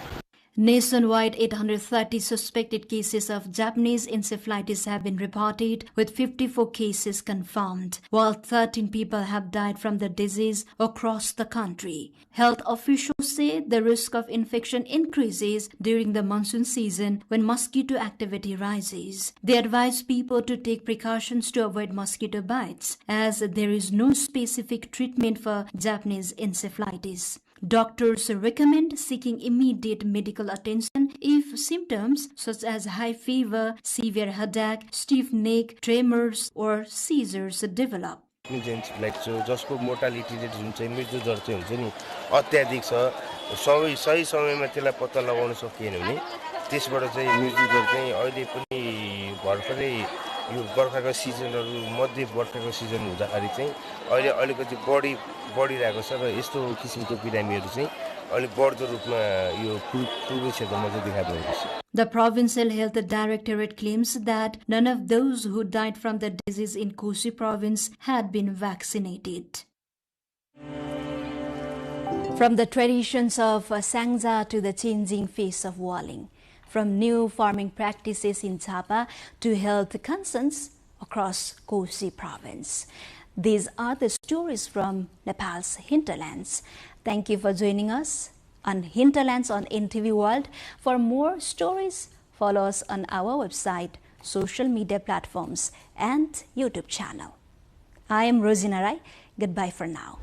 Nationwide, 830 suspected cases of Japanese encephalitis have been reported, with 54 cases confirmed, while 13 people have died from the disease across the country. Health officials say the risk of infection increases during the monsoon season when mosquito activity rises. They advise people to take precautions to avoid mosquito bites, as there is no specific treatment for Japanese encephalitis. Doctors recommend seeking immediate medical attention if symptoms such as high fever, severe headache, stiff neck, tremors, or seizures develop. जसको mortality rate हुन्छ मृत्यु दर चाहिँ हुन्छ नि अत्याधिक छ सही समयमा त्यसलाई पत्ता लगाउन सकिएन भने त्यसबाट चाहिँ मृत्यु दर चाहिँ अहिले पनि भर्खरै यो बर्खाको सिजनहरु मध्ये बर्खाको सिजन हुँदाखेरि चाहिँ अहिले अलिकति बढिरहेको छ र यस्तो किसिमको बिरामीहरु चाहिँ अलि बढ्दो रूपमा यो पूर्वी क्षेत्रमा चाहिँ देखा परेको छ. The Provincial Health Directorate claims that none of those who died from the disease in Kosi province had been vaccinated. From the traditions of Sangja to the changing face of walling, from new farming practices in Chapa to health concerns across Kosi province. These are the stories from Nepal's hinterlands. Thank you for joining us on Hinterlands on NTV World. For more stories, follow us on our website, social media platforms, and YouTube channel. I am Rosina Rai. Goodbye for now.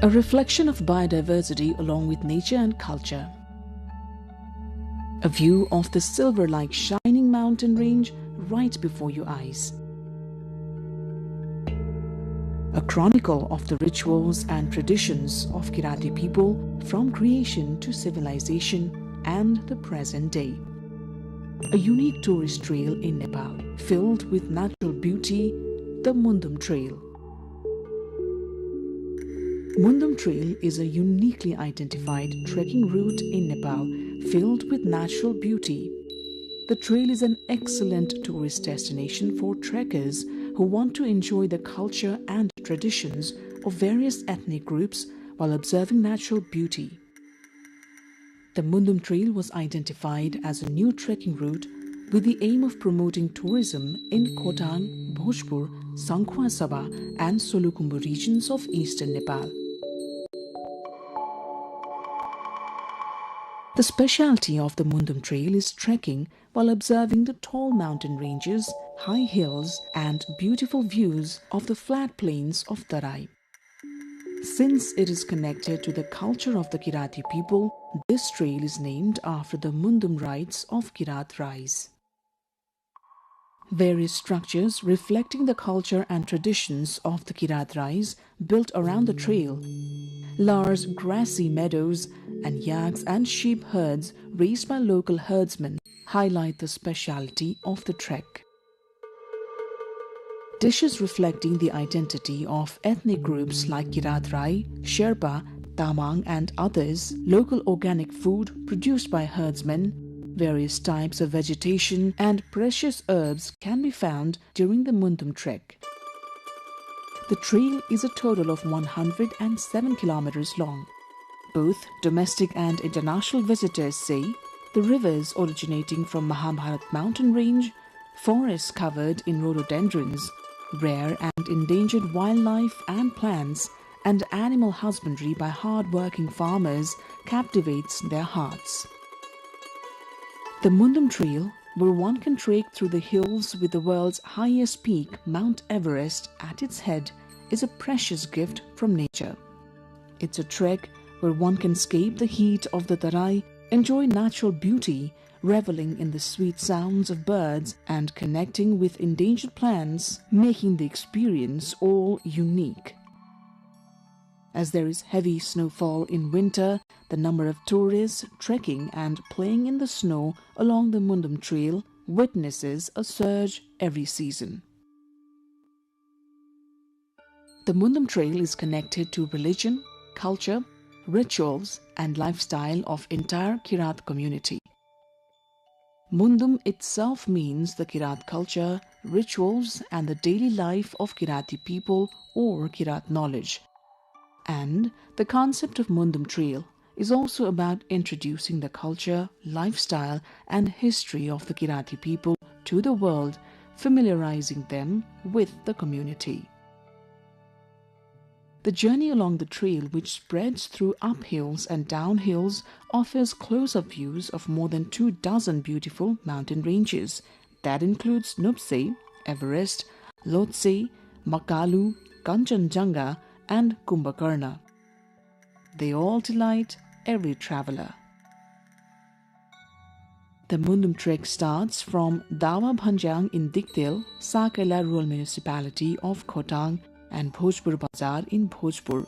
a reflection of biodiversity along with nature and culture. A view of the silver-like shining mountain range right before your eyes. A chronicle of the rituals and traditions of Kirati people from creation to civilization and the present day. A unique tourist trail in Nepal, filled with natural beauty, the Mundum Trail. Mundum Trail is a uniquely identified trekking route in Nepal, filled with natural beauty. The trail is an excellent tourist destination for trekkers who want to enjoy the culture and traditions of various ethnic groups while observing natural beauty. The Mundum Trail was identified as a new trekking route with the aim of promoting tourism in Khotang, Bhojpur, Sankhua Sabha and Solukhumbu regions of eastern Nepal. The specialty of the Mundum Trail is trekking while observing the tall mountain ranges, high hills and beautiful views of the flat plains of Tarai. Since it is connected to the culture of the Kirati people, this trail is named after the Mundum rites of Kirat Rais. Various structures reflecting the culture and traditions of the Kirat Rais built around the trail. Large grassy meadows and yaks and sheep herds raised by local herdsmen highlight the speciality of the trek. Dishes reflecting the identity of ethnic groups like Kirat Rai, Sherpa, Tamang and others, local organic food produced by herdsmen, various types of vegetation and precious herbs can be found during the Mundum trek. The trail is a total of 107 kilometers long. Both domestic and international visitors say the rivers originating from Mahabharat mountain range, forests covered in rhododendrons, rare and endangered wildlife and plants, and animal husbandry by hard-working farmers captivates their hearts. The Mundum Trail, where one can trek through the hills with the world's highest peak, Mount Everest, at its head, is a precious gift from nature. It's a trek where one can escape the heat of the Tarai, enjoy natural beauty, reveling in the sweet sounds of birds and connecting with endangered plants, making the experience all unique. As there is heavy snowfall in winter, the number of tourists trekking and playing in the snow along the Mundum Trail witnesses a surge every season. The Mundum Trail is connected to religion, culture, rituals and lifestyle of entire Kirat community. Mundum itself means the Kirat culture, rituals and the daily life of Kirati people or Kirat knowledge. And the concept of Mundum Trail is also about introducing the culture, lifestyle and history of the Kirati people to the world, familiarizing them with the community. The journey along the trail, which spreads through uphills and downhills, offers close-up views of more than 24 beautiful mountain ranges. That includes Nuptse, Everest, Lhotse, Makalu, Kanchenjunga and Kumbhakarna. They all delight every traveler. The Mundum trek starts from Dawa Bhanjang in Diktel, Sakaila rural municipality of Khotang and Bhojpur Bazar in Bhojpur.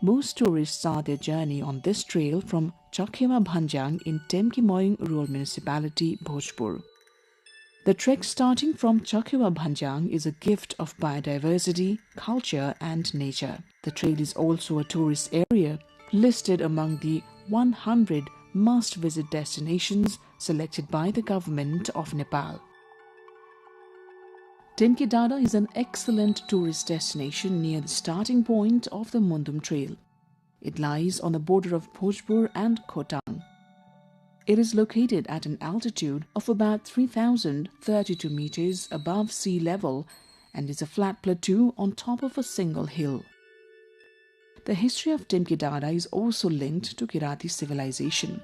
Most tourists start their journey on this trail from Chakhewa Bhanjang in Temki-Moying rural municipality, Bhojpur. The trek starting from Chakhewa Bhanjang is a gift of biodiversity, culture and nature. The trail is also a tourist area listed among the 100 must-visit destinations selected by the government of Nepal. Temki Dada is an excellent tourist destination near the starting point of the Mundum Trail. It lies on the border of Bhojpur and Khotang. It is located at an altitude of about 3,032 meters above sea level and is a flat plateau on top of a single hill. The history of Temki Dada is also linked to Kirati civilization.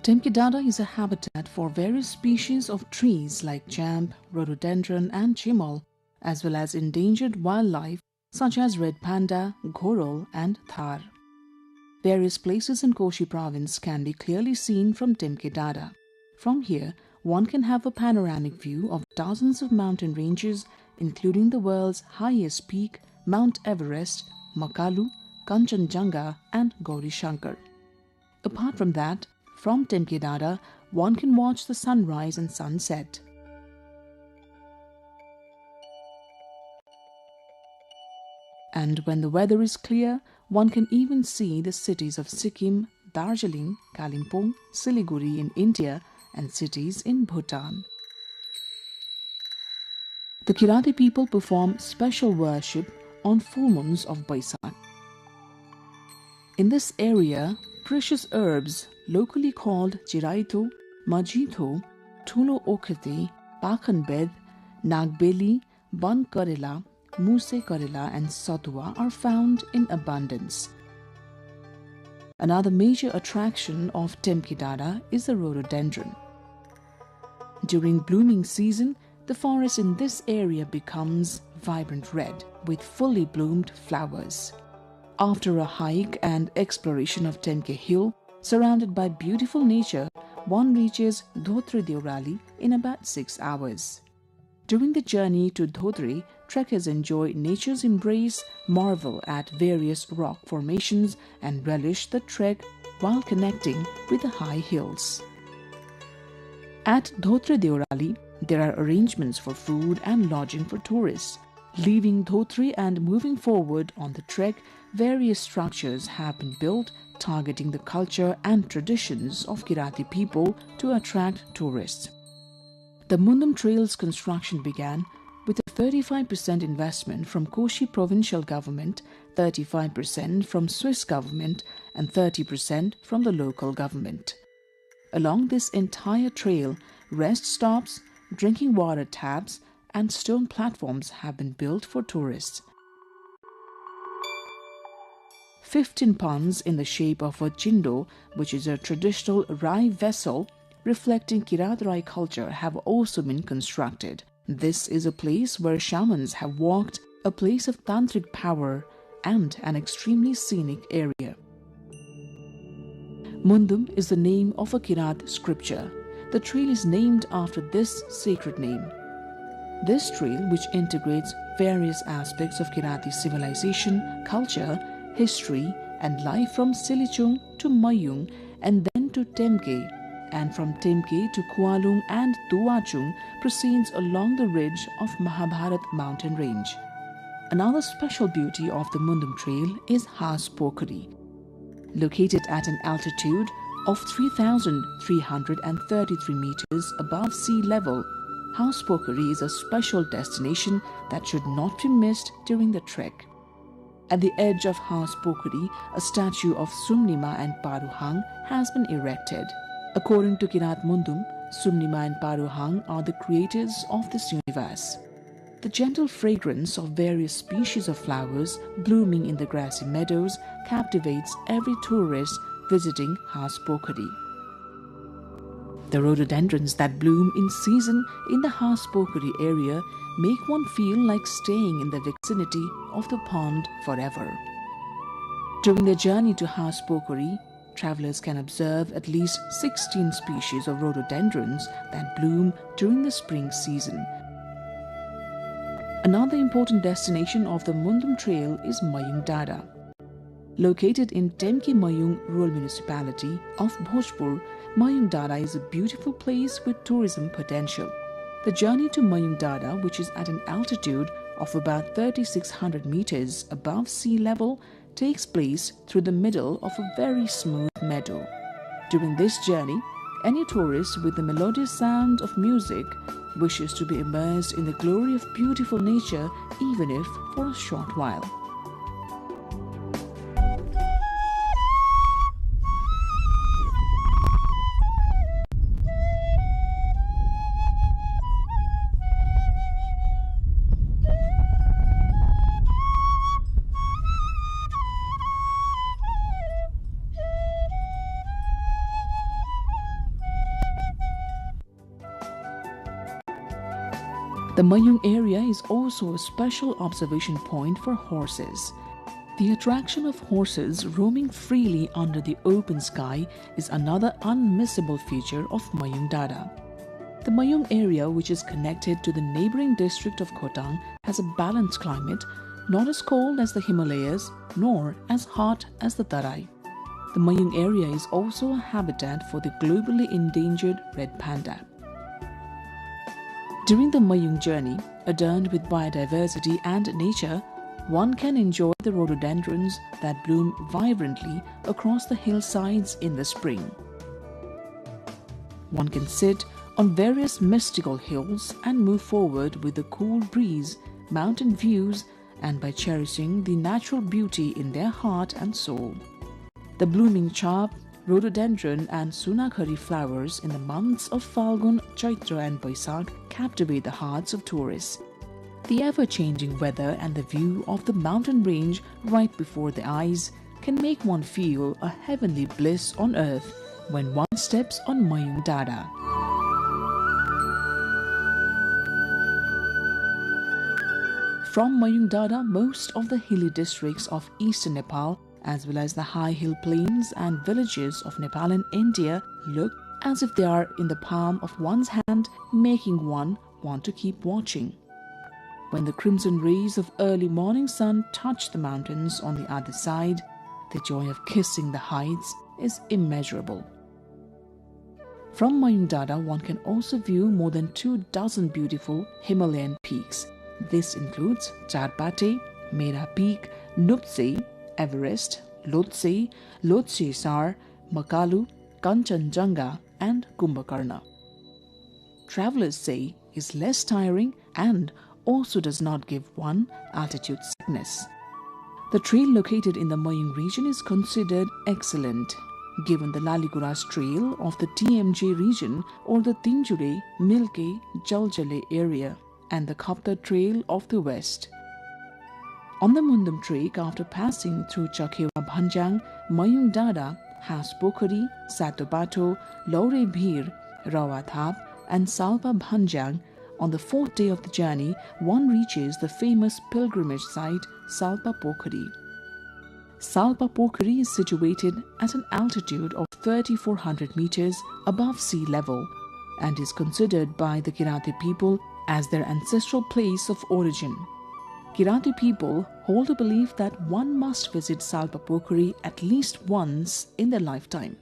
Temki Dada is a habitat for various species of trees like jamb, rhododendron and chimal, as well as endangered wildlife such as Red Panda, Ghorol and Thar. Various places in Koshi province can be clearly seen from Temke Dada. From here, one can have a panoramic view of dozens of mountain ranges, including the world's highest peak, Mount Everest, Makalu, Kanchenjunga and Gauri Shankar. Apart from that, from Temke Dada, one can watch the sunrise and sunset. And when the weather is clear, one can even see the cities of Sikkim, Darjeeling, Kalimpong, Siliguri in India and cities in Bhutan. The Kirati people perform special worship on full moons of Baisakh. In this area, precious herbs, locally called Chiraito, Majito, Thulo Okhete, Pakhanbed, Nagbeli, Ban Karela, Muse Karela and Satua are found in abundance. Another major attraction of Temke Dada is the rhododendron. During blooming season, the forest in this area becomes vibrant red with fully bloomed flowers. After a hike and exploration of Temke Hill, surrounded by beautiful nature, one reaches Dhotre Deorali in about 6 hours. During the journey to Dhodri, trekkers enjoy nature's embrace, marvel at various rock formations and relish the trek while connecting with the high hills. At Dhotre Deorali, there are arrangements for food and lodging for tourists. Leaving Dhotri and moving forward on the trek, various structures have been built targeting the culture and traditions of Kirati people to attract tourists. The Mundum Trail's construction began with a 35% investment from Koshi provincial government, 35% from Swiss government and 30% from the local government. Along this entire trail, rest stops, drinking water taps and stone platforms have been built for tourists. 15 ponds in the shape of a chindo, which is a traditional Rai vessel reflecting Kirat Rai culture, have also been constructed. This is a place where shamans have walked, a place of tantric power and an extremely scenic area. Mundum is the name of a Kirat scripture. The trail is named after this sacred name. This trail, which integrates various aspects of Kirati civilization, culture, history and life from Silichung to Mayung and then to Temke, and from Temke to Kualung and Tuachung, proceeds along the ridge of Mahabharat mountain range. Another special beauty of the Mundum Trail is Has Pokhari. Located at an altitude of 3,333 meters above sea level, Has Pokhari is a special destination that should not be missed during the trek. At the edge of Has Pokhari, a statue of Sumnima and Paruhang has been erected. According to Kirat Mundum, Sumnima and Paruhang are the creators of this universe. The gentle fragrance of various species of flowers blooming in the grassy meadows captivates every tourist visiting Has Pokhari. The rhododendrons that bloom in season in the Has Pokhari area make one feel like staying in the vicinity of the pond forever. During the journey to Has Pokhari, travelers can observe at least 16 species of rhododendrons that bloom during the spring season. Another important destination of the Mundum Trail is Mayung Dada. Located in Temke Mayung Rural Municipality of Bhojpur, Mayung Dada is a beautiful place with tourism potential. The journey to Mayung Dada, which is at an altitude of about 3,600 meters above sea level, takes place through the middle of a very smooth meadow. During this journey, any tourist with the melodious sound of music wishes to be immersed in the glory of beautiful nature, even if for a short while. The Mayung area is also a special observation point for horses. The attraction of horses roaming freely under the open sky is another unmissable feature of Mayung Dada. The Mayung area, which is connected to the neighboring district of Khotang, has a balanced climate, not as cold as the Himalayas, nor as hot as the Tarai. The Mayung area is also a habitat for the globally endangered red panda. During the Mayung journey, adorned with biodiversity and nature, one can enjoy the rhododendrons that bloom vibrantly across the hillsides in the spring. One can sit on various mystical hills and move forward with the cool breeze, mountain views, and by cherishing the natural beauty in their heart and soul. The blooming chap, rhododendron and sunakhari flowers in the months of Falgun, Chaitra and Baisakh captivate the hearts of tourists. The ever-changing weather and the view of the mountain range right before the eyes can make one feel a heavenly bliss on earth when one steps on Mayung Dada. From Mayung Dada, most of the hilly districts of eastern Nepal, as well as the high hill plains and villages of Nepal and India, look as if they are in the palm of one's hand, making one want to keep watching. When the crimson rays of early morning sun touch the mountains on the other side, the joy of kissing the heights is immeasurable. From Mayung Dada, one can also view more than 24 beautiful Himalayan peaks. This includes Charbate, Mera Peak, Nuptse, Everest, Lhotse, Lhotse Sar, Makalu, Kanchenjunga and Kumbhakarna. Travelers say is less tiring and also does not give one altitude sickness. The trail located in the Mayung region is considered excellent, given the Laliguras trail of the TMJ region or the Tinjure, Milke, Jaljale area and the Khapta trail of the west. On the Mundum trek, after passing through Chakhewa Bhanjang, Mayung Dada has Pokhari, Satobato, Laure Bhir, Rawathap and Salpa Bhanjang. On the fourth day of the journey, one reaches the famous pilgrimage site Salpa Pokhari. Salpa Pokhari is situated at an altitude of 3,400 meters above sea level and is considered by the Kirati people as their ancestral place of origin. Kirati people hold a belief that one must visit Salpa Pokhari at least once in their lifetime.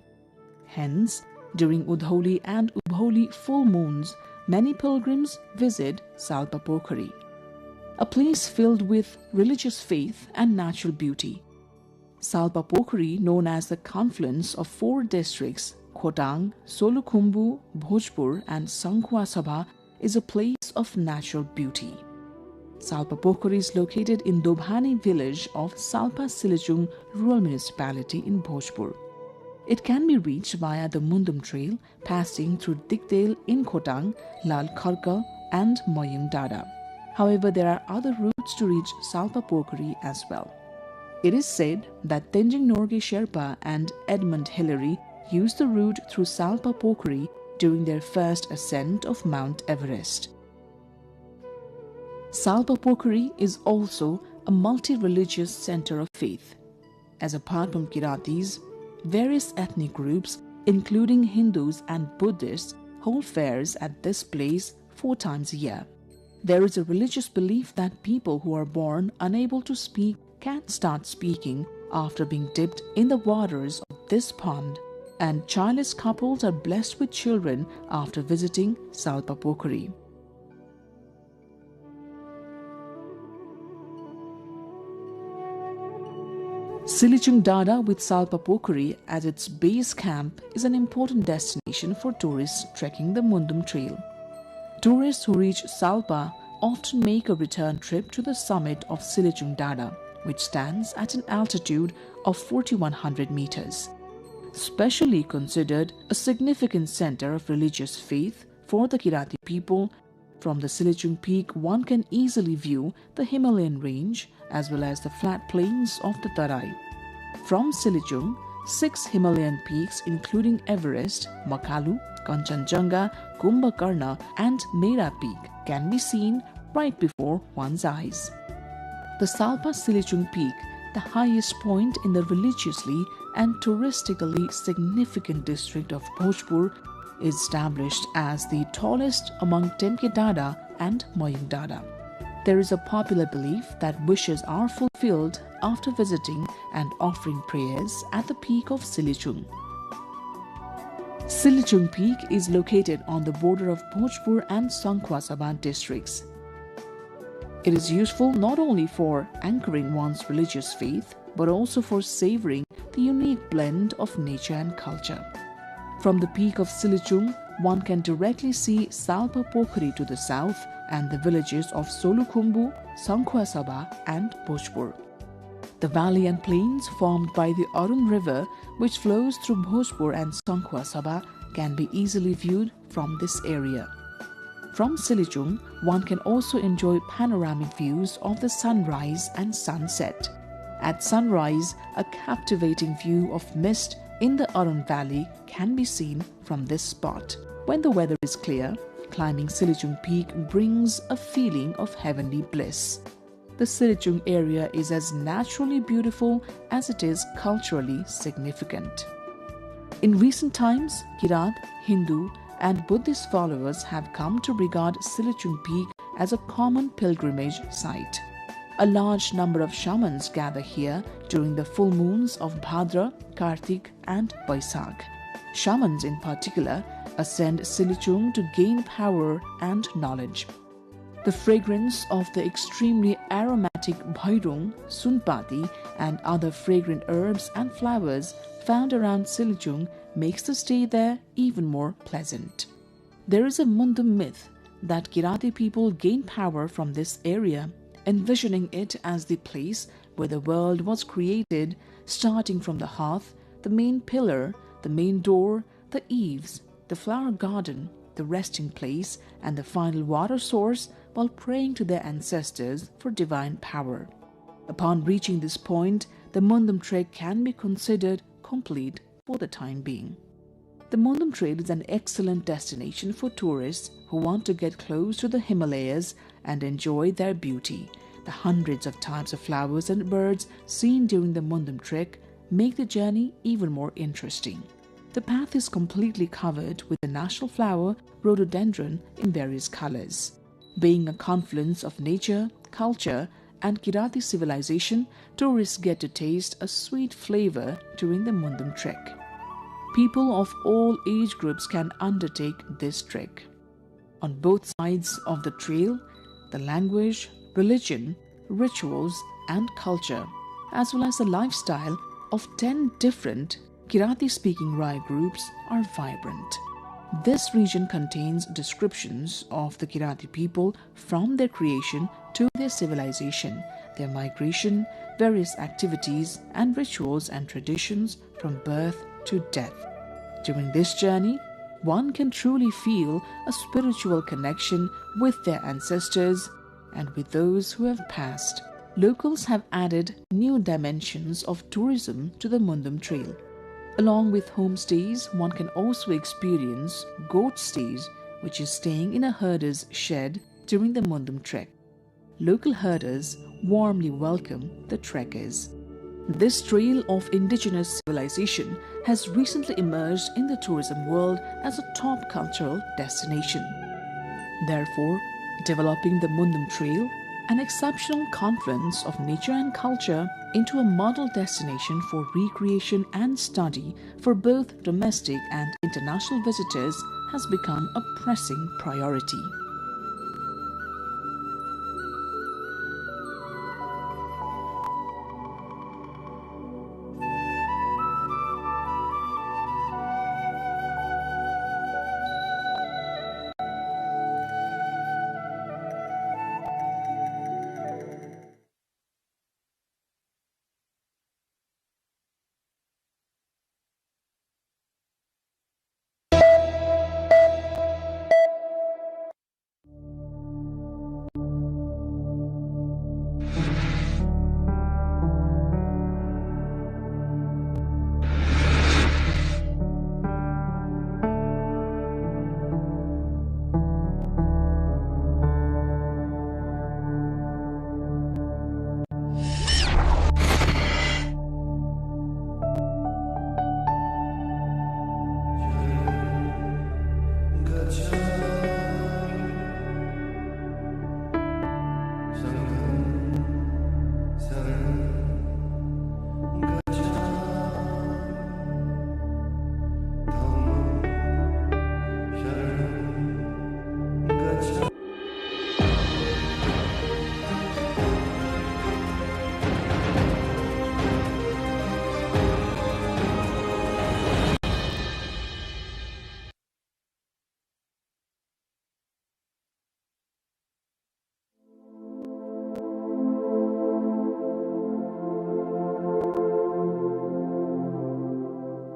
Hence, during Udholi and Ubholi full moons, many pilgrims visit Salpa Pokhari, a place filled with religious faith and natural beauty. Salpa Pokhari, known as the confluence of 4 districts, Khotang, Solukhumbu, Bhojpur and Sankhua Sabha, is a place of natural beauty. Salpa Pokhari is located in Dobhani village of Salpa Silichung rural municipality in Bhojpur. It can be reached via the Mundum trail, passing through Dikdel in Khotang, Lal Kharka and Mayung Dada. However, there are other routes to reach Salpa Pokhari as well. It is said that Tenzing Norgay Sherpa and Edmund Hillary used the route through Salpa Pokhari during their first ascent of Mount Everest. Salpa Pokhari is also a multi-religious center of faith, as apart from Kiratis, various ethnic groups, including Hindus and Buddhists, hold fairs at this place 4 times a year. There is a religious belief that people who are born unable to speak can start speaking after being dipped in the waters of this pond, and childless couples are blessed with children after visiting Salpa Pokhari. Silichung Dada with Salpa Pokhari as its base camp is an important destination for tourists trekking the Mundum Trail. Tourists who reach Salpa often make a return trip to the summit of Silichung Dada, which stands at an altitude of 4,100 meters. Specially considered a significant center of religious faith for the Kirati people, from the Silichung peak one can easily view the Himalayan range as well as the flat plains of the Tarai. From Silichung, 6 Himalayan peaks including Everest, Makalu, Kanchenjunga, Kumbhakarna and Mera Peak can be seen right before one's eyes. The Salpa Silichung Peak, the highest point in the religiously and touristically significant district of Bhojpur, is established as the tallest among Temkedada and Moyingdada. There is a popular belief that wishes are fulfilled after visiting and offering prayers at the peak of Silichung. Silichung Peak is located on the border of Bhojpur and Sankhwasabha districts. It is useful not only for anchoring one's religious faith, but also for savoring the unique blend of nature and culture. From the peak of Silichung, one can directly see Salpa Pokhari to the south and the villages of Solukhumbu, Sankhwasabha and Bhojpur. The valley and plains formed by the Arun River, which flows through Bhojpur and Sankhwasabha, can be easily viewed from this area. From Silichung, one can also enjoy panoramic views of the sunrise and sunset. At sunrise, a captivating view of mist in the Arun Valley can be seen from this spot. When the weather is clear, climbing Silichung Peak brings a feeling of heavenly bliss. The Silichung area is as naturally beautiful as it is culturally significant. In recent times, Kirat, Hindu, and Buddhist followers have come to regard Silichung Peak as a common pilgrimage site. A large number of shamans gather here during the full moons of Bhadra, Kartik, and Baisakh. Shamans in particular ascend Silichung to gain power and knowledge. The fragrance of the extremely aromatic bhairung, sunpati, and other fragrant herbs and flowers found around Silichung makes the stay there even more pleasant. There is a Mundum myth that Kirati people gain power from this area, envisioning it as the place where the world was created, starting from the hearth, the main pillar, the main door, the eaves, the flower garden, the resting place, and the final water source, while praying to their ancestors for divine power. Upon reaching this point, the Mundum trek can be considered complete for the time being. The Mundum Trail is an excellent destination for tourists who want to get close to the Himalayas and enjoy their beauty. The hundreds of types of flowers and birds seen during the Mundum trek make the journey even more interesting. The path is completely covered with the national flower rhododendron in various colors. Being a confluence of nature, culture, and Kirati civilization, tourists get to taste a sweet flavor during the Mundum trek. People of all age groups can undertake this trek. On both sides of the trail, the language, religion, rituals, and culture, as well as the lifestyle of 10 different Kirati-speaking Rai groups are vibrant. This region contains descriptions of the Kirati people from their creation to their civilization, their migration, various activities and rituals and traditions from birth to death. During this journey, one can truly feel a spiritual connection with their ancestors and with those who have passed. Locals have added new dimensions of tourism to the Mundum Trail. Along with homestays, one can also experience goat stays, which is staying in a herder's shed during the Mundum trek. Local herders warmly welcome the trekkers. This trail of indigenous civilization has recently emerged in the tourism world as a top cultural destination. Therefore, developing the Mundum Trail, an exceptional confluence of nature and culture, into a model destination for recreation and study for both domestic and international visitors has become a pressing priority.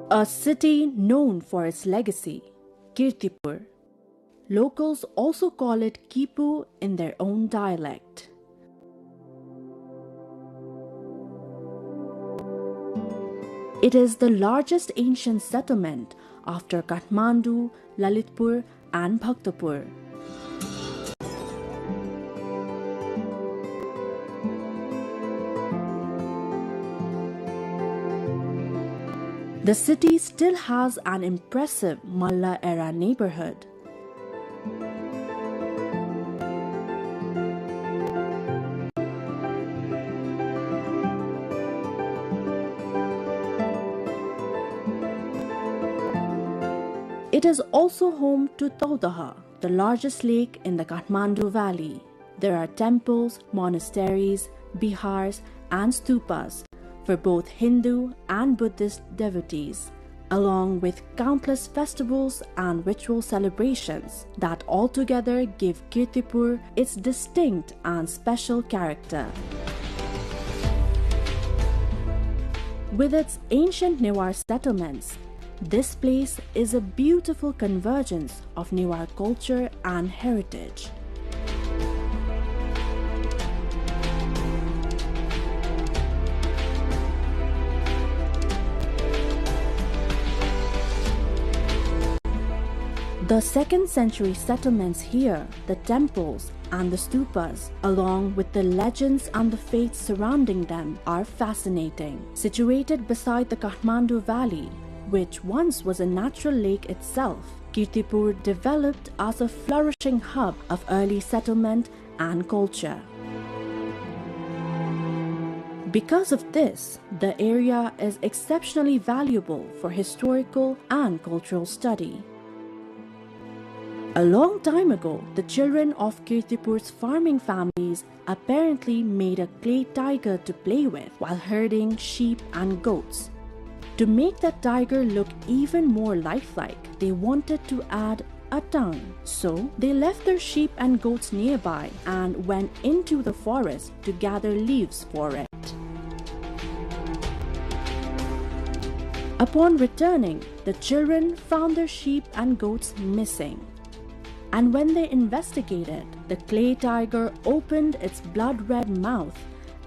A city known for its legacy, Kirtipur. Locals also call it Kipu in their own dialect. It is the largest ancient settlement after Kathmandu, Lalitpur and Bhaktapur. The city still has an impressive Malla era neighborhood. It is also home to Taudaha, the largest lake in the Kathmandu Valley. There are temples, monasteries, bihars, and stupas for both Hindu and Buddhist devotees, along with countless festivals and ritual celebrations that altogether give Kirtipur its distinct and special character. With its ancient Newar settlements, this place is a beautiful convergence of Newar culture and heritage. The 2nd century settlements here, the temples and the stupas, along with the legends and the faiths surrounding them, are fascinating. Situated beside the Kathmandu Valley, which once was a natural lake itself, Kirtipur developed as a flourishing hub of early settlement and culture. Because of this, the area is exceptionally valuable for historical and cultural study. A long time ago, the children of Kirtipur's farming families apparently made a clay tiger to play with while herding sheep and goats. To make that tiger look even more lifelike, they wanted to add a tongue. So they left their sheep and goats nearby and went into the forest to gather leaves for it. Upon returning, the children found their sheep and goats missing. And when they investigated, the clay tiger opened its blood-red mouth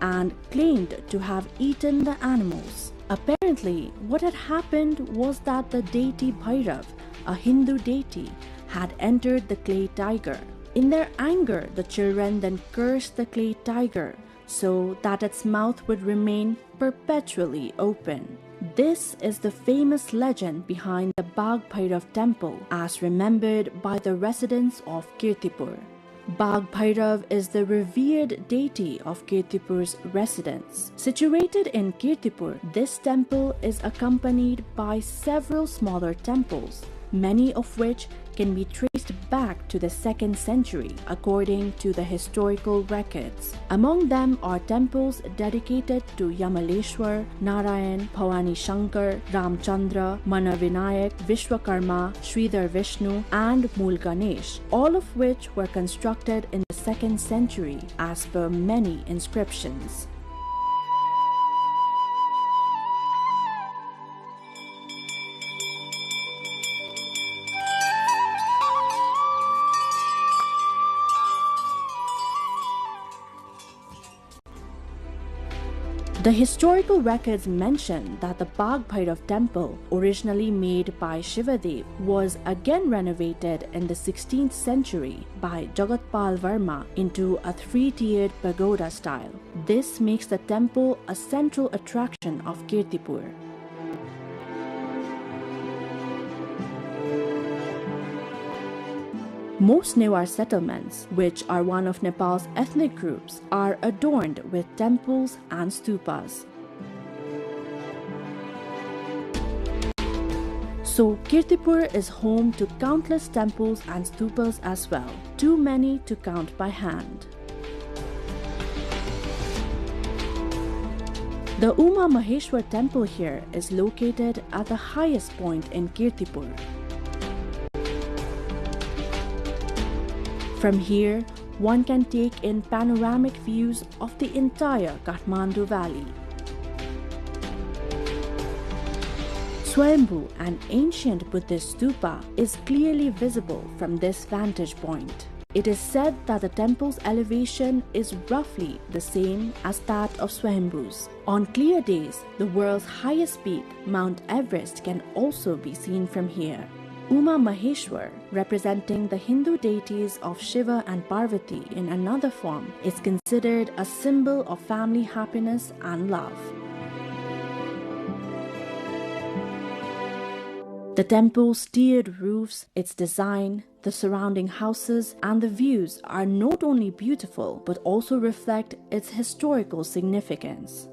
and claimed to have eaten the animals. Apparently, what had happened was that the deity Bhairav, a Hindu deity, had entered the clay tiger. In their anger, the children then cursed the clay tiger so that its mouth would remain perpetually open. This is the famous legend behind the Bagh Bhairav temple as remembered by the residents of Kirtipur. Bagh Bhairav is the revered deity of Kirtipur's residents. Situated in Kirtipur, this temple is accompanied by several smaller temples, many of which can be traced back to the 2nd century according to the historical records. Among them are temples dedicated to Yamaleshwar, Narayan, Bhavani Shankar, Ramchandra, Manavinayak, Vishwakarma, Sridhar Vishnu and Mool Ganesh, all of which were constructed in the 2nd century as per many inscriptions. The historical records mention that the Bagh Bhairav temple, originally made by Shivadev, was again renovated in the 16th century by Jagatpal Varma into a 3-tiered pagoda style. This makes the temple a central attraction of Kirtipur. Most Newar settlements, which are one of Nepal's ethnic groups, are adorned with temples and stupas. So Kirtipur is home to countless temples and stupas as well, too many to count by hand. The Uma Maheshwar temple here is located at the highest point in Kirtipur. From here, one can take in panoramic views of the entire Kathmandu Valley. Swayambhu, an ancient Buddhist stupa, is clearly visible from this vantage point. It is said that the temple's elevation is roughly the same as that of Swayambhu's. On clear days, the world's highest peak, Mount Everest, can also be seen from here. Uma Maheshwar, representing the Hindu deities of Shiva and Parvati in another form, is considered a symbol of family happiness and love. The temple's tiered roofs, its design, the surrounding houses, and the views are not only beautiful but also reflect its historical significance.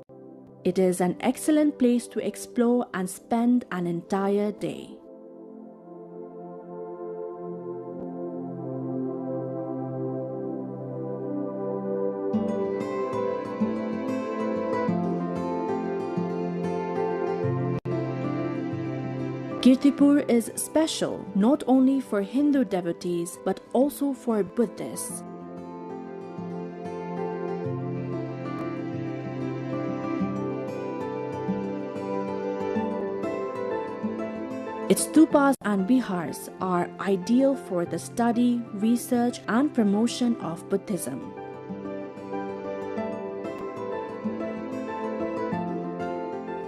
It is an excellent place to explore and spend an entire day. Kirtipur is special not only for Hindu devotees but also for Buddhists. Its stupas and bihars are ideal for the study, research, and promotion of Buddhism.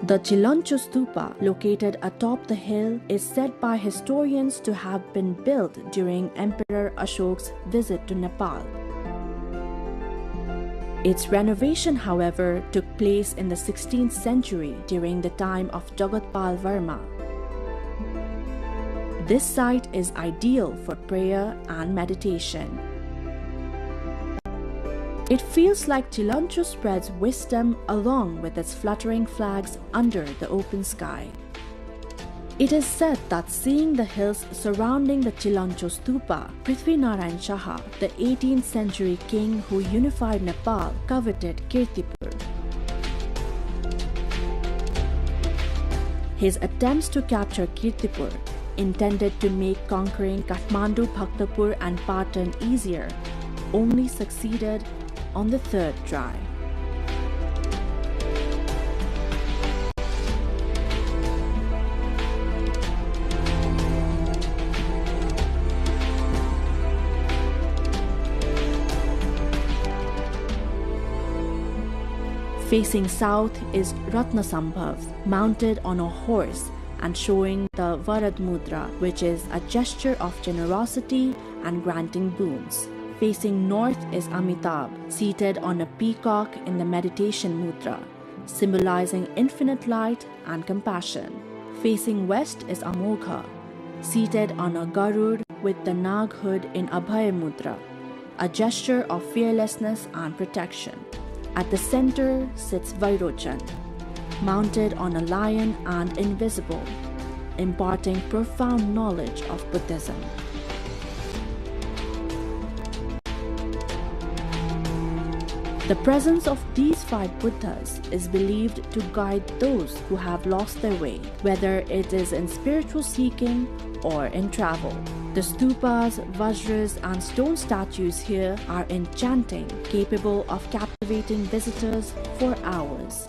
The Chilancho Stupa, located atop the hill, is said by historians to have been built during Emperor Ashok's visit to Nepal. Its renovation, however, took place in the 16th century during the time of Jagatpal Varma. This site is ideal for prayer and meditation. It feels like Chilancho spreads wisdom along with its fluttering flags under the open sky. It is said that seeing the hills surrounding the Chilancho Stupa, Prithvi Narayan Shaha, the 18th century king who unified Nepal, coveted Kirtipur. His attempts to capture Kirtipur, intended to make conquering Kathmandu, Bhaktapur, and Patan easier, only succeeded on the third try. Facing south is Ratnasambhav, mounted on a horse and showing the Varad Mudra, which is a gesture of generosity and granting boons. Facing north is Amitabh, seated on a peacock in the meditation mudra, symbolizing infinite light and compassion. Facing west is Amogha, seated on a Garud with the Nag hood in Abhay mudra, a gesture of fearlessness and protection. At the center sits Vairochan, mounted on a lion and invisible, imparting profound knowledge of Buddhism. The presence of these 5 Buddhas is believed to guide those who have lost their way, whether it is in spiritual seeking or in travel. The stupas, vajras, and stone statues here are enchanting, capable of captivating visitors for hours.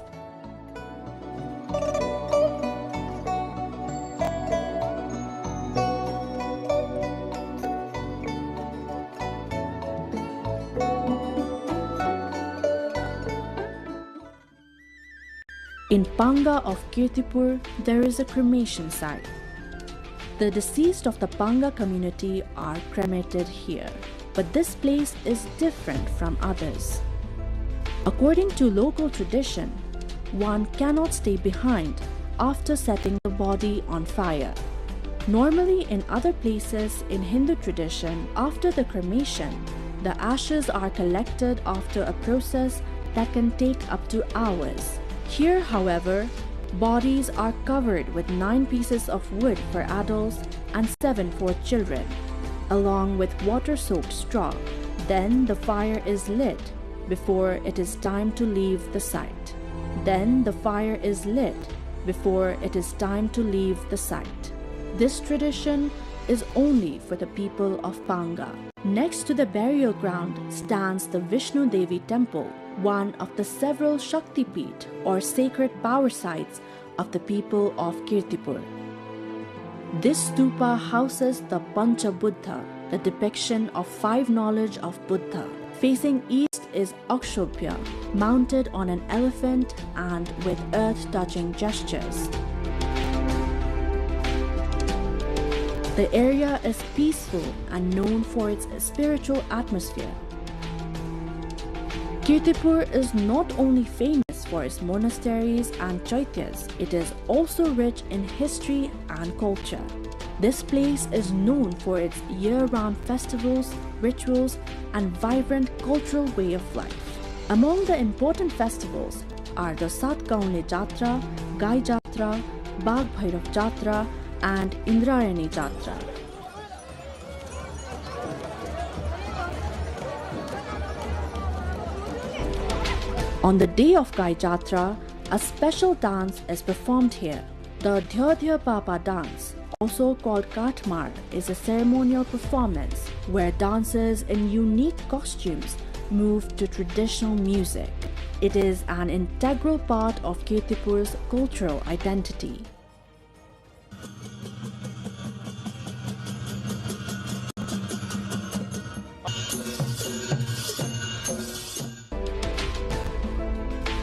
In Panga of Kirtipur, there is a cremation site. The deceased of the Panga community are cremated here, but this place is different from others. According to local tradition, one cannot stay behind after setting the body on fire. Normally, in other places in Hindu tradition, after the cremation, the ashes are collected after a process that can take up to hours. Here, however, bodies are covered with 9 pieces of wood for adults and 7 for children, along with water-soaked straw. Then the fire is lit before it is time to leave the site. This tradition is only for the people of Panga. Next to the burial ground stands the Vishnu Devi temple, one of the several Shakti Peeth or sacred power sites of the people of Kirtipur. This stupa houses the Pancha Buddha, the depiction of 5 knowledge of Buddha. Facing east is Akshobhya, mounted on an elephant and with earth-touching gestures. The area is peaceful and known for its spiritual atmosphere. Kirtipur is not only famous for its monasteries and chaityas, it is also rich in history and culture. This place is known for its year-round festivals, rituals, and vibrant cultural way of life. Among the important festivals are the Satgaunle Jatra, Gai Jatra, Bagh Bhairav Jatra, and Indrayani Jatra. On the day of Gai Jatra, a special dance is performed here. The Dhya Dhya Papa dance, also called Katmar, is a ceremonial performance where dancers in unique costumes move to traditional music. It is an integral part of Kirtipur's cultural identity.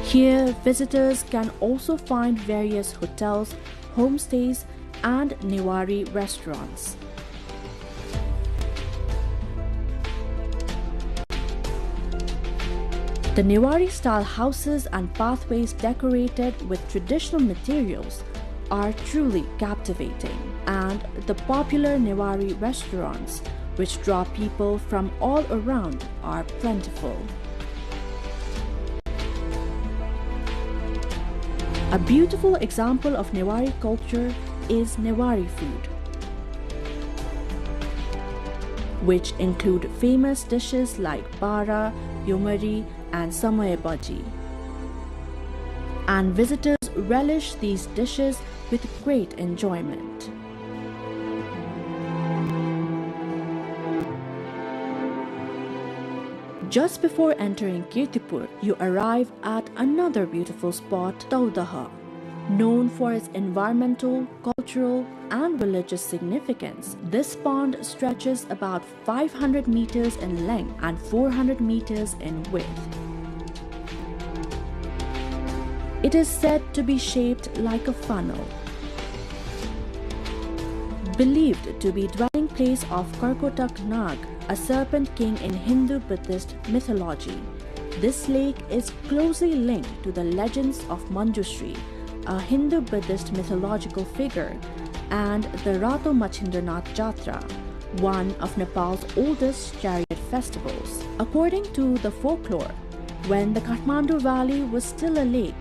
Here, visitors can also find various hotels, homestays, and Newari restaurants. The Newari-style houses and pathways decorated with traditional materials are truly captivating, and the popular Newari restaurants, which draw people from all around, are plentiful. A beautiful example of Newari culture is Newari food, which include famous dishes like bara, yomari, and samay bhaji. And visitors relish these dishes with great enjoyment. Just before entering Kirtipur, you arrive at another beautiful spot, Taudaha. Known for its environmental, cultural, and religious significance, this pond stretches about 500 meters in length and 400 meters in width. It is said to be shaped like a funnel. Believed to be dwelling place of Karkotak Nag, a serpent king in Hindu-Buddhist mythology. This lake is closely linked to the legends of Manjushri, a Hindu-Buddhist mythological figure, and the Rato Machindranath Jatra, one of Nepal's oldest chariot festivals. According to the folklore, when the Kathmandu Valley was still a lake,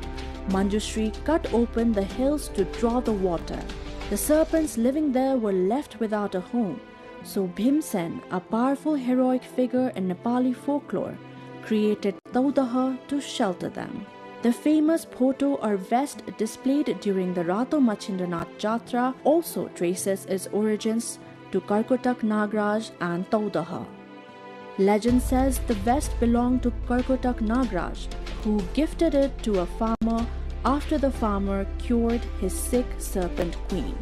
Manjushri cut open the hills to draw the water. The serpents living there were left without a home, so Bhimsen, a powerful heroic figure in Nepali folklore, created Taudaha to shelter them. The famous photo or vest displayed during the Rato Machindranath Jatra also traces its origins to Karkotak Nagraj and Taudaha. Legend says the vest belonged to Karkotak Nagraj, who gifted it to a farmer after the farmer cured his sick serpent queen.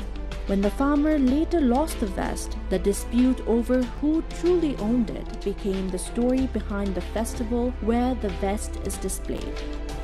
When the farmer later lost the vest, the dispute over who truly owned it became the story behind the festival where the vest is displayed.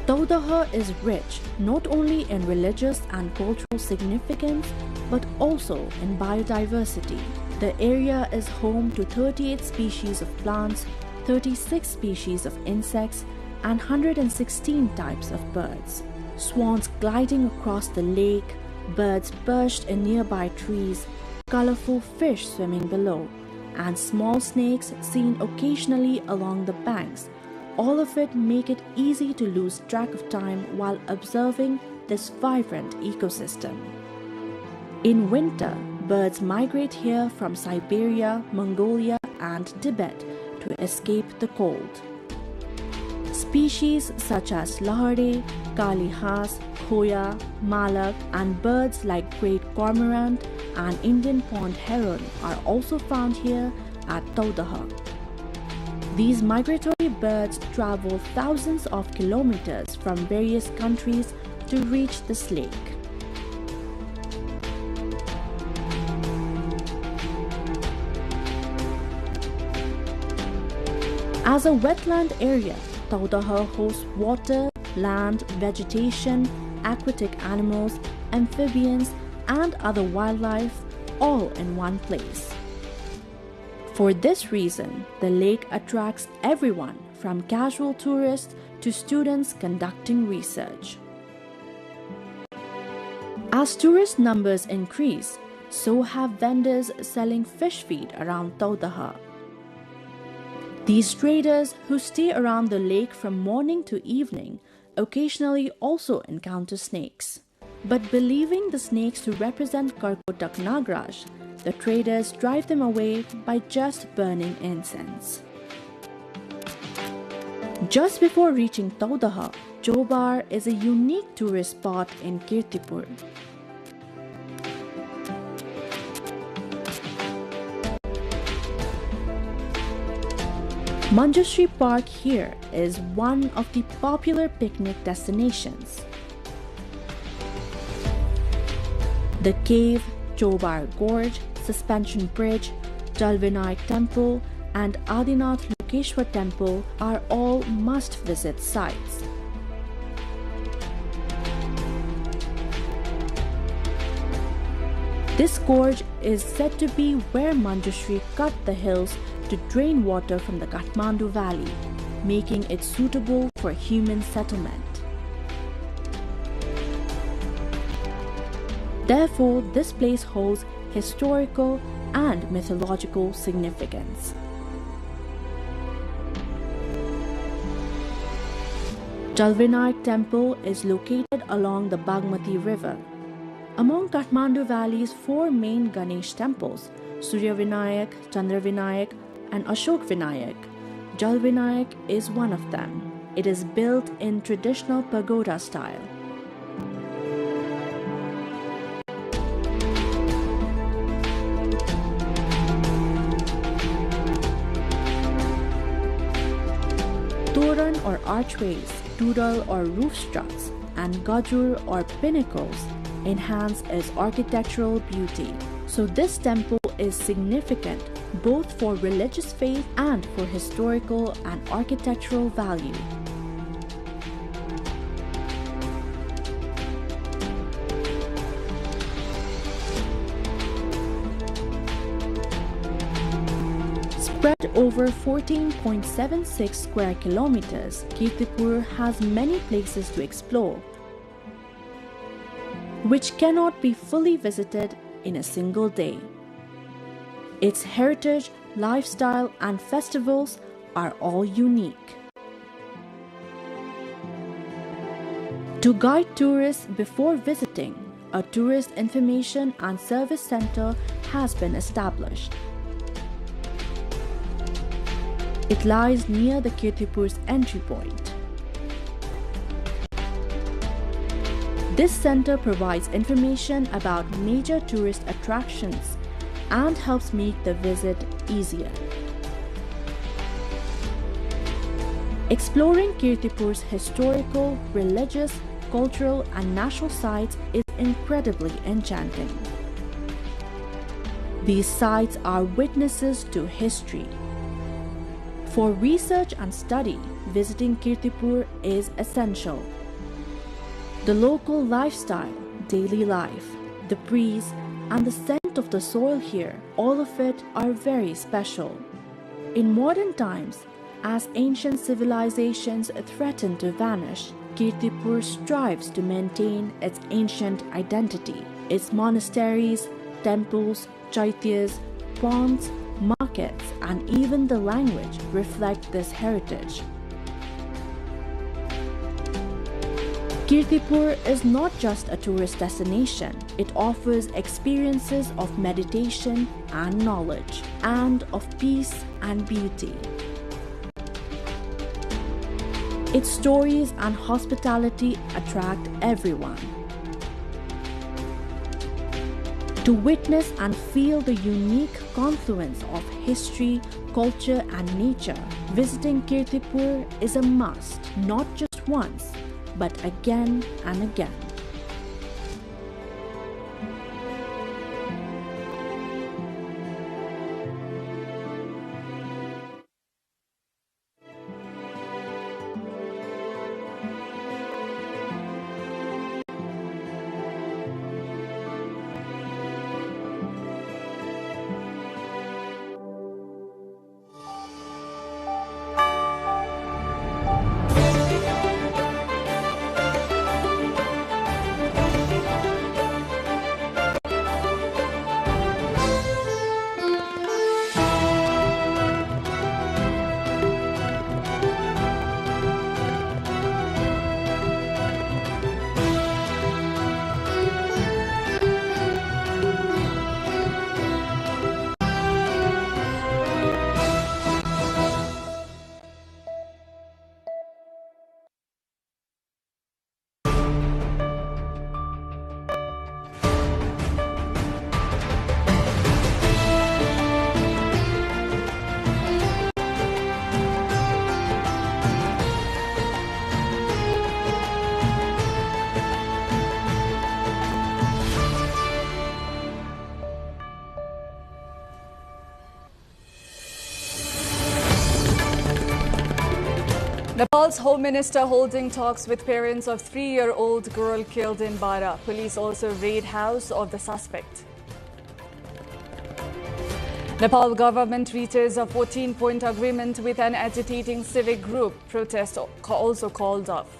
Taudaha is rich not only in religious and cultural significance but also in biodiversity. The area is home to 38 species of plants, 36 species of insects, and 116 types of birds. Swans gliding across the lake, birds perched in nearby trees, colorful fish swimming below, and small snakes seen occasionally along the banks. All of it make it easy to lose track of time while observing this vibrant ecosystem. In winter, birds migrate here from Siberia, Mongolia, and Tibet to escape the cold. Species such as lahare, kalihas, khoya, malak, and birds like great cormorant and Indian pond heron are also found here at Taudaha. These migratory birds travel thousands of kilometers from various countries to reach this lake. As a wetland area, Taudaha hosts water, land, vegetation, aquatic animals, amphibians, and other wildlife all in one place. For this reason, the lake attracts everyone from casual tourists to students conducting research. As tourist numbers increase, so have vendors selling fish feed around Taudaha. These traders who stay around the lake from morning to evening occasionally also encounter snakes. But believing the snakes to represent Karkotak Nagraj, the traders drive them away by just burning incense. Just before reaching Taudaha, Chobar is a unique tourist spot in Kirtipur. Manjushri Park here is one of the popular picnic destinations. The cave, Chobar Gorge, Suspension Bridge, Jalvinayak Temple, and Adinath Lokeshwar Temple are all must-visit sites. This gorge is said to be where Manjushri cut the hills to drain water from the Kathmandu Valley, making it suitable for human settlement. Therefore, this place holds historical and mythological significance. Jalvinayak Temple is located along the Bagmati River. Among Kathmandu Valley's four main Ganesh temples, Surya Vinayak, Chandra Vinayak, and Ashok Vinayak, Jalvinayak is one of them. It is built in traditional pagoda style. Toran or archways, tudal or roof struts, and gajur or pinnacles enhance its architectural beauty. So this temple is significant both for religious faith and for historical and architectural value. Spread over 14.76 square kilometers, Kirtipur has many places to explore, which cannot be fully visited in a single day. Its heritage, lifestyle, and festivals are all unique. To guide tourists before visiting, a tourist information and service center has been established. It lies near the Kirtipur's entry point. This center provides information about major tourist attractions and helps make the visit easier. Exploring Kirtipur's historical, religious, cultural, and natural sites is incredibly enchanting. These sites are witnesses to history. For research and study, visiting Kirtipur is essential. The local lifestyle, daily life, the breeze, and the scent of the soil here, all of it are very special. In modern times, as ancient civilizations threaten to vanish, Kirtipur strives to maintain its ancient identity. Its monasteries, temples, chaityas, ponds, markets, and even the language reflect this heritage. Kirtipur is not just a tourist destination. It offers experiences of meditation and knowledge, and of peace and beauty. Its stories and hospitality attract everyone. To witness and feel the unique confluence of history, culture, and nature, visiting Kirtipur is a must, not just once, but again and again. Nepal's Home Minister holding talks with parents of 3-year-old girl killed in Bara. Police also raid house of the suspect. Nepal government reaches a 14-point agreement with an agitating civic group. Protest also called off.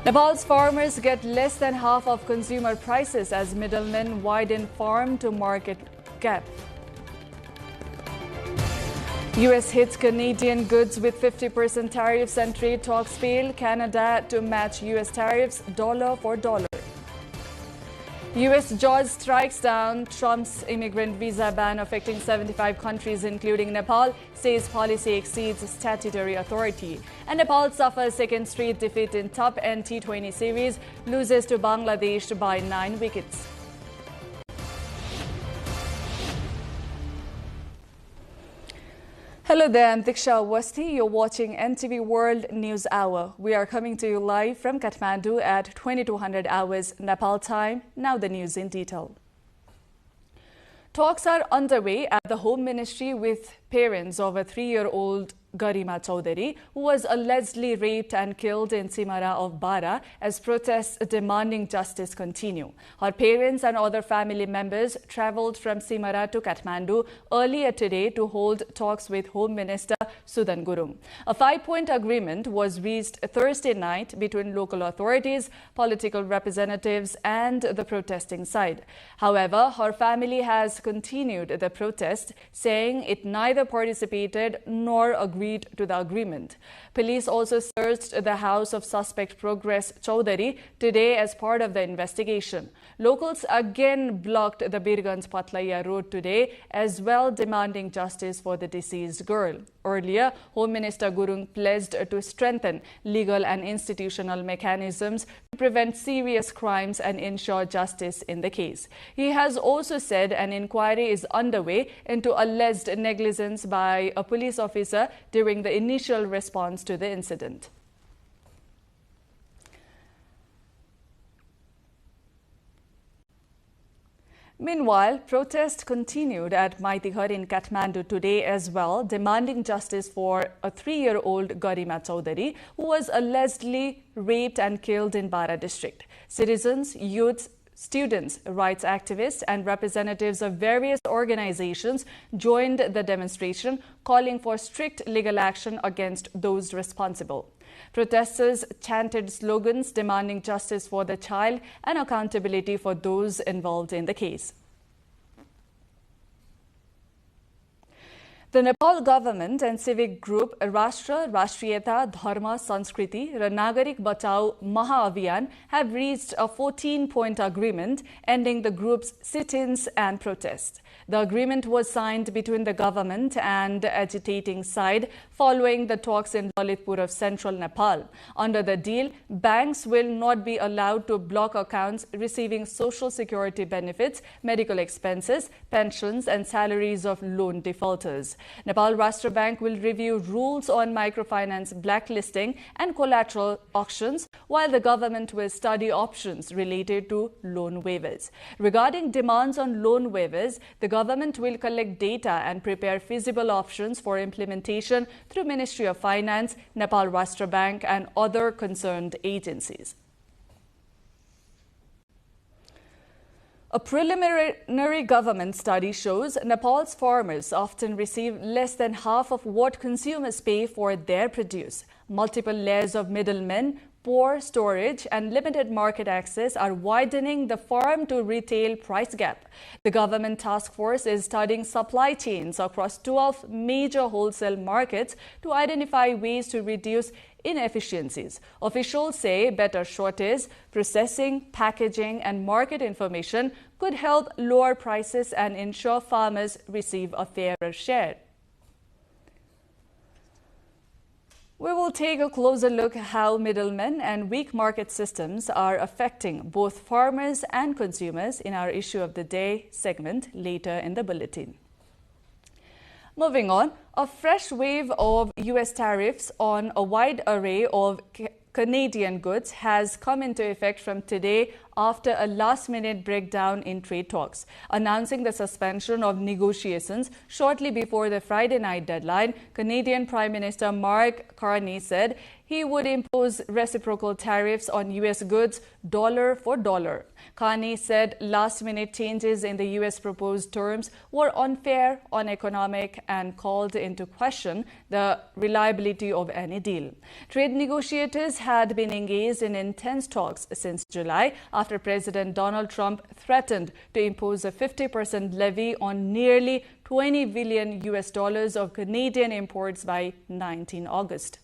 Nepal's farmers get less than half of consumer prices as middlemen widen farm to market gap. US hits Canadian goods with 50% tariffs and trade talks fail. Canada to match US tariffs dollar for dollar. US judge strikes down Trump's immigrant visa ban affecting 75 countries including Nepal, says policy exceeds statutory authority. And Nepal suffers second straight defeat in top T20 series, loses to Bangladesh by 9 wickets. Hello there, I'm Diksha Awasthi. You're watching NTV World News Hour. We are coming to you live from Kathmandu at 2200 hours Nepal time. Now the news in detail. Talks are underway at the Home Ministry with parents of a 3-year-old Garima Chaudhary, who was allegedly raped and killed in Simara of Bara as protests demanding justice continue. Her parents and other family members travelled from Simara to Kathmandu earlier today to hold talks with Home Minister Sudan Gurung. A 5-point agreement was reached Thursday night between local authorities, political representatives and the protesting side. However, her family has continued the protest, saying it neither participated nor agreed to the agreement. Police also searched the house of suspect Progress Chaudhary today as part of the investigation. Locals again blocked the Birganj Patlaya road today as well, demanding justice for the deceased girl. Earlier, Home Minister Gurung pledged to strengthen legal and institutional mechanisms to prevent serious crimes and ensure justice in the case. He has also said an inquiry is underway into alleged negligence by a police officer during the initial response to the incident. Meanwhile, protests continued at Maitighar in Kathmandu today as well, demanding justice for a 3-year-old Garima Chaudhary, who was allegedly raped and killed in Bara district. Citizens, youths, students, rights activists and representatives of various organizations joined the demonstration, calling for strict legal action against those responsible. Protesters chanted slogans demanding justice for the child and accountability for those involved in the case. The Nepal government and civic group Rashtra, Rashtriyata, Dharma, Sanskriti, raw Nagarik Bachao Maha-Abhiyan have reached a 14-point agreement ending the group's sit-ins and protests. The agreement was signed between the government and the agitating side following the talks in Lalitpur of central Nepal. Under the deal, banks will not be allowed to block accounts receiving social security benefits, medical expenses, pensions and salaries of loan defaulters. Nepal Rashtra Bank will review rules on microfinance blacklisting and collateral auctions, while the government will study options related to loan waivers. Regarding demands on loan waivers, the government will collect data and prepare feasible options for implementation through Ministry of Finance, Nepal Rashtra Bank and other concerned agencies. A preliminary government study shows Nepal's farmers often receive less than half of what consumers pay for their produce. Multiple layers of middlemen, poor storage and limited market access are widening the farm-to-retail price gap. The government task force is studying supply chains across 12 major wholesale markets to identify ways to reduce inefficiencies. Officials say better shortage, processing, packaging and market information could help lower prices and ensure farmers receive a fairer share. We will take a closer look at how middlemen and weak market systems are affecting both farmers and consumers in our Issue of the Day segment later in the bulletin. Moving on, a fresh wave of US tariffs on a wide array of Canadian goods has come into effect from today after a last-minute breakdown in trade talks. Announcing the suspension of negotiations shortly before the Friday night deadline, Canadian Prime Minister Mark Carney said he would impose reciprocal tariffs on U.S. goods dollar for dollar. Carney said last-minute changes in the U.S. proposed terms were unfair, uneconomic, and called into question the reliability of any deal. Trade negotiators had been engaged in intense talks since July after President Donald Trump threatened to impose a 50% levy on nearly $20 billion of Canadian imports by 19 August.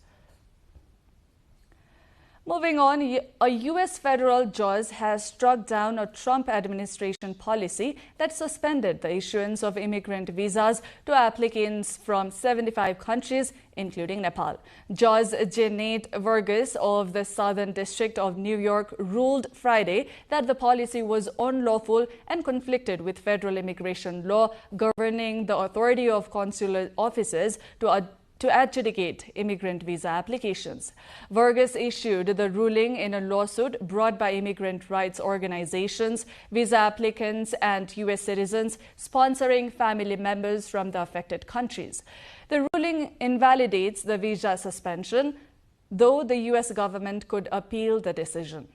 Moving on, a U.S. federal judge has struck down a Trump administration policy that suspended the issuance of immigrant visas to applicants from 75 countries, including Nepal. Judge Janet Vargas of the Southern District of New York ruled Friday that the policy was unlawful and conflicted with federal immigration law governing the authority of consular officers to adjudicate immigrant visa applications. Vargas issued the ruling in a lawsuit brought by immigrant rights organizations, visa applicants, and U.S. citizens sponsoring family members from the affected countries. The ruling invalidates the visa suspension, though the U.S. government could appeal the decision.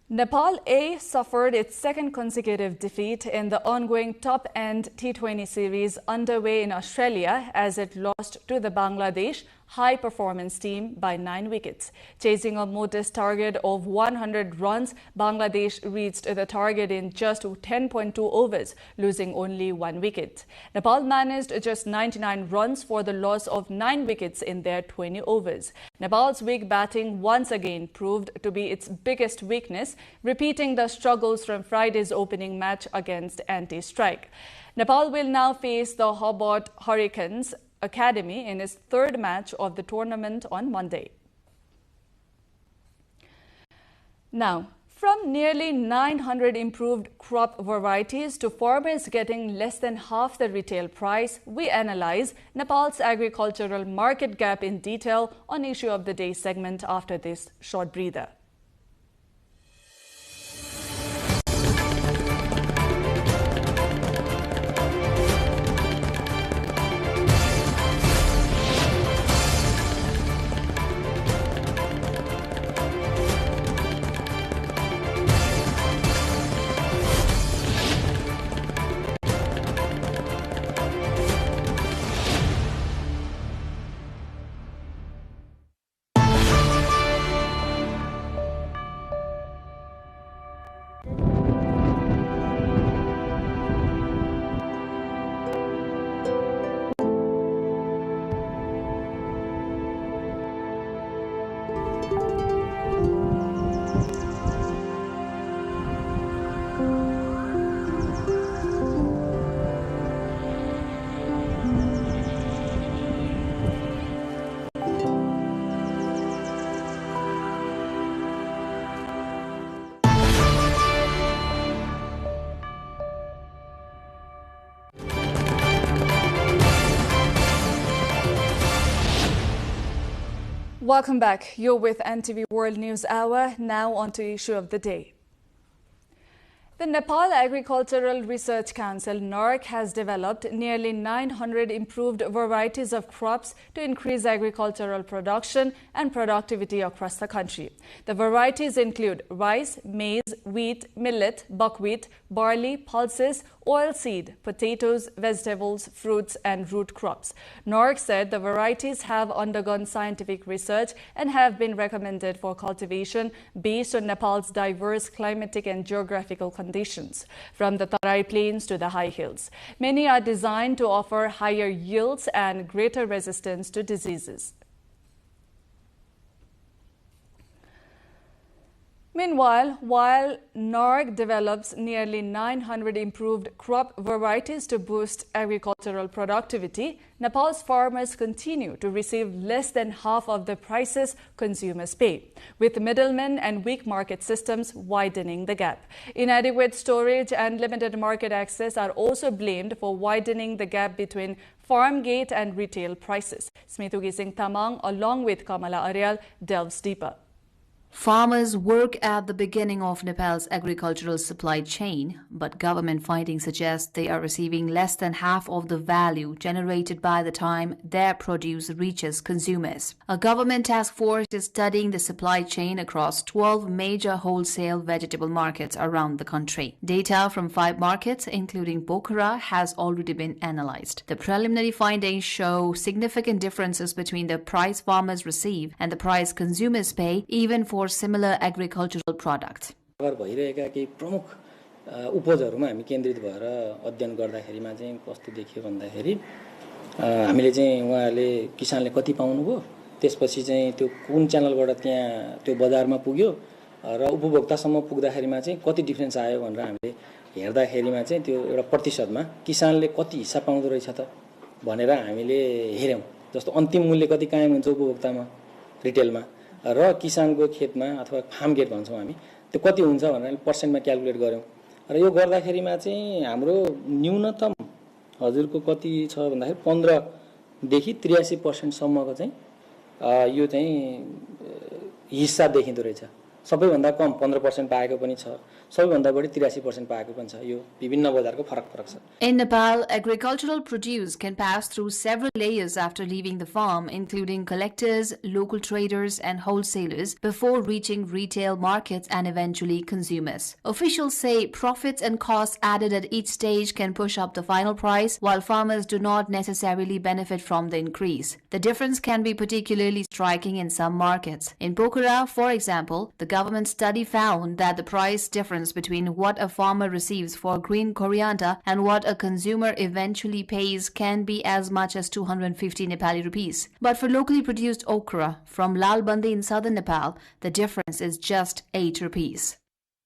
Nepal A suffered its second consecutive defeat in the ongoing top-end T20 series underway in Australia as it lost to the Bangladesh high-performance team by 9 wickets. Chasing a modest target of 100 runs, Bangladesh reached the target in just 10.2 overs, losing only 1 wicket. Nepal managed just 99 runs for the loss of 9 wickets in their 20 overs. Nepal's weak batting once again proved to be its biggest weakness, repeating the struggles from Friday's opening match against anti-strike. Nepal will now face the Hobart Hurricanes Academy in its third match of the tournament on Monday. Now, from nearly 900 improved crop varieties to farmers getting less than half the retail price, we analyze Nepal's agricultural market gap in detail on Issue of the Day segment after this short breather. Welcome back. You're with NTV World News Hour. Now on to Issue of the Day. The Nepal Agricultural Research Council, NARC, has developed nearly 900 improved varieties of crops to increase agricultural production and productivity across the country. The varieties include rice, maize, wheat, millet, buckwheat, barley, pulses, oilseed, potatoes, vegetables, fruits, and root crops. NARC said the varieties have undergone scientific research and have been recommended for cultivation based on Nepal's diverse climatic and geographical conditions, from the Tarai Plains to the high hills. Many are designed to offer higher yields and greater resistance to diseases. Meanwhile, while NARC develops nearly 900 improved crop varieties to boost agricultural productivity, Nepal's farmers continue to receive less than half of the prices consumers pay, with middlemen and weak market systems widening the gap. Inadequate storage and limited market access are also blamed for widening the gap between farm gate and retail prices. Smithugi Singh Tamang, along with Kamala Aryal, delves deeper. Farmers work at the beginning of Nepal's agricultural supply chain, but government findings suggest they are receiving less than half of the value generated by the time their produce reaches consumers. A government task force is studying the supply chain across 12 major wholesale vegetable markets around the country. Data from 5 markets, including Pokhara, has already been analyzed. The preliminary findings show significant differences between the price farmers receive and the price consumers pay, even for similar agricultural products. भइरहेका केही प्रमुख उपजहरुमा हामी केन्द्रित भएर अध्ययन गर्दाखेरिमा चाहिँ कस्तो देखियो भन्दाखेरि हामीले चाहिँ उहाँले किसानले कति पाउनुभयो, त्यसपछि चाहिँ त्यो कुन च्यानलबाट त्यहाँ त्यो बजारमा पुग्यो र उपभोक्तासम्म पुग्दाखेरिमा चाहिँ कति डिफरेन्स आयो भनेर हामीले हेर्दाखेरिमा चाहिँ त्यो एउटा प्रतिशतमा किसानले कति हिस्सा पाउँदो रहेछ त भनेर हामीले हेर्यौं। जस्तो अन्तिम मूल्य कति कायम हुन्छ उपभोक्तामा रिटेलमा र किसानको खेतमा अथवा फार्म गेट भन्छौं हामी त्यो कति हुन्छ भनेर पर्सेन्टमा क्याल्कुलेट गर्यौं र यो गर्दाखेरिमा चाहिँ हाम्रो न्यूनतम हजुरको कति छ भन्दाखेरि 15 देखि 83% सम्मको चाहिँ यो चाहिँ हिस्सा देखिँदो रहेछ। सबैभन्दा कम 15% पाएको पनि छ, सबैभन्दा बढी 83% पाएको पनि छ। यो विभिन्न बजारको फरक छ। In Nepal, agricultural produce can pass through several layers after leaving the farm, including collectors, local traders, and wholesalers before reaching retail markets and eventually consumers. Officials say profits and costs added at each stage can push up the final price, while farmers do not necessarily benefit from the increase. The difference can be particularly striking in some markets. In Pokhara, for example, the government study found that the price difference between what a farmer receives for green coriander and what a consumer eventually pays can be as much as 250 Nepali rupees. But for locally produced okra from Lalbandi in southern Nepal, the difference is just 8 rupees.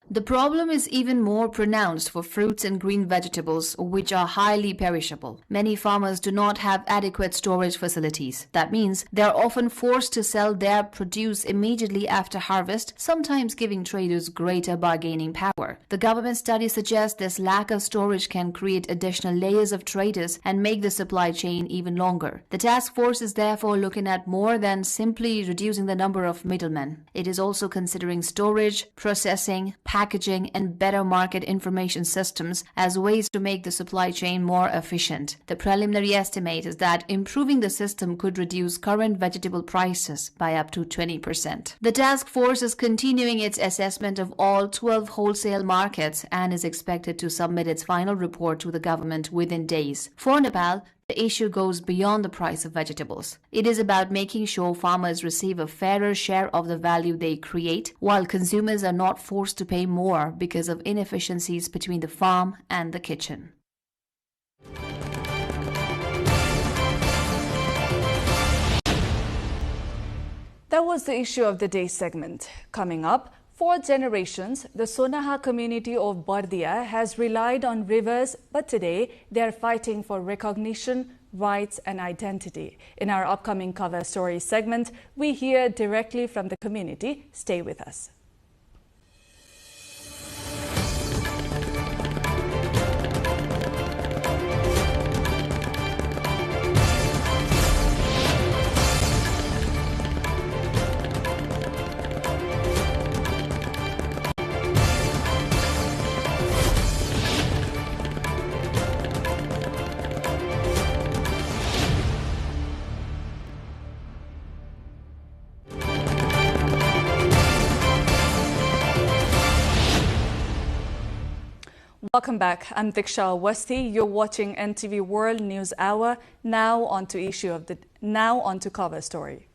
The problem is even more pronounced for fruits and green vegetables, which are highly perishable. Many farmers do not have adequate storage facilities. That means they are often forced to sell their produce immediately after harvest, sometimes giving traders greater bargaining power. The government study suggests this lack of storage can create additional layers of traders and make the supply chain even longer. The task force is therefore looking at more than simply reducing the number of middlemen. It is also considering storage, processing, packaging, and better market information systems as ways to make the supply chain more efficient. The preliminary estimate is that improving the system could reduce current vegetable prices by up to 20%. The task force is continuing its assessment of all 12 wholesale markets and is expected to submit its final report to the government within days. For Nepal, the issue goes beyond the price of vegetables. It is about making sure farmers receive a fairer share of the value they create, while consumers are not forced to pay more because of inefficiencies between the farm and the kitchen. That was the issue of the day segment. Coming up, for generations, the Sonaha community of Bardia has relied on rivers, but today they are fighting for recognition, rights and identity. In our upcoming cover story segment, we hear directly from the community. Stay with us. Welcome back. I'm Diksha Awasthi. You're watching NTV World News Hour. Now on to cover story.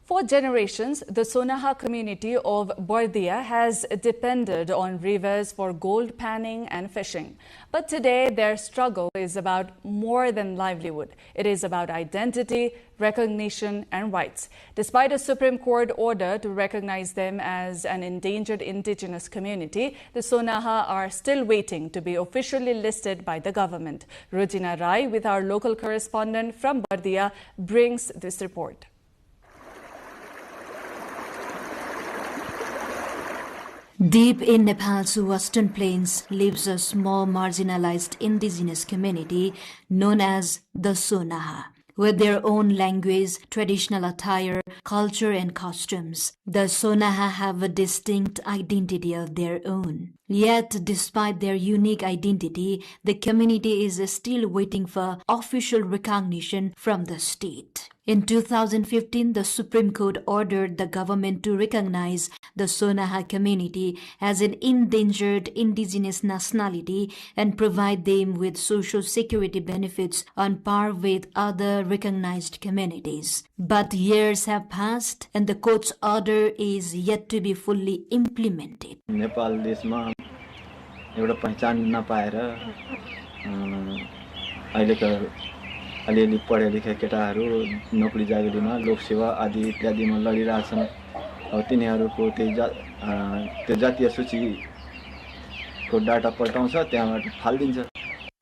For generations, the Sonaha community of Bardia has depended on rivers for gold panning and fishing. But today, their struggle is about more than livelihood. It is about identity, recognition, and rights. Despite a Supreme Court order to recognize them as an endangered indigenous community, the Sonaha are still waiting to be officially listed by the government. Rujina Rai, with our local correspondent from Bardia, brings this report. Deep in Nepal's western plains lives a small marginalized indigenous community known as the Sonaha. with their own language, traditional attire, culture and costumes. The Sonaha have a distinct identity of their own. Yet, despite their unique identity, the community is still waiting for official recognition from the state. In 2015, the Supreme Court ordered the government to recognize the Sonaha community as an endangered indigenous nationality and provide them with social security benefits on par with other recognized communities. But years have passed and the court's order is yet to be fully implemented. Nepal देशमा एउटा पहिचान नपाएर अहिलेका अलिअलि पढे लेखेका केटाहरू नोकरी जागिरीमा लोकसेवा आदि इत्यादिमा लडिरहेछन्। अब तिनीहरूको त्यो जातीय सूचीको डाटा पल्टाउँछ, त्यहाँबाट फाल्दिन्छ।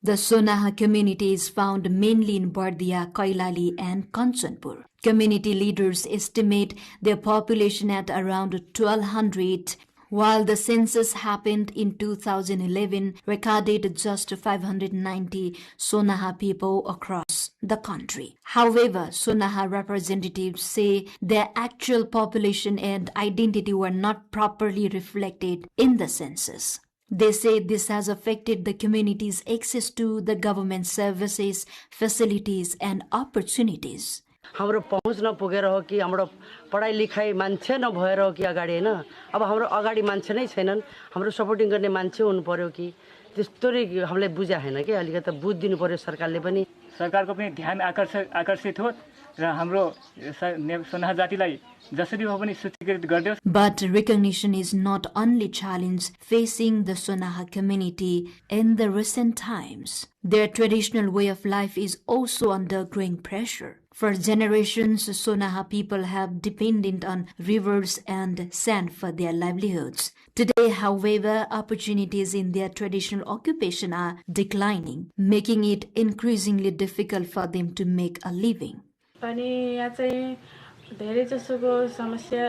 The Sonaha community is found mainly in Bardia, Kailali and Kanchanpur. Community leaders estimate their population at around 1,200, while the census happened in 2011 recorded just 590 Sonaha people across the country. However, Sonaha representatives say their actual population and identity were not properly reflected in the census. They say this has affected the community's access to the government services, facilities and opportunities. हाम्रो पहुँच नपुगेर हो कि हाम्रो पढाइ लेखाइ मान्छे नभएर हो कि अगाडि हैन अब हाम्रो अगाडि मान्छे नै छैनन् हाम्रो सपोर्टिङ गर्ने मान्छे हुनु पर्यो कि त्यस्तोरी हामीले बुझ्या हैन के अलिकति बुझ दिनु पर्यो सरकारले पनि सरकारको पनि ध्यान आकर्षित हो र हाम्रो सोनाहा जातिलाई जसरी हो पनि सूचीकृत गर्दियोस्. But recognition is not only challenge facing the Sonaha community in the recent times. Their traditional way of life is also under growing pressure. For generations, Sonaha people have depended on rivers and sand for their livelihoods. Today, however, opportunities in their traditional occupation are declining, making it increasingly difficult for them to make a living. अनि यहाँ चाहिँ धेरै जसोको समस्या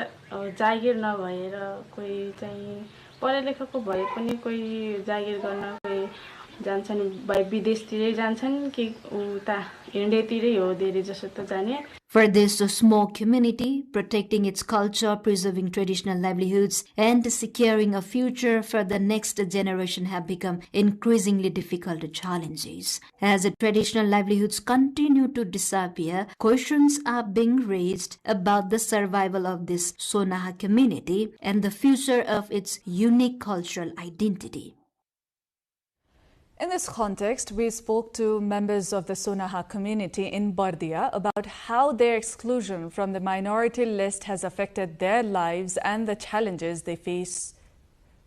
जागिर नभएर कोही चाहिँ पढे लेखेको भए पनि कोही जागिर गर्न कोही जान्छन् विदेशतिरै जान्छन् कि उता इन्डियातिरै हो धेरै जसो त जाने. For this small community, protecting its culture, preserving traditional livelihoods, and securing a future for the next generation have become increasingly difficult challenges. As the traditional livelihoods continue to disappear, questions are being raised about the survival of this Sonaha community and the future of its unique cultural identity. In this context, we spoke to members of the Sonaha community in Bardia about how their exclusion from the minority list has affected their lives and the challenges they face.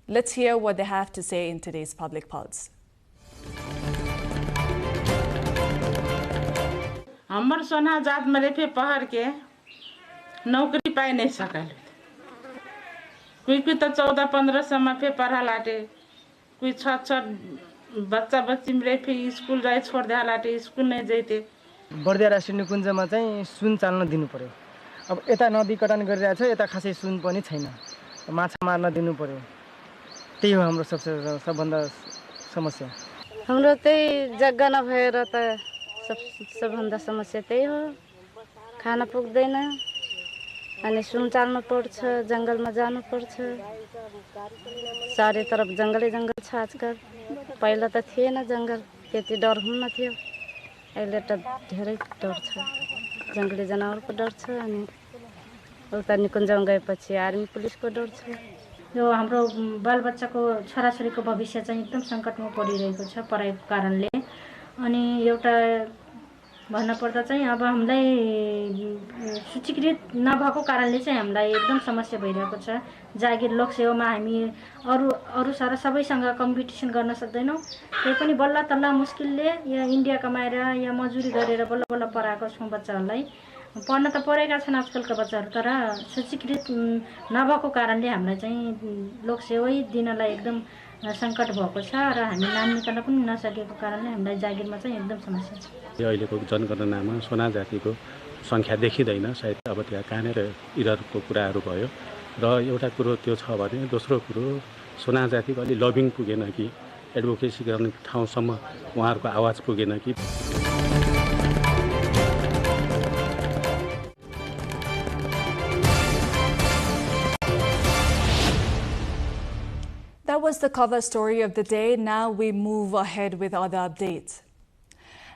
Let's hear what they have to say in today's Public Pulse. हमर सोना जात में raphe पहाड़ के नौकरी पाए नहीं सकल कोई तो 14-15 समय पे पढ़ा लाटे कोई 6 बच्चा बच्ची मेरे फिर स्कूल जाए छोड़ दे हालाटे स्कूल नहीं जाते. बर्दिया राष्ट्रिय निकुञ्जमा चाहिँ सुन चाल्न दिनु पर्यो. अब यता नदी कटान गरिरहेछ यता खासै सुन पनि छैन. माछा मार्न दिनु पर्यो. त्यही हो हाम्रो सबभन्दा समस्या. हाम्रो त्यही जग्गा नभएर त सबभन्दा समस्या त्यही हो. खाना पुग्दैन अनि सुन चाल्नु पर्छ जंगलमा जानु पर्छ. चारै तरफ जंगलै जंगल छ आजकल. पहिला त थिएन जंगल त्यति डर हुन्न थियो. अहिले त धेरै डर छ. जंगली जनावरको डर छ अनि उता निकुञ्जमा गएपछि आर्मी पुलिसको डर छ. यो हाम्रो बालबच्चाको छोराछोरीको भविष्य चाहिँ एकदम सङ्कटमा परिरहेको छ पढाइको कारणले. अनि एउटा भन्न पर्दा चाहिँ अब हामीलाई सूचीकृत नभएको कारणले चाहिँ हामीलाई एकदम समस्या भइरहेको छ. जागिर लोकसेवामा हामी अरू सारा सबैसँग कम्पिटिसन गर्न सक्दैनौँ. त्यही पनि बल्ल तल्ला मुस्किलले या इन्डिया कमाएर या मजुरी गरेर बल्ल बल्ल पढाएको छौँ बच्चाहरूलाई. पढ्न त पढेका छन् आजकलका बच्चाहरू तर सूचीकृत नभएको कारणले हामीलाई चाहिँ लोकसेवै दिनलाई एकदम सङ्कट भएको छ र हामी नाम निकाल्न पनि नसकेको कारणले हामीलाई जागिरमा चाहिँ एकदम समस्या छ. यो अहिलेको जनगणनामा सोना जातिको सङ्ख्या देखिँदैन. सायद अब त्यहाँ कहाँनिर इररको कुराहरू भयो र एउटा कुरो त्यो छ भने दोस्रो कुरो सोना जातिको अलि लबिङ पुगेन कि एडभोकेसी गर्ने ठाउँसम्म उहाँहरूको आवाज पुगेन कि. was the cover story of the day. Now we move ahead with other updates.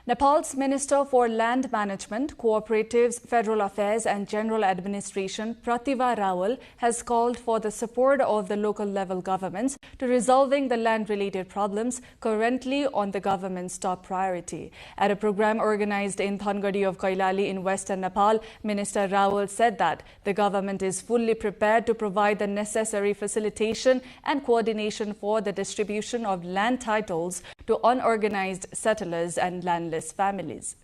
Nepal's Minister for Land Management, Cooperatives, Federal Affairs and General Administration, Pratibha Rawal, has called for the support of the local level governments to resolving the land-related problems currently on the government's top priority. At a program organized in Thangadi of Kailali in western Nepal, Minister Rawal said that the government is fully prepared to provide the necessary facilitation and coordination for the distribution of land titles to unorganized settlers and landless families.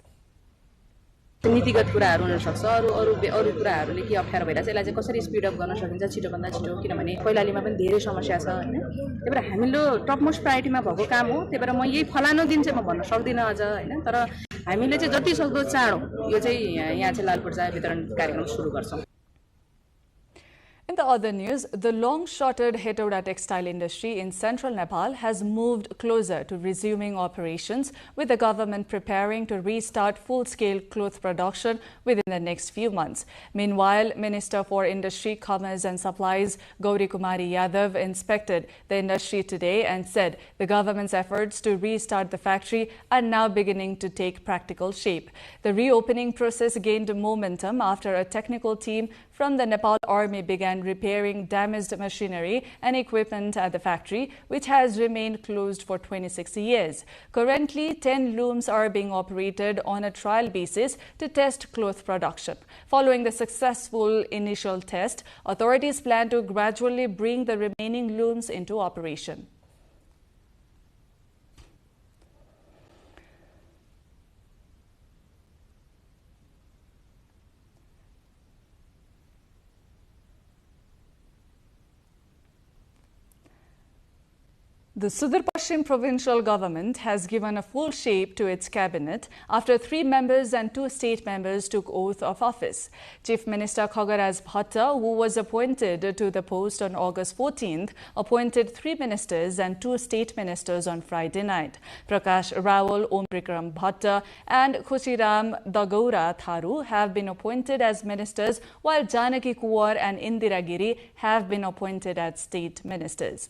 नीतिगत कुराहरु हुन सक्छ अरु कुराहरुले के अप्ठ्यारो भइराछ यसलाई चाहिँ कसरी स्पिड अप गर्न सकिन्छ छिटो भन्दा छिटो किनभने कैलालीमा पनि धेरै समस्या छ हैन त्यही भएर हामीलो टप मोस्ट प्रायोरिटीमा भएको काम हो त्यही भएर म यही फलानो दिन चाहिँ म भन्न सक्दिन अझ हैन तर हामीले चाहिँ जति सक्दो चाँडो यो चाहिँ यहाँ चाहिँ लालपूर्जा वितरण कार्यक्रम सुरु गर्छौं. In the other news, the long-shuttered Hetauda textile industry in central Nepal has moved closer to resuming operations, with the government preparing to restart full-scale cloth production within the next few months. Meanwhile, Minister for Industry, Commerce and Supplies Gauri Kumari Yadav inspected the industry today and said the government's efforts to restart the factory are now beginning to take practical shape. The reopening process gained momentum after a technical team from the Nepal Army began repairing damaged machinery and equipment at the factory, which has remained closed for 26 years. Currently, 10 looms are being operated on a trial basis to test cloth production. Following the successful initial test, authorities plan to gradually bring the remaining looms into operation. The Sudurpashchim provincial government has given a full shape to its cabinet after 3 members and 2 state members took oath of office. Chief Minister Khagaraj Bhatta, who was appointed to the post on August 14th, appointed 3 ministers and 2 state ministers on Friday night. Prakash Rawal, Om Bikram Bhatta and Khushiram Dagaura Tharu have been appointed as ministers, while Janaki Kuwar and Indira Giri have been appointed as state ministers.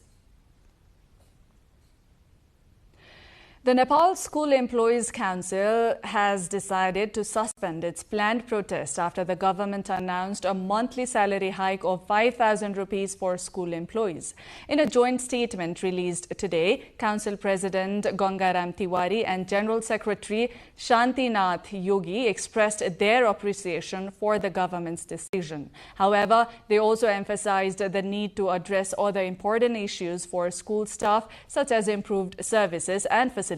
The Nepal School Employees Council has decided to suspend its planned protest after the government announced a monthly salary hike of 5,000 rupees for school employees. In a joint statement released today, Council President Gangaram Tiwari and General Secretary Shantinath Yogi expressed their appreciation for the government's decision. However, they also emphasized the need to address other important issues for school staff, such as improved services and facilities,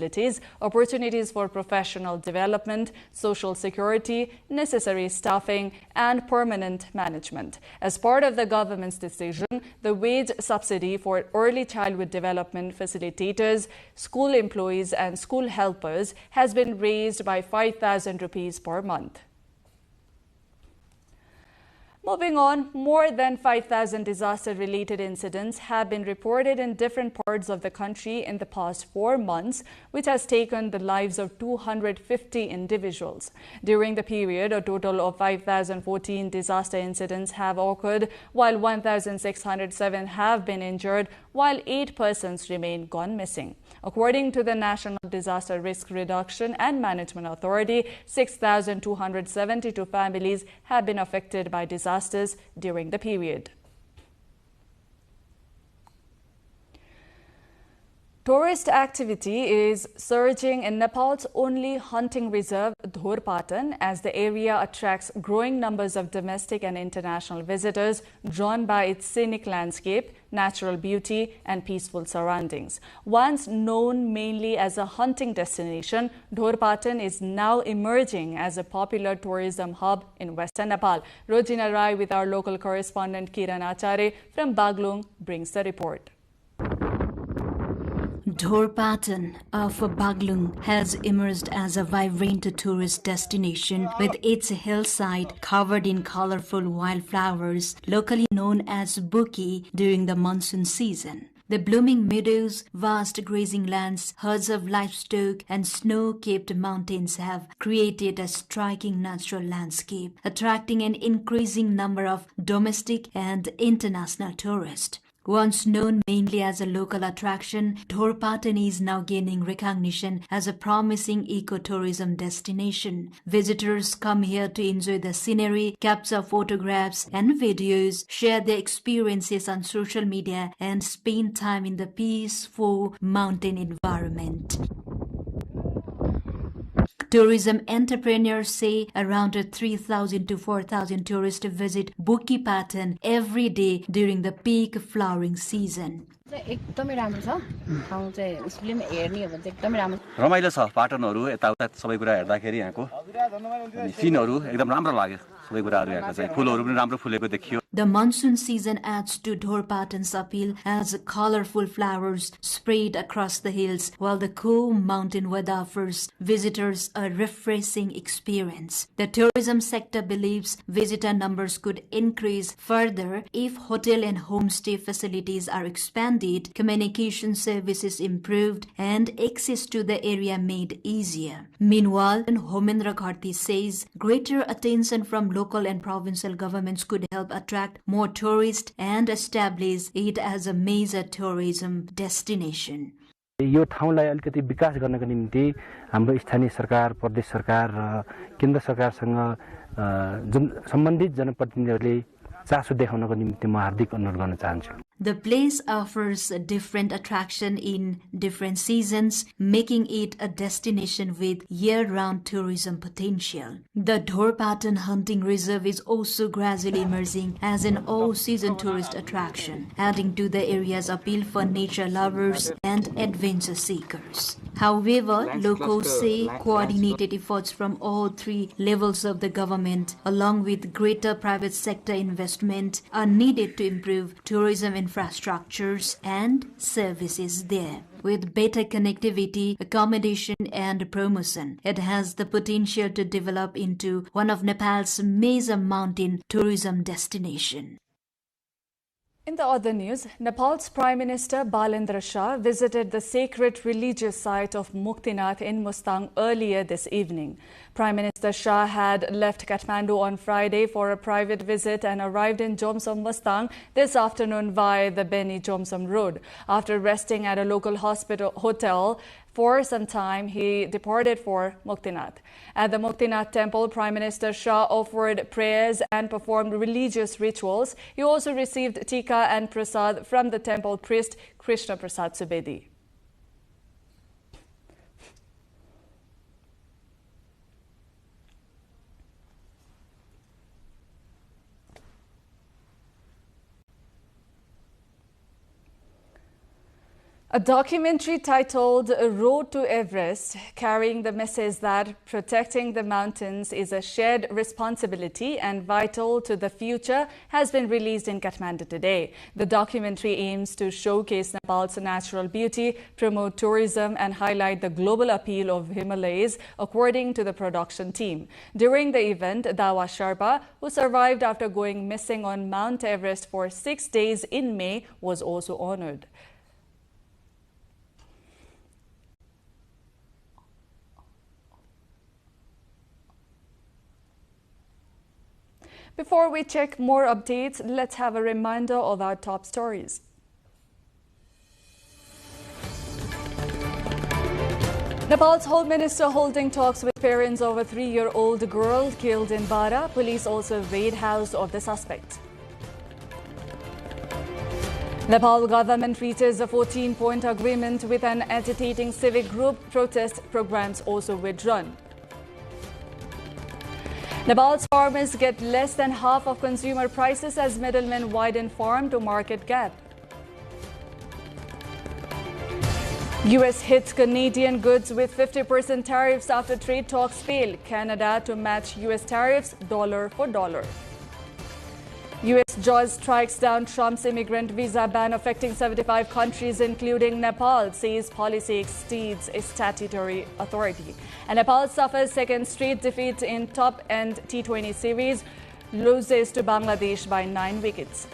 opportunities for professional development, social security, necessary staffing, and permanent management. As part of the government's decision, the wage subsidy for early childhood development facilitators, school employees, and school helpers has been raised by 5,000 rupees per month. Moving on, more than 5,000 disaster-related incidents have been reported in different parts of the country in the past 4 months, which has taken the lives of 250 individuals. During the period, a total of 5,014 disaster incidents have occurred, while 1,607 have been injured, while 8 persons remain gone missing. According to the National Disaster Risk Reduction and Management Authority, 6,272 families have been affected by disasters during the period. Tourist activity is surging in Nepal's only hunting reserve, Dhorpatan, as the area attracts growing numbers of domestic and international visitors drawn by its scenic landscape, natural beauty, and peaceful surroundings. Once known mainly as a hunting destination, Dhorpatan is now emerging as a popular tourism hub in Western Nepal. Rojina Rai with our local correspondent Kiran Acharya from Baglung brings the report. Dhorpatan of Baglung has emerged as a vibrant tourist destination with its hillside covered in colorful wildflowers, locally known as buki, during the monsoon season. The blooming meadows, vast grazing lands, herds of livestock, and snow-capped mountains have created a striking natural landscape, attracting an increasing number of domestic and international tourists. Once known mainly as a local attraction, Dhorpatan is now gaining recognition as a promising ecotourism destination. Visitors come here to enjoy the scenery, capture photographs and videos, share their experiences on social media, and spend time in the peaceful mountain environment. Tourism entrepreneurs say around 3,000 to 4,000 tourists visit Bukipatan every day during the peak flowering season. एकदमै राम्रो छ ठाउँ चाहिँ उसले पनि हेर्ने हो भने चाहिँ एकदमै राम्रो रमाइलो छ पाटनहरु यताउता सबै कुरा हेर्दाखेरि यहाँको सिनहरु एकदम राम्रो लाग्यो सबै कुराहरु यहाँको चाहिँ फुलहरु पनि राम्रो फुलेको देखियो. The monsoon season adds to Dhorpatan's appeal as colorful flowers spread across the hills, while the cool mountain weather offers visitors a refreshing experience. The tourism sector believes visitor numbers could increase further if hotel and homestay facilities are expanded, communication services improved, and access to the area made easier. Meanwhile, Homendra Gharti says greater attention from local and provincial governments could help attract more tourists and establish it as a major tourism destination. यो ठाउँलाई अलिकति विकास गर्नको निम्ति हाम्रो स्थानीय सरकार, प्रदेश सरकार र केन्द्र सरकारसँग जुन सम्बन्धित जनप्रतिनिधिहरूले चासो देखाउनको निम्ति म हार्दिक अनुरोध गर्न चाहन्छु. The place offers a different attraction in different seasons, making it a destination with year-round tourism potential. The Dhorpatan Hunting Reserve is also gradually emerging as an all-season tourist attraction, adding to the area's appeal for nature lovers and adventure seekers. However, locals say coordinated efforts from all three levels of the government, along with greater private sector investment, are needed to improve tourism infrastructures and services there. With better connectivity, accommodation and promotion, it has the potential to develop into one of Nepal's major mountain tourism destinations. In the other news, Nepal's Prime Minister Balendra Shah visited the sacred religious site of Muktinath in Mustang earlier this evening. Prime Minister Shah had left Kathmandu on Friday for a private visit and arrived in Jomsom, Mustang this afternoon via the Beni Jomsom Road. After resting at a local hotel for some time, he departed for Muktinath. At the Muktinath temple, Prime Minister Shah offered prayers and performed religious rituals. He also received tika and prasad from the temple priest Krishna Prasad Subedi. A documentary titled Road to Everest, carrying the message that protecting the mountains is a shared responsibility and vital to the future, has been released in Kathmandu today. The documentary aims to showcase Nepal's natural beauty, promote tourism, and highlight the global appeal of Himalayas, according to the production team. During the event, Dawa Sherpa, who survived after going missing on Mount Everest for 6 days in May, was also honored. Before we check more updates, let's have a reminder of our top stories. Nepal's Home Minister holding talks with parents of a 3-year-old girl killed in Bara. Police also raid house of the suspect. Nepal government reaches a 14-point agreement with an agitating civic group. Protest programs also withdrawn. Nepal's farmers get less than half of consumer prices as middlemen widen farm to market gap. US hits Canadian goods with 50% tariffs after trade talks fail. Canada to match US tariffs dollar for dollar. US judge strikes down Trump's immigrant visa ban affecting 75 countries, including Nepal, says policy exceeds a statutory authority. And Nepal suffers second straight defeat in top-end T20 series, loses to Bangladesh by 9 wickets.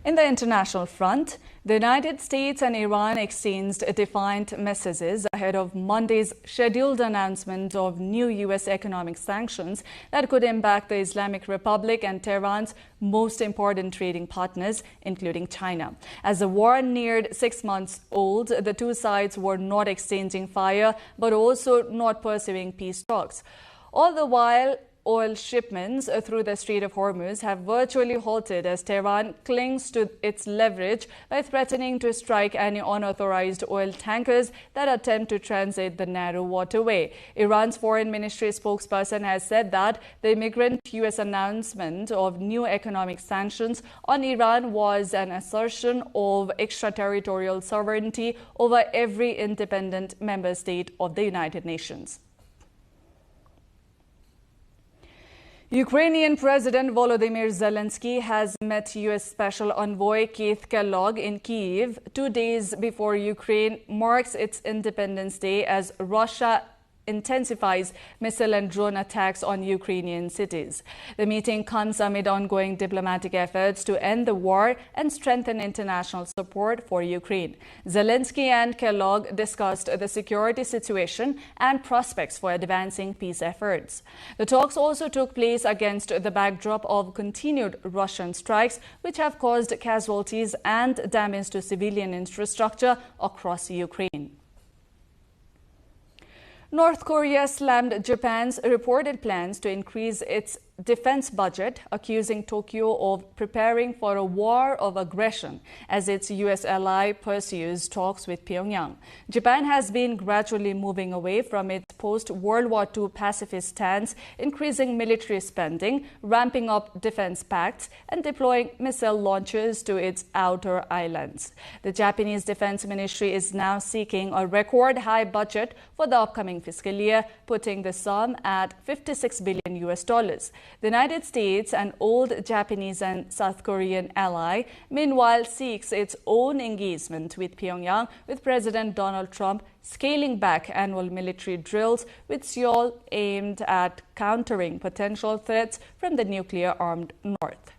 In the international front, The United States and Iran exchanged defiant messages ahead of Monday's scheduled announcement of new U.S. economic sanctions that could impact the Islamic Republic and Tehran's most important trading partners, including China. As the war neared 6 months old, the two sides were not exchanging fire, but also not pursuing peace talks. All the while, oil shipments through the Strait of Hormuz have virtually halted as Tehran clings to its leverage by threatening to strike any unauthorized oil tankers that attempt to transit the narrow waterway. Iran's foreign ministry spokesperson has said that the immigrant U.S. announcement of new economic sanctions on Iran was an assertion of extraterritorial sovereignty over every independent member state of the United Nations. Ukrainian President Volodymyr Zelensky has met U.S. Special Envoy Keith Kellogg in Kyiv 2 days before Ukraine marks its Independence Day as Russia intensifies missile and drone attacks on Ukrainian cities. The meeting comes amid ongoing diplomatic efforts to end the war and strengthen international support for Ukraine. Zelensky and Kellogg discussed the security situation and prospects for advancing peace efforts. The talks also took place against the backdrop of continued Russian strikes, which have caused casualties and damage to civilian infrastructure across Ukraine. North Korea slammed Japan's reported plans to increase its defense budget, accusing Tokyo of preparing for a war of aggression as its U.S. ally pursues talks with Pyongyang. Japan has been gradually moving away from its post-World War II pacifist stance, increasing military spending, ramping up defense pacts, and deploying missile launchers to its outer islands. The Japanese Defense Ministry is now seeking a record-high budget for the upcoming fiscal year, putting the sum at $56 billion. The United States, an old Japanese and South Korean ally, meanwhile seeks its own engagement with Pyongyang, with President Donald Trump scaling back annual military drills with Seoul aimed at countering potential threats from the nuclear-armed North.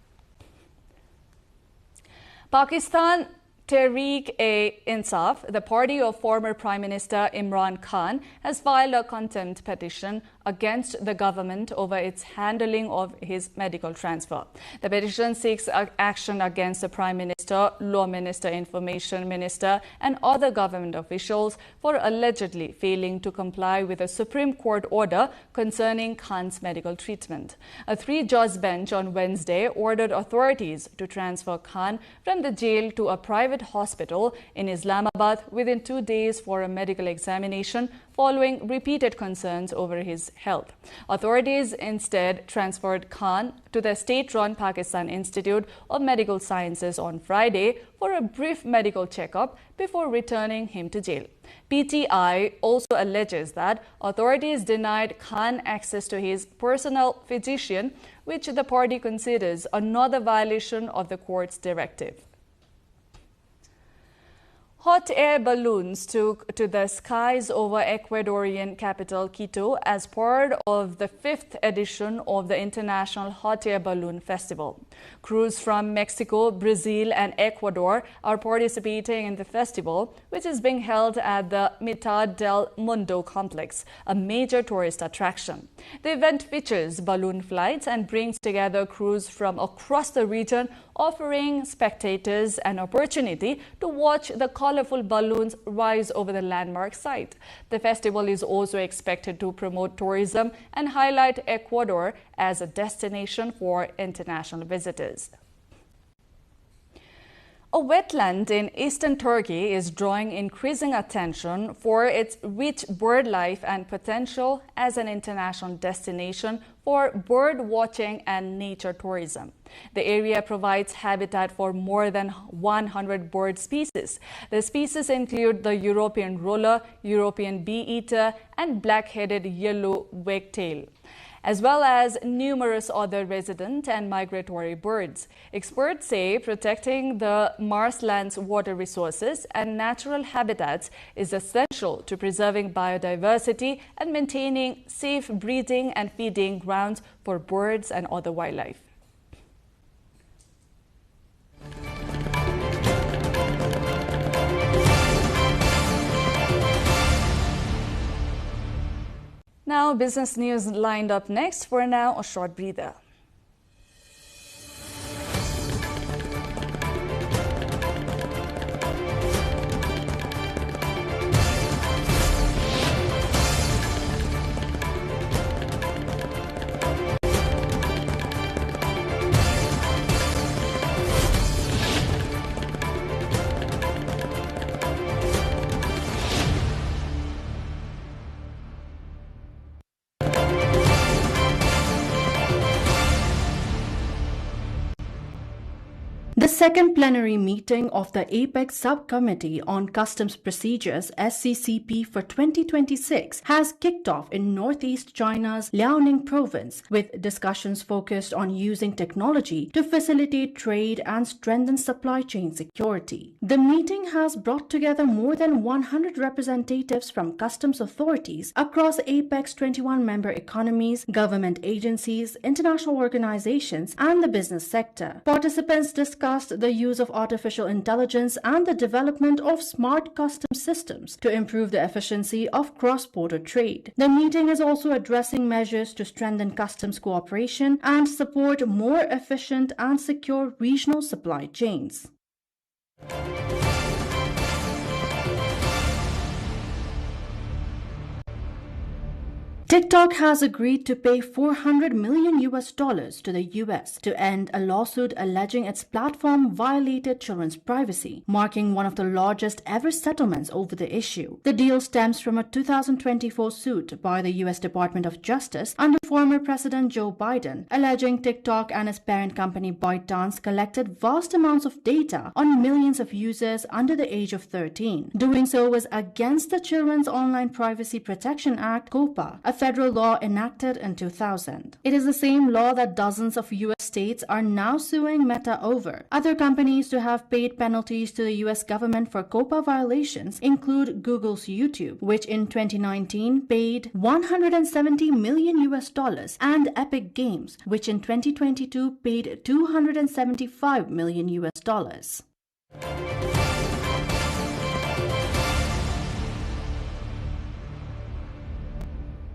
Pakistan Tehreek-e-Insaf, the party of former Prime Minister Imran Khan, has filed a contempt petition against the government over its handling of his medical transfer. The petition seeks action against the Prime Minister, Law Minister, Information Minister, and other government officials for allegedly failing to comply with a Supreme Court order concerning Khan's medical treatment. A 3-judge bench on Wednesday ordered authorities to transfer Khan from the jail to a private hospital in Islamabad within 2 days for a medical examination following repeated concerns over his health. Authorities instead transferred Khan to the state-run Pakistan Institute of Medical Sciences on Friday for a brief medical checkup before returning him to jail. PTI also alleges that authorities denied Khan access to his personal physician, which the party considers another violation of the court's directive. Hot air balloons took to the skies over Ecuadorian capital Quito as part of the 5th edition of the International Hot Air Balloon Festival. Crews from Mexico, Brazil, and Ecuador are participating in the festival, which is being held at the Mitad del Mundo complex, a major tourist attraction. The event features balloon flights and brings together crews from across the region, offering spectators an opportunity to watch the colorful balloons rise over the landmark site. The festival is also expected to promote tourism and highlight Ecuador as a destination for international visitors. A wetland in eastern Turkey is drawing increasing attention for its rich bird life and potential as an international destination for bird watching and nature tourism. The area provides habitat for more than 100 bird species. The species include the European roller, European bee-eater, and black-headed yellow wagtail, as well as numerous other resident and migratory birds. Experts say protecting the marshland's water resources and natural habitats is essential to preserving biodiversity and maintaining safe breeding and feeding grounds for birds and other wildlife. Now, business news lined up next. For now, a short breather. The second plenary meeting of the APEC Subcommittee on Customs Procedures SCCP for 2026 has kicked off in northeast China's Liaoning province, with discussions focused on using technology to facilitate trade and strengthen supply chain security. The meeting has brought together more than 100 representatives from customs authorities across APEC's 21 member economies, government agencies, international organizations, and the business sector. Participants discussed the use of artificial intelligence and the development of smart customs systems to improve the efficiency of cross-border trade. The meeting is also addressing measures to strengthen customs cooperation and support more efficient and secure regional supply chains. TikTok has agreed to pay $400 million to the US to end a lawsuit alleging its platform violated children's privacy, marking one of the largest ever settlements over the issue. The deal stems from a 2024 suit by the US Department of Justice under former President Joe Biden, alleging TikTok and its parent company ByteDance collected vast amounts of data on millions of users under the age of 13. Doing so was against the Children's Online Privacy Protection Act, COPPA, a federal law enacted in 2000. It is the same law that dozens of U.S. states are now suing Meta over. Other companies to have paid penalties to the U.S. government for COPPA violations include Google's YouTube, which in 2019 paid $170 million and Epic Games, which in 2022 paid $275 million.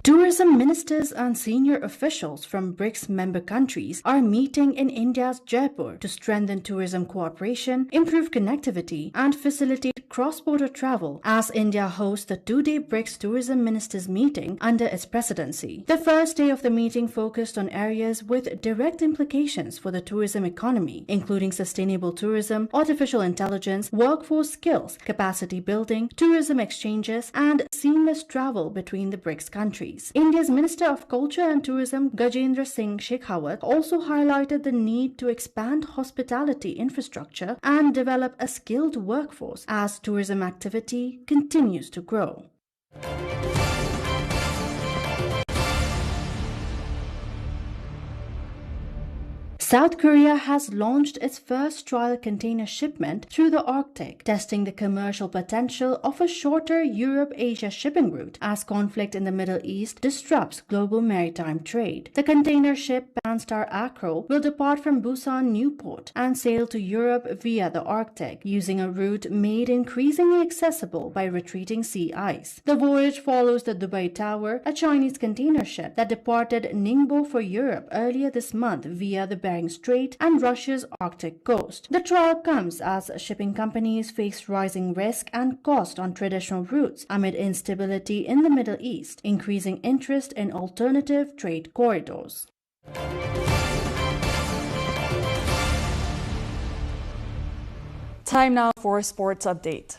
Tourism ministers and senior officials from BRICS member countries are meeting in India's Jaipur to strengthen tourism cooperation, improve connectivity, and facilitate cross-border travel as India hosts the two-day BRICS tourism ministers meeting under its presidency. The first day of the meeting focused on areas with direct implications for the tourism economy, including sustainable tourism, artificial intelligence, workforce skills, capacity building, tourism exchanges, and seamless travel between the BRICS countries. India's Minister of Culture and Tourism, Gajendra Singh Shekhawat, also highlighted the need to expand hospitality infrastructure and develop a skilled workforce as tourism activity continues to grow. South Korea has launched its first trial container shipment through the Arctic, testing the commercial potential of a shorter Europe-Asia shipping route as conflict in the Middle East disrupts global maritime trade. The container ship Panstar Acro will depart from Busan Newport and sail to Europe via the Arctic, using a route made increasingly accessible by retreating sea ice. The voyage follows the Dubai Tower, a Chinese container ship that departed Ningbo for Europe earlier this month via the Bering Strait and Russia's Arctic coast. The trial comes as shipping companies face rising risk and cost on traditional routes amid instability in the Middle East, increasing interest in alternative trade corridors. Time now for a sports update.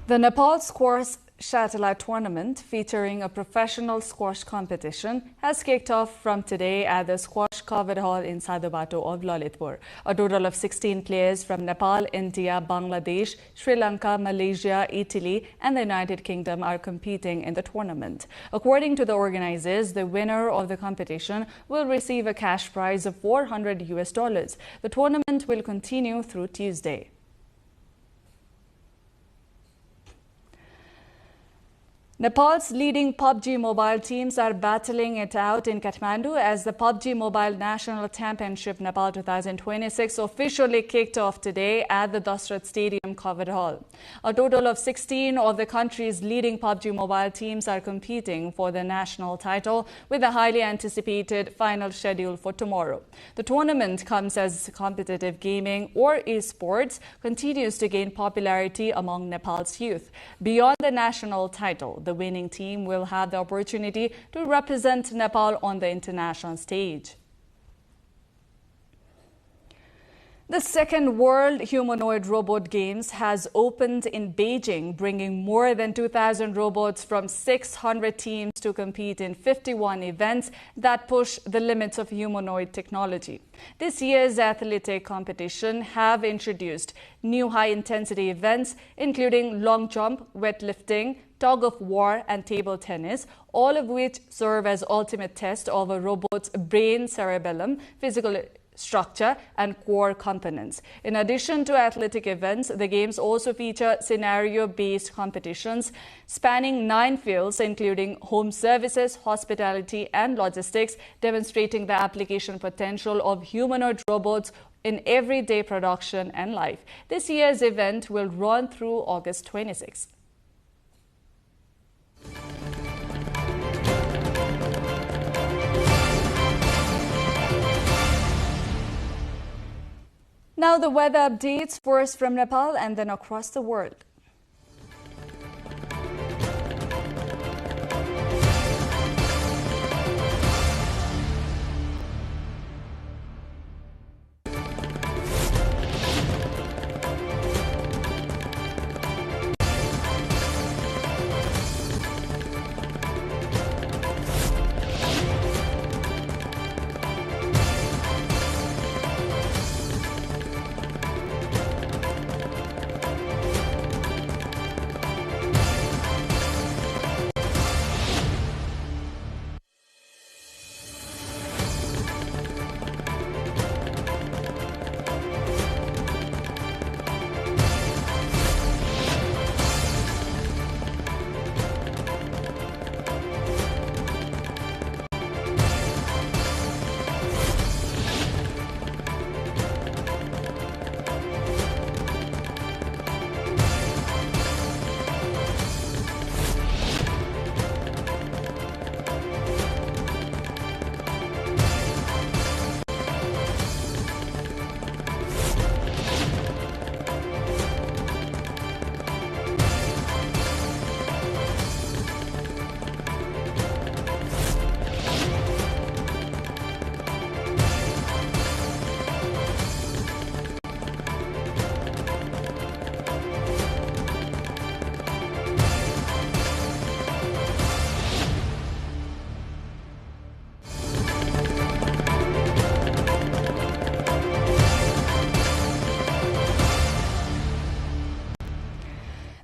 The Nepal Squash Satellite Tournament, featuring a professional squash competition, has kicked off from today at the Squash Covered Hall in Sadobato of Lalitpur. A total of 16 players from Nepal, India, Bangladesh, Sri Lanka, Malaysia, Italy, and the United Kingdom are competing in the tournament. According to the organizers, the winner of the competition will receive a cash prize of $400. The tournament will continue through Tuesday. Nepal's leading PUBG mobile teams are battling it out in Kathmandu as the PUBG Mobile National Championship Nepal 2026 officially kicked off today at the Dasrat Stadium Covered Hall. A total of 16 of the country's leading PUBG mobile teams are competing for the national title, with a highly anticipated final schedule for tomorrow. The tournament comes as competitive gaming, or esports, continues to gain popularity among Nepal's youth. Beyond the national title, the winning team will have the opportunity to represent Nepal on the international stage. The second World Humanoid Robot Games has opened in Beijing, bringing more than 2,000 robots from 600 teams to compete in 51 events that push the limits of humanoid technology. This year's athletic competition have introduced new high-intensity events, including long jump, weightlifting, tug-of-war and table tennis, all of which serve as ultimate test of a robot's brain, cerebellum, physical structure and core components. In addition to athletic events, the games also feature scenario-based competitions spanning 9 fields, including home services, hospitality and logistics, demonstrating the application potential of humanoid robots in everyday production and life. This year's event will run through August 26. Now the weather updates, first from Nepal and then across the world.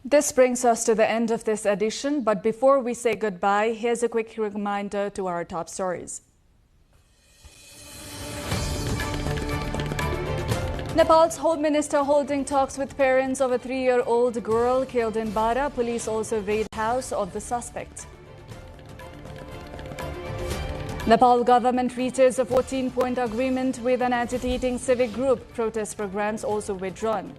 This brings us to the end of this edition, but before we say goodbye, here's a quick reminder to our top stories. Nepal's Home Minister holding talks with parents of a 3-year-old girl killed in Bara. Police also raid house of the suspect. Nepal government reaches a 14-point agreement with an agitating civic group. Protest programs also withdrawn.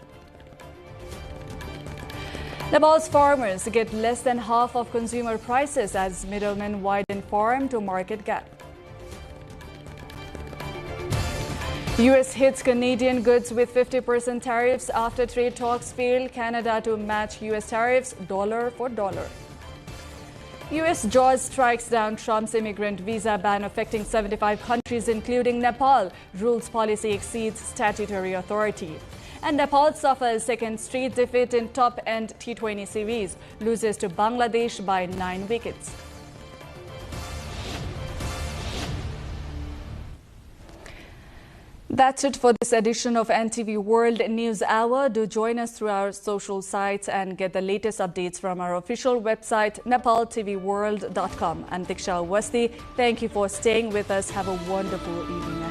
Nepal's farmers get less than half of consumer prices as middlemen widen farm to market gap. US hits Canadian goods with 50% tariffs after trade talks fail. Canada to match US tariffs dollar for dollar. US judge strikes down Trump's immigrant visa ban affecting 75 countries including Nepal. Rules policy exceeds statutory authority. And Nepal suffers second straight defeat in top-end T20 series, loses to Bangladesh by 9 wickets. That's it for this edition of NTV World News Hour. Do join us through our social sites and get the latest updates from our official website, nepaltelevision.com. I'm Diksha Awasthi. Thank you for staying with us. Have a wonderful evening.